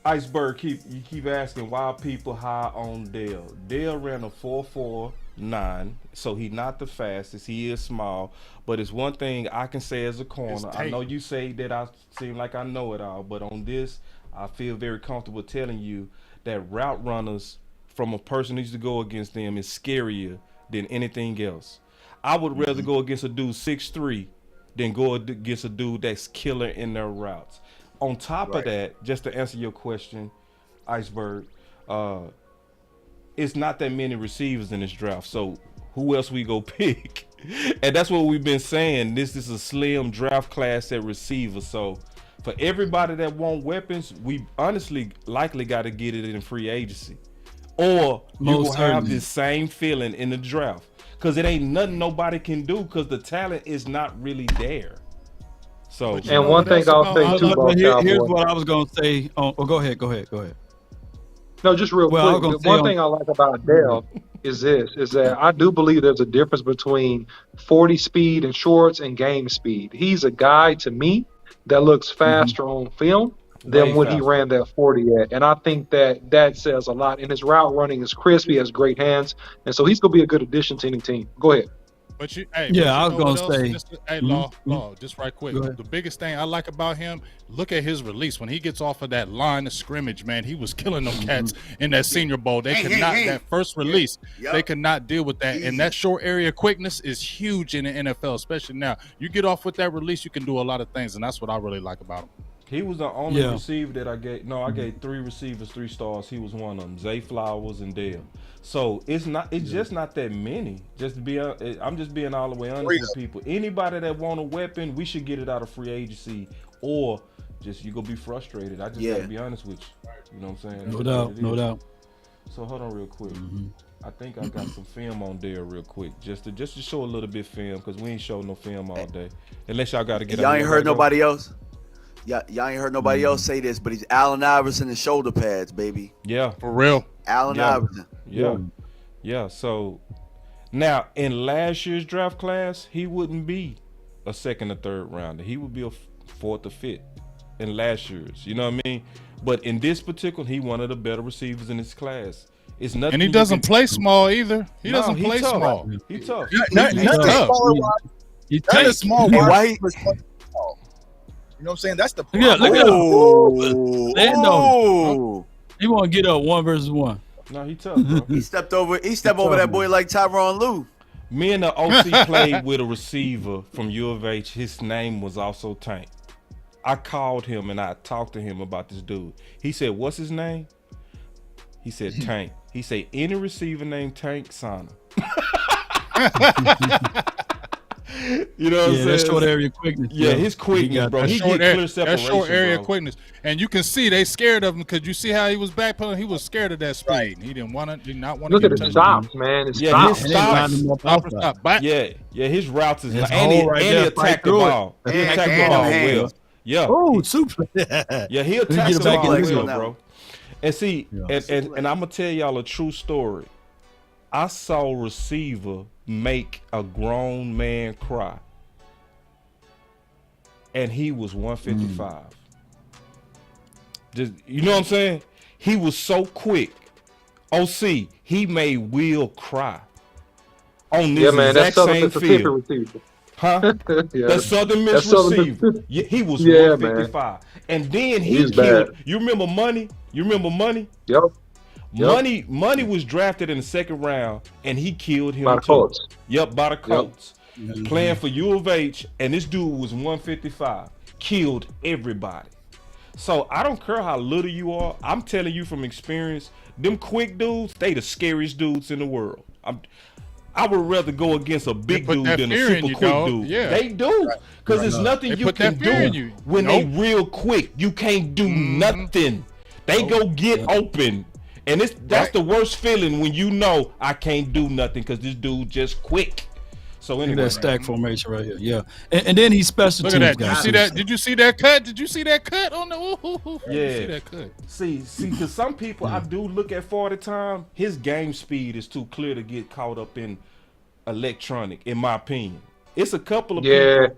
Iceberg keep asking why people high on Dale. Dale ran a 4.49, so he not the fastest. He is small, but it's one thing I can say as a corner. I know you say that I seem like I know it all, but on this, I feel very comfortable telling you that route runners from a person who used to go against them is scarier than anything else. I would rather go against a dude 6'3" than go against a dude that's killer in their routes. On top of that, just to answer your question, Iceberg, it's not that many receivers in this draft. So who else we go pick? And that's what we've been saying. This is a slim draft class at receiver. So for everybody that want weapons, we honestly likely got to get it in free agency. Or you will have this same feeling in the draft. Because it ain't nothing nobody can do because the talent is not really there. So, and one thing I'll say too, Boss Cowboy. Here's what I was gonna say. Oh, go ahead. No, just real quick. One thing I like about Dale is that I do believe there's a difference between 40 speed and shorts and game speed. He's a guy to me that looks faster on film than when he ran that 40 at. And I think that says a lot. And his route running is crisp. He has great hands. And so he's going to be a good addition to any team. Go ahead. But I was gonna say, Law, just right quick. The biggest thing I like about him, look at his release. When he gets off of that line of scrimmage, man, he was killing them cats in that Senior Bowl. They could not that first release. They could not deal with that. And that short area quickness is huge in the NFL, especially now. You get off with that release, you can do a lot of things, and that's what I really like about him. He was the only receiver that I gave. No, I gave 3 receivers 3 stars. He was one of them. Zay Flowers and Dale. So it's just not that many. I'm just being all the way honest with people. Anybody that want a weapon, we should get it out of free agency, or just you go be frustrated. I just gotta be honest with you. You know what I'm saying? No doubt. So hold on real quick. I think I got some film on there real quick, just to show a little bit film because we ain't showing no film all day. Unless y'all got to get. Y'all ain't heard nobody else. Y'all ain't heard nobody else say this, but he's Allen Iverson and shoulder pads, baby. Yeah, for real. Allen Iverson. Yeah. So now in last year's draft class, he wouldn't be a second or third rounder. He would be a fourth or fifth in last year's. You know what I mean? But in this particular, he one of the better receivers in his class. It's nothing. And he doesn't play small either. He doesn't play tough. small. He tough. He's a small wide receiver. You know what I'm saying? That's the problem. Yeah, look at him. He want to get up 1 versus 1. No, he tough, bro. He stepped over that boy like Tyronn Lue. Me and the OC played with a receiver from U of H. His name was also Tank. I called him and I talked to him about this dude. He said, "What's his name?" He said, "Tank." He said, "Any receiver named Tank, sign him." You know what I'm saying? That's short area quickness. Yeah, his quickness, bro. He get clear separation, That's short area bro. quickness. And you can see they scared of him because you see how he was backpedaling. He was scared of that speed. Right. He did not want to Look get at his stops, man. His stops. Yeah, his routes is His and he hole right there, attack the fight through it. ball. He attack the ball well. Yeah. Oh, super. Yeah, he attacks the ball well, bro. And see, and I'm gonna tell y'all a true story. I saw a receiver make a grown man cry, and he was 155. Just, you know what I'm saying? He was so quick. OC, he made Will cry on this exact same field. Huh? The Southern Miss receiver. Yeah, he was 155. Man. And then he killed. Bad. You remember Money? Yep. Money was drafted in the second round, and he killed him by the Colts. Yep, by the Colts. Yep. Playing for U of H, and this dude was 155. Killed everybody. So I don't care how little you are. I'm telling you from experience, them quick dudes, they the scariest dudes in the world. I would rather go against a big dude than a super quick dude. Yeah. They do. Because there's nothing you can do when they real quick. You can't do nothing. They go get open. And that's the worst feeling when you know I can't do nothing because this dude just quick. So anyway, that stack formation right here, yeah. And then he's special teams. Look at that. Guys. Did you see that? Did you see that cut? Did you see that cut on the? Yeah. See that cut. See, because some people I do look at 40 time. His game speed is too clear to get caught up in electronic, in my opinion. It's a couple of people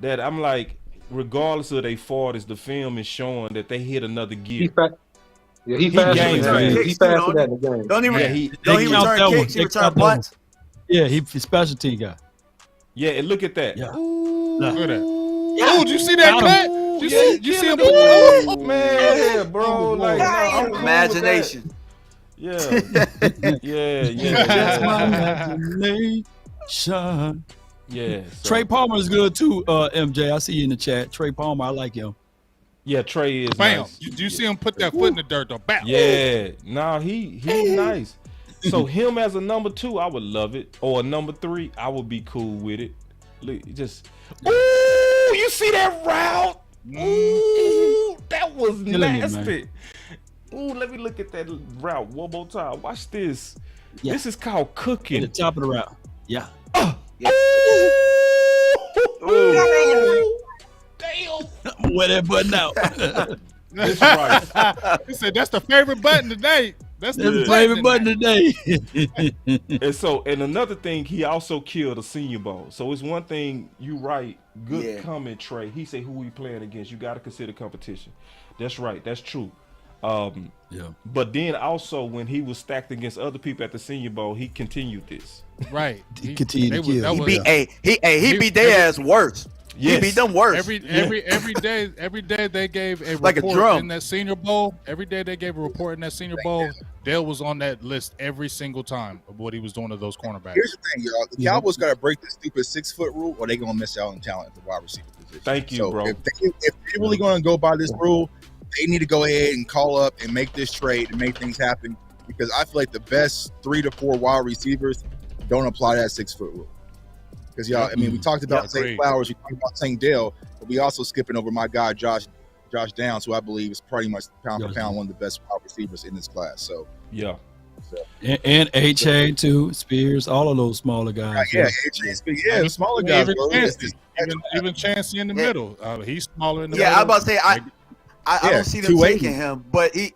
that I'm like, regardless of their 40s, the film is showing that they hit another gear. He faster than the game. Don't he return kicks? He return punts. Yeah, he's special team guy. Yeah, and look at that. Yeah. Look at that. Oh, did you see that cut? Did you see him? Oh, man, bro. Like, imagination. Yeah. That's my imagination. Yeah. So. Trey Palmer is good too, MJ. I see you in the chat. Trey Palmer, I like him. Yeah, Trey is Bam. nice. Do you see him put that foot in the dirt though? Bam. Yeah. Nah, he nice. So him as a number 2, I would love it. Or a number 3, I would be cool with it. Just, ooh, you see that route? Ooh, that was nasty. Ooh, let me look at that route one more time. Watch this. Yeah. This is called cooking. At the top of the route. Yeah. Ooh. Damn. Wear that button out. That's right. He said that's the favorite button today. That's the favorite button today. And another thing, he also killed a Senior Bowl. So it's one thing you write good comment, Trey. He said, who we playing against? You got to consider competition. That's right. That's true. But then also when he was stacked against other people at the Senior Bowl, he continued this. Right. He continued to kill. He beat their ass worse. Yes. He beat them worse. Every day they gave a like report in that Senior Bowl. Every day they gave a report in that Senior Bowl. Dale was on that list every single time of what he was doing to those cornerbacks. Here's the thing, y'all. The Cowboys got to break the stupid 6-foot rule, or they gonna miss out on talent at the wide receiver position. Thank you, bro. If they're really gonna go by this rule, they need to go ahead and call up and make this trade and make things happen. Because I feel like the best 3 to 4 wide receivers don't apply that 6-foot rule. Because y'all, I mean, we talked about St. Flowers, we talked about St. Dale, but we also skipping over my guy Josh Downs, who I believe is pretty much pound for pound one of the best wide receivers in this class. So and H.A. too, Spears, all of those smaller guys. The smaller guys. Even Chancey in the middle. He's smaller in the middle. Yeah, I was about to say I don't see them taking him, but he's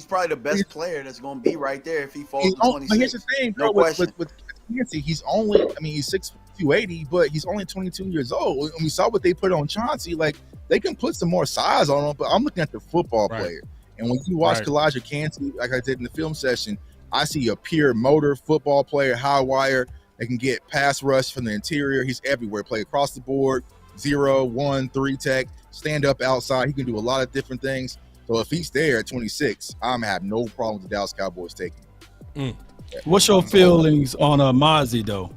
probably the best player that's going to be right there if he falls to 26. But here's the thing, bro, with Chauncey, he's 280, but he's only 22 years old. And we saw what they put on Chauncey. Like, they can put some more size on him, but I'm looking at the football player. And when you watch Kalijah Kancey, like I did in the film session, I see a pure motor football player, high wire, that can get pass rush from the interior. He's everywhere, play across the board, 0, 1, 3 tech, stand up outside. He can do a lot of different things. So if he's there at 26, I'm gonna have no problem with the Dallas Cowboys taking him. What's your feelings on Mozzie though?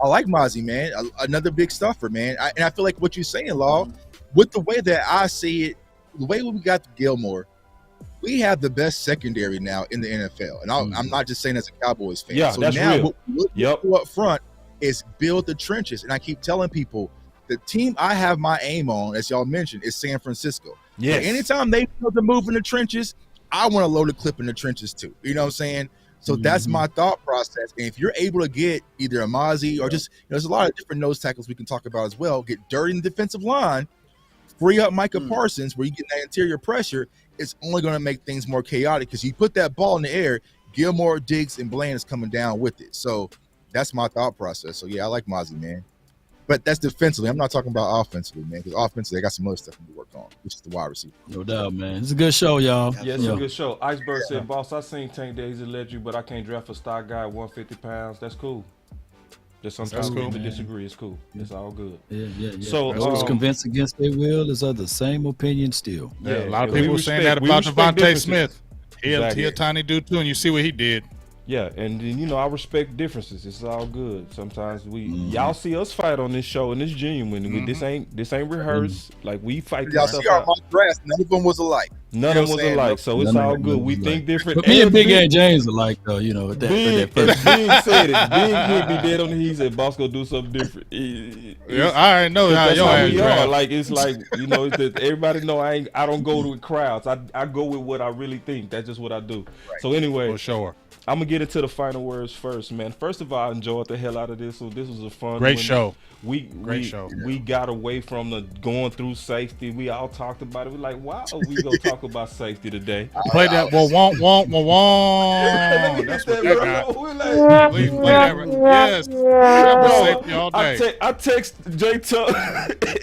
I like Mozzie, man. Another big stuffer, man. And I feel like what you're saying, Law, with the way that I see it, the way we got Gilmore, we have the best secondary now in the NFL. And I'm not just saying as a Cowboys fan. Yeah, so that's now real. what we look to up front is build the trenches. And I keep telling people, the team I have my aim on, as y'all mentioned, is San Francisco. Yes. So anytime they build the move in the trenches, I want to load a clip in the trenches too. You know what I'm saying? So that's my thought process. And if you're able to get either a Mozzie or just, there's a lot of different nose tackles we can talk about as well, get dirty in the defensive line, free up Micah Parsons where you get that interior pressure, it's only going to make things more chaotic because you put that ball in the air, Gilmore, Diggs, and Bland is coming down with it. So that's my thought process. So, yeah, I like Mozzie, man. But that's defensively. I'm not talking about offensively, man, because offensively, they got some other stuff to work on, which is the wide receiver. No doubt, man. It's a good show, y'all. Yeah, it's a good show. Iceberg said, "Boss, I seen Tank Days electric, but I can't draft a stock guy at 150 pounds. That's cool. Just sometimes cool, we man. disagree. It's cool. It's all good. Yeah. So those convinced against their will is of the same opinion still. Yeah, a lot of people saying that about Devontae Smith. He a tiny dude too, and you see what he did. Yeah, and then I respect differences. It's all good. Sometimes y'all see us fight on this show, and it's genuine. This ain't rehearsed. Like we fight. Y'all see our mock drafts, none of them was alike. None of them was alike, so it's all good. We think different. But me and Big A James alike, though. You know, Big said it. Big can't be dead on the. He said, "Boss, go do something different." Yeah, I already know how y'all are. Like it's like everybody know I don't go with crowds. I go with what I really think. That's just what I do. Right. So anyway, for sure. I'm gonna get into the final words first, man. First of all, I enjoyed the hell out of this. So this was a fun, great show. We got away from the going through safety. We all talked about it. We're like, why are we gonna talk about safety today? Play that. That's what that got. We play that. Yes. Safety all day. I text J Tuck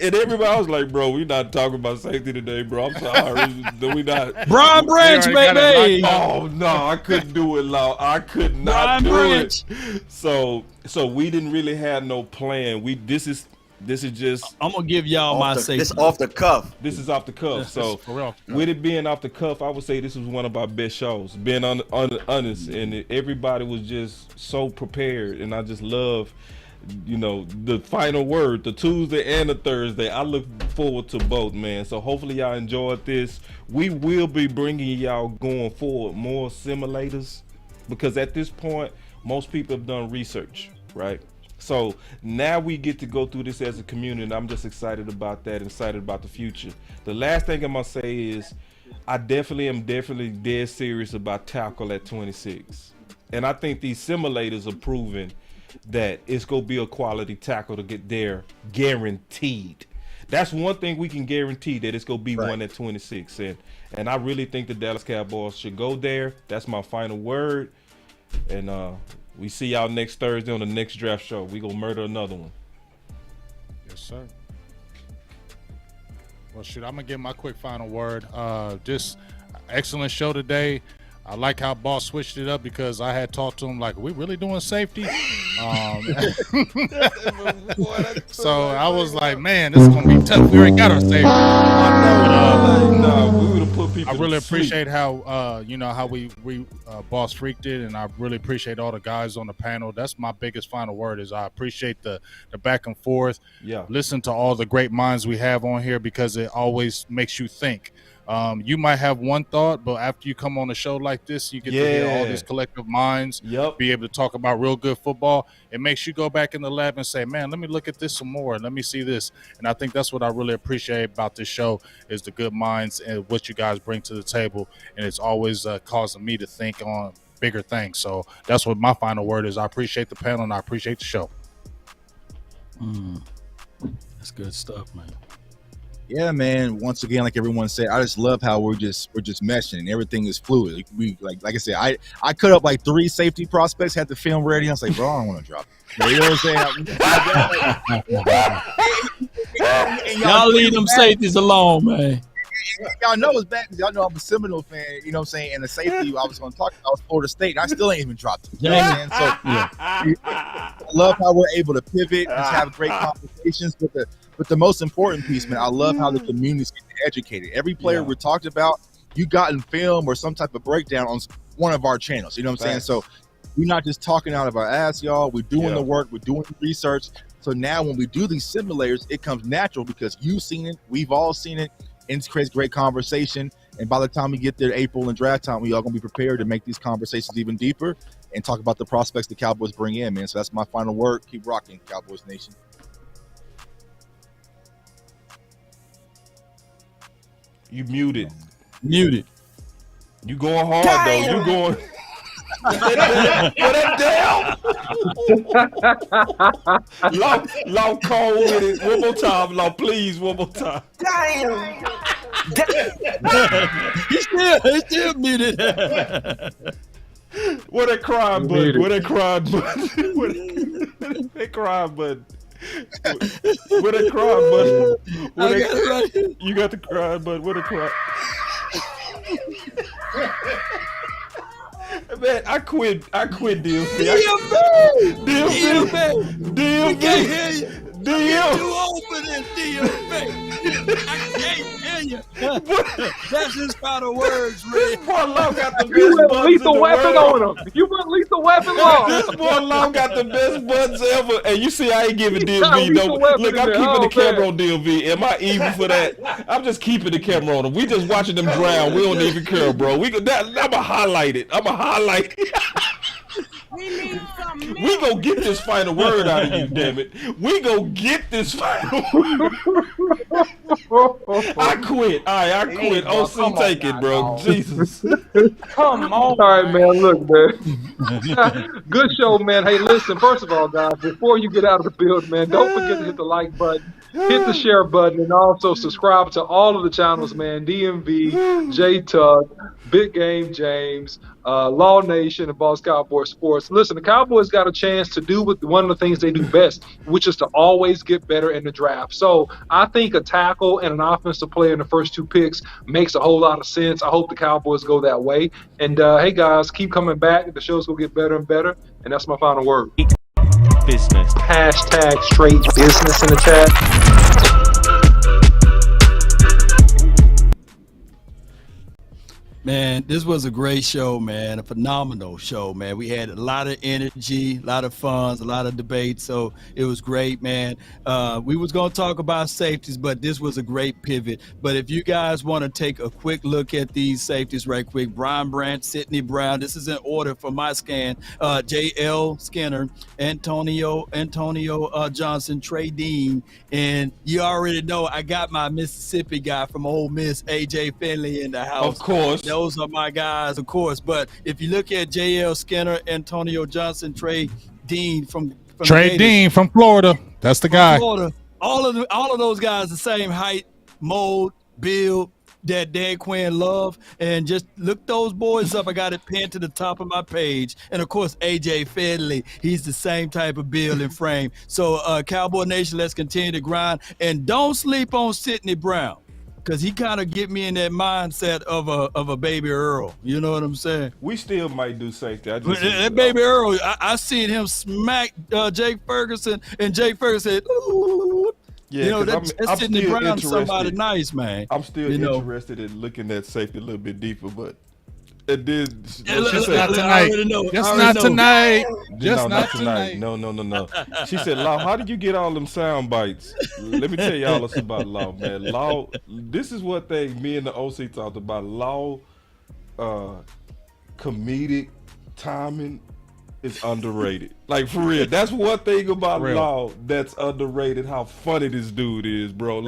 and everybody. I was like, bro, we not talking about safety today, bro. I'm sorry. We not. Brian Branch, baby. Oh no, I couldn't do it, Law. I could not do it. So we didn't really have no plan. This is just. I'm gonna give y'all my safety. This off the cuff. This is off the cuff. So with it being off the cuff, I would say this was one of our best shows. Being honest, and everybody was just so prepared, and I just love, the final word, the Tuesday and the Thursday. I look forward to both, man. So hopefully y'all enjoyed this. We will be bringing y'all going forward more simulators, because at this point, most people have done research, right? So now we get to go through this as a community, and I'm just excited about that, excited about the future. The last thing I'm gonna say is I am definitely dead serious about tackle at 26. And I think these simulators are proving that it's gonna be a quality tackle to get there, guaranteed. That's one thing we can guarantee, that it's gonna be one at 26. And I really think the Dallas Cowboys should go there. That's my final word. And we see y'all next Thursday on the next draft show. We gonna murder another one. Yes, sir. Well, shoot, I'm gonna give my quick final word. Just excellent show today. I like how Boss switched it up, because I had talked to him like, are we really doing safety? So I was like, man, this is going to be tough. We already got our safety. I really appreciate how, how we Boss freaked it, and I really appreciate all the guys on the panel. That's my biggest final word, is I appreciate the back and forth. Yeah. Listen to all the great minds we have on here, because it always makes you think. You might have one thought, but after you come on a show like this, you get to hear all these collective minds, be able to talk about real good football. It makes you go back in the lab and say, man, let me look at this some more. Let me see this. And I think that's what I really appreciate about this show, is the good minds and what you guys bring to the table. And it's always causing me to think on bigger things. So that's what my final word is. I appreciate the panel, and I appreciate the show. That's good stuff, man. Yeah, man. Once again, like everyone said, I just love how we're just meshing, and everything is fluid. We like I said, I cut up like 3 safety prospects, had the film ready. I was like, bro, I don't want to drop it. You know what I'm saying? Y'all leave them safeties alone, man. Y'all know it's bad, because y'all know I'm a Seminole fan. You know what I'm saying? And the safety I was going to talk about was Florida State, and I still ain't even dropped it. You know what I'm saying? So I love how we're able to pivot and have great conversations with But the most important piece, man, I love how the community's getting educated. Every player we're talking about, you got in film or some type of breakdown on one of our channels. You know what I'm saying? So we're not just talking out of our ass, y'all. We're doing the work. We're doing the research. So now when we do these simulators, it comes natural because you've seen it. We've all seen it. And it creates great conversation. And by the time we get there April and draft time, we all going to be prepared to make these conversations even deeper and talk about the prospects the Cowboys bring in, man. So that's my final word. Keep rocking, Cowboys Nation. You muted. Muted. You going hard, though. You going... What that damn? Law, call with it. One more time, Law, please. One more time. Damn. He's still muted. What that crying button? What that crying button? What that crying button? What that crying button? You got the crying button. What a cry. Man, I quit DMV. DMV. DMV. Too old for this DMV. I can't hear you. That's his final words, Red. This boy Law got the You best went buttons lethal in the weapon world. on him. You went lethal weapon Law. This boy Law got the best buttons ever. And you see, I ain't giving DMV lethal no. weapon Look, in I'm there. keeping Oh, the camera man. on DMV. Am I evil for that? I'm just keeping the camera on them. We just watching them drown. We don't even care, bro. I'ma highlight it. We gonna get this final word out of you, damn it. We gonna get this final word. I quit. All right, I quit. OC, take it, bro. Jesus. Come on. All right, man. Look, man. Good show, man. Hey, listen. First of all, guys, before you get out of the building, man, don't forget to hit the like button, hit the share button, and also subscribe to all of the channels, man. DMV, J Tug, Big Game James, Law Nation, and Boss Cowboy Sports. Listen, the Cowboys got a chance to do one of the things they do best, which is to always get better in the draft. So I think a tackle and an offensive player in the first two picks makes a whole lot of sense. I hope the Cowboys go that way. And hey, guys, keep coming back. The show's going to get better and better. And that's my final word. Business. Hashtag straight business in the chat. Man, this was a great show, man. A phenomenal show, man. We had a lot of energy, a lot of fun, a lot of debate. So it was great, man. We was going to talk about safeties, but this was a great pivot. But if you guys want to take a quick look at these safeties right quick, Brian Branch, Sidney Brown, this is in order for my scan. J.L. Skinner, Antonio Johnson, Trey Dean, and you already know I got my Mississippi guy from Ole Miss, A.J. Finley, in the house. Of course. Those are my guys, of course. But if you look at J.L. Skinner, Antonio Johnson, Trey Dean from Trey Dean from Florida. That's the guy. Florida, all of those guys the same height, mold, build that Dan Quinn love. And just look those boys up. I got it pinned to the top of my page. And of course, AJ Finley, he's the same type of build and frame. So Cowboy Nation, let's continue to grind. And don't sleep on Sidney Brown, because he kind of get me in that mindset of a Baby Earl. You know what I'm saying? We still might do safety. That Baby Earl, I seen him smack Jake Ferguson, and Jake Ferguson said, ooh. Yeah, you know, I'm that's Sidney still Brown, interested. somebody nice, man. I'm still interested in looking at safety a little bit deeper, but it did. She said, not tonight. Just not tonight. Just not tonight. No. She said, Law, how did you get all them sound bites? Let me tell y'all this about Law, man. Law, this is what me and the OC talked about. Law, comedic timing is underrated. Like, for real. That's one thing about Law that's underrated, how funny this dude is, bro.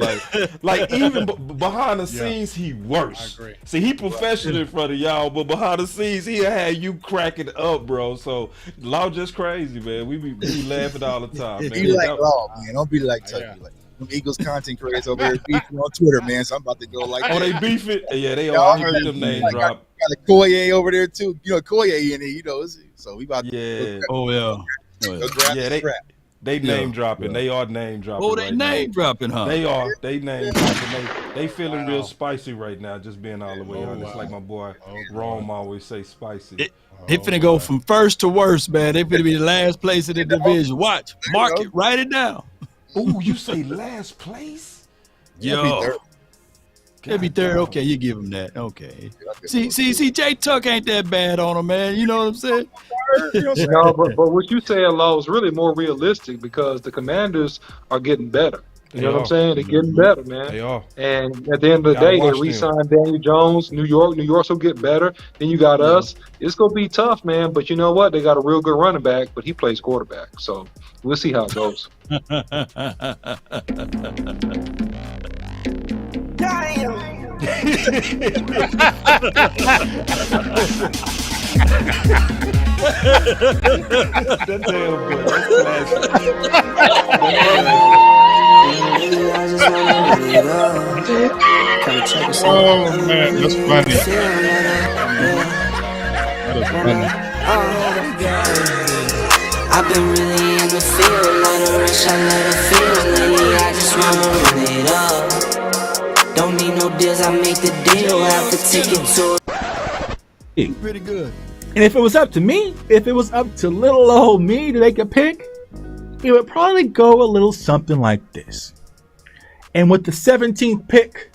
Like even behind the scenes, he worse. I agree. See, he professional in front of y'all, but behind the scenes, he'll have you cracking up, bro. So, Law just crazy, man. We be laughing all the time, man. Be like Law, man. Don't be like Tucky. Like, them Eagles content creators over here beefing on Twitter, man. So I'm about to go like they beefing? Yeah, they all heard them name drop. Got a Koye over there too. You know, Koye in there, you know. So we about to they name dropping. They are name dropping. Oh, they name dropping, huh? They are. They name dropping. They feeling real spicy right now, just being all the way honest. Like my boy Rome always say, spicy. They finna go from first to worst, man. They finna be the last place in the division. Watch. Mark it. Write it down. Ooh, you say last place? Yo. He'll be third. Okay, you give him that. Okay. See, Jay Tuck ain't that bad on him, man. You know what I'm saying? No, but what you say, Law, is really more realistic because the Commanders are getting better. You know what I'm saying? They're getting better, man. They are. And at the end of the day, they re-signed Daniel Jones, New York. New York's will get better. Then you got us. It's going to be tough, man. But you know what? They got a real good running back, but he plays quarterback. So we'll see how it goes. Oh man, that's funny. That is funny. I've been really in the field, let her rush, I let her feel. Lately I just wanna run it up. Don't need no deals, I make the deal. Have to take it to pretty good. And if it was up to me, if it was up to little old me to make a pick, it would probably go a little something like this. And with the 17th pick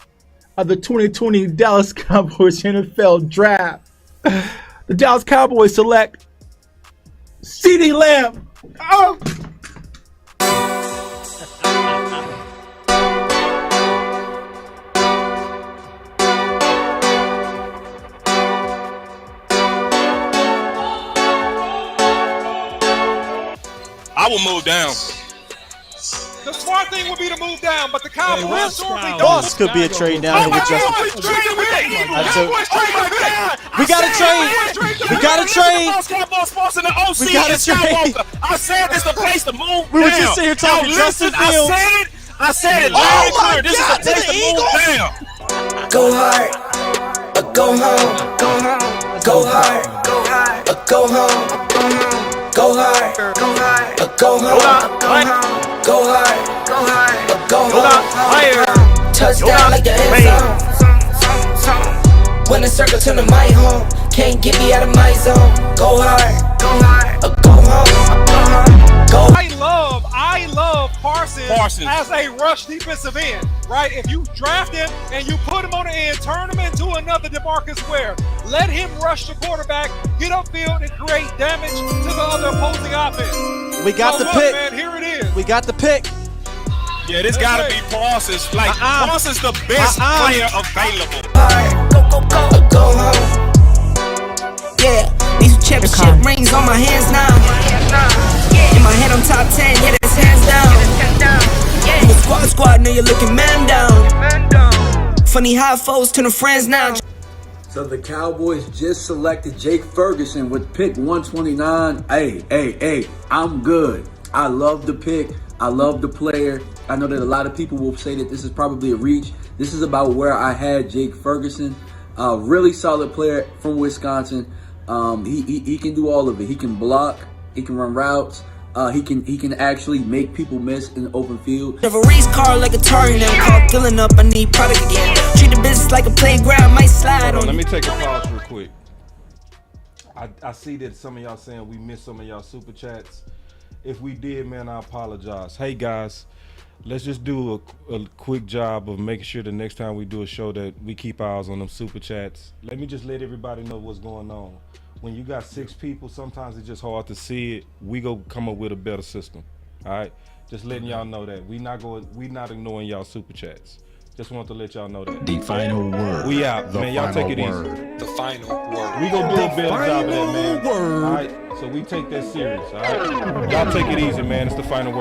of the 2020 Dallas Cowboys NFL Draft, the Dallas Cowboys select CeeDee Lamb. Oh! I will move down. The smart thing would be to move down, but the Cowboys historically don't. Boss could be a trade down here with Justin. We got to trade. We got to trade. We got to trade. I said this is the place to move. We were just sitting here talking Justin Fields. I said it very clear. This is the place to move down. go hard, or go home, go home, go hard, or go home, go hard, or go home, go hard, or go home. Touchdown like the end zone. When the circle turn to my home, can't get me out of my zone. Go hard, or go home, go hard. I love Parsons as a rush defensive end, right? If you draft him and you put him on the end, turn him into another DeMarcus Ware. Let him rush the quarterback, get upfield, and create damage to the other opposing offense. We got the pick. Man, here it is. We got the pick. Yeah, this gotta be Parsons. Like, Parsons the best player available. Go home. Yeah, these championship rings on my hands now. In my head, I'm top 10, yeah, that's hands down. You a squad, know you're looking man down. Funny how foes turn to friends now. So the Cowboys just selected Jake Ferguson with pick 129. Hey, I'm good. I love the pick. I love the player. I know that a lot of people will say that this is probably a reach. This is about where I had Jake Ferguson. Really solid player from Wisconsin. He can do all of it. He can block. He can run routes. He can actually make people miss in the open field. Have a race car like a Atari now. Call filling up. I need product again. Treat the business like a playground. Might slide on. Let me take a pause real quick. I see that some of y'all saying we missed some of y'all super chats. If we did, man, I apologize. Hey guys, let's just do a quick job of making sure the next time we do a show that we keep our eyes on them super chats. Let me just let everybody know what's going on. When you got 6 people, sometimes it's just hard to see it. We go come up with a better system. All right, just letting y'all know that we not ignoring y'all super chats. Just want to let y'all know that. The final word. We out, man. Y'all take it easy. The final word. We gonna do a better job of that, man. All right, so we take that serious. All right, y'all take it easy, man. It's the final word.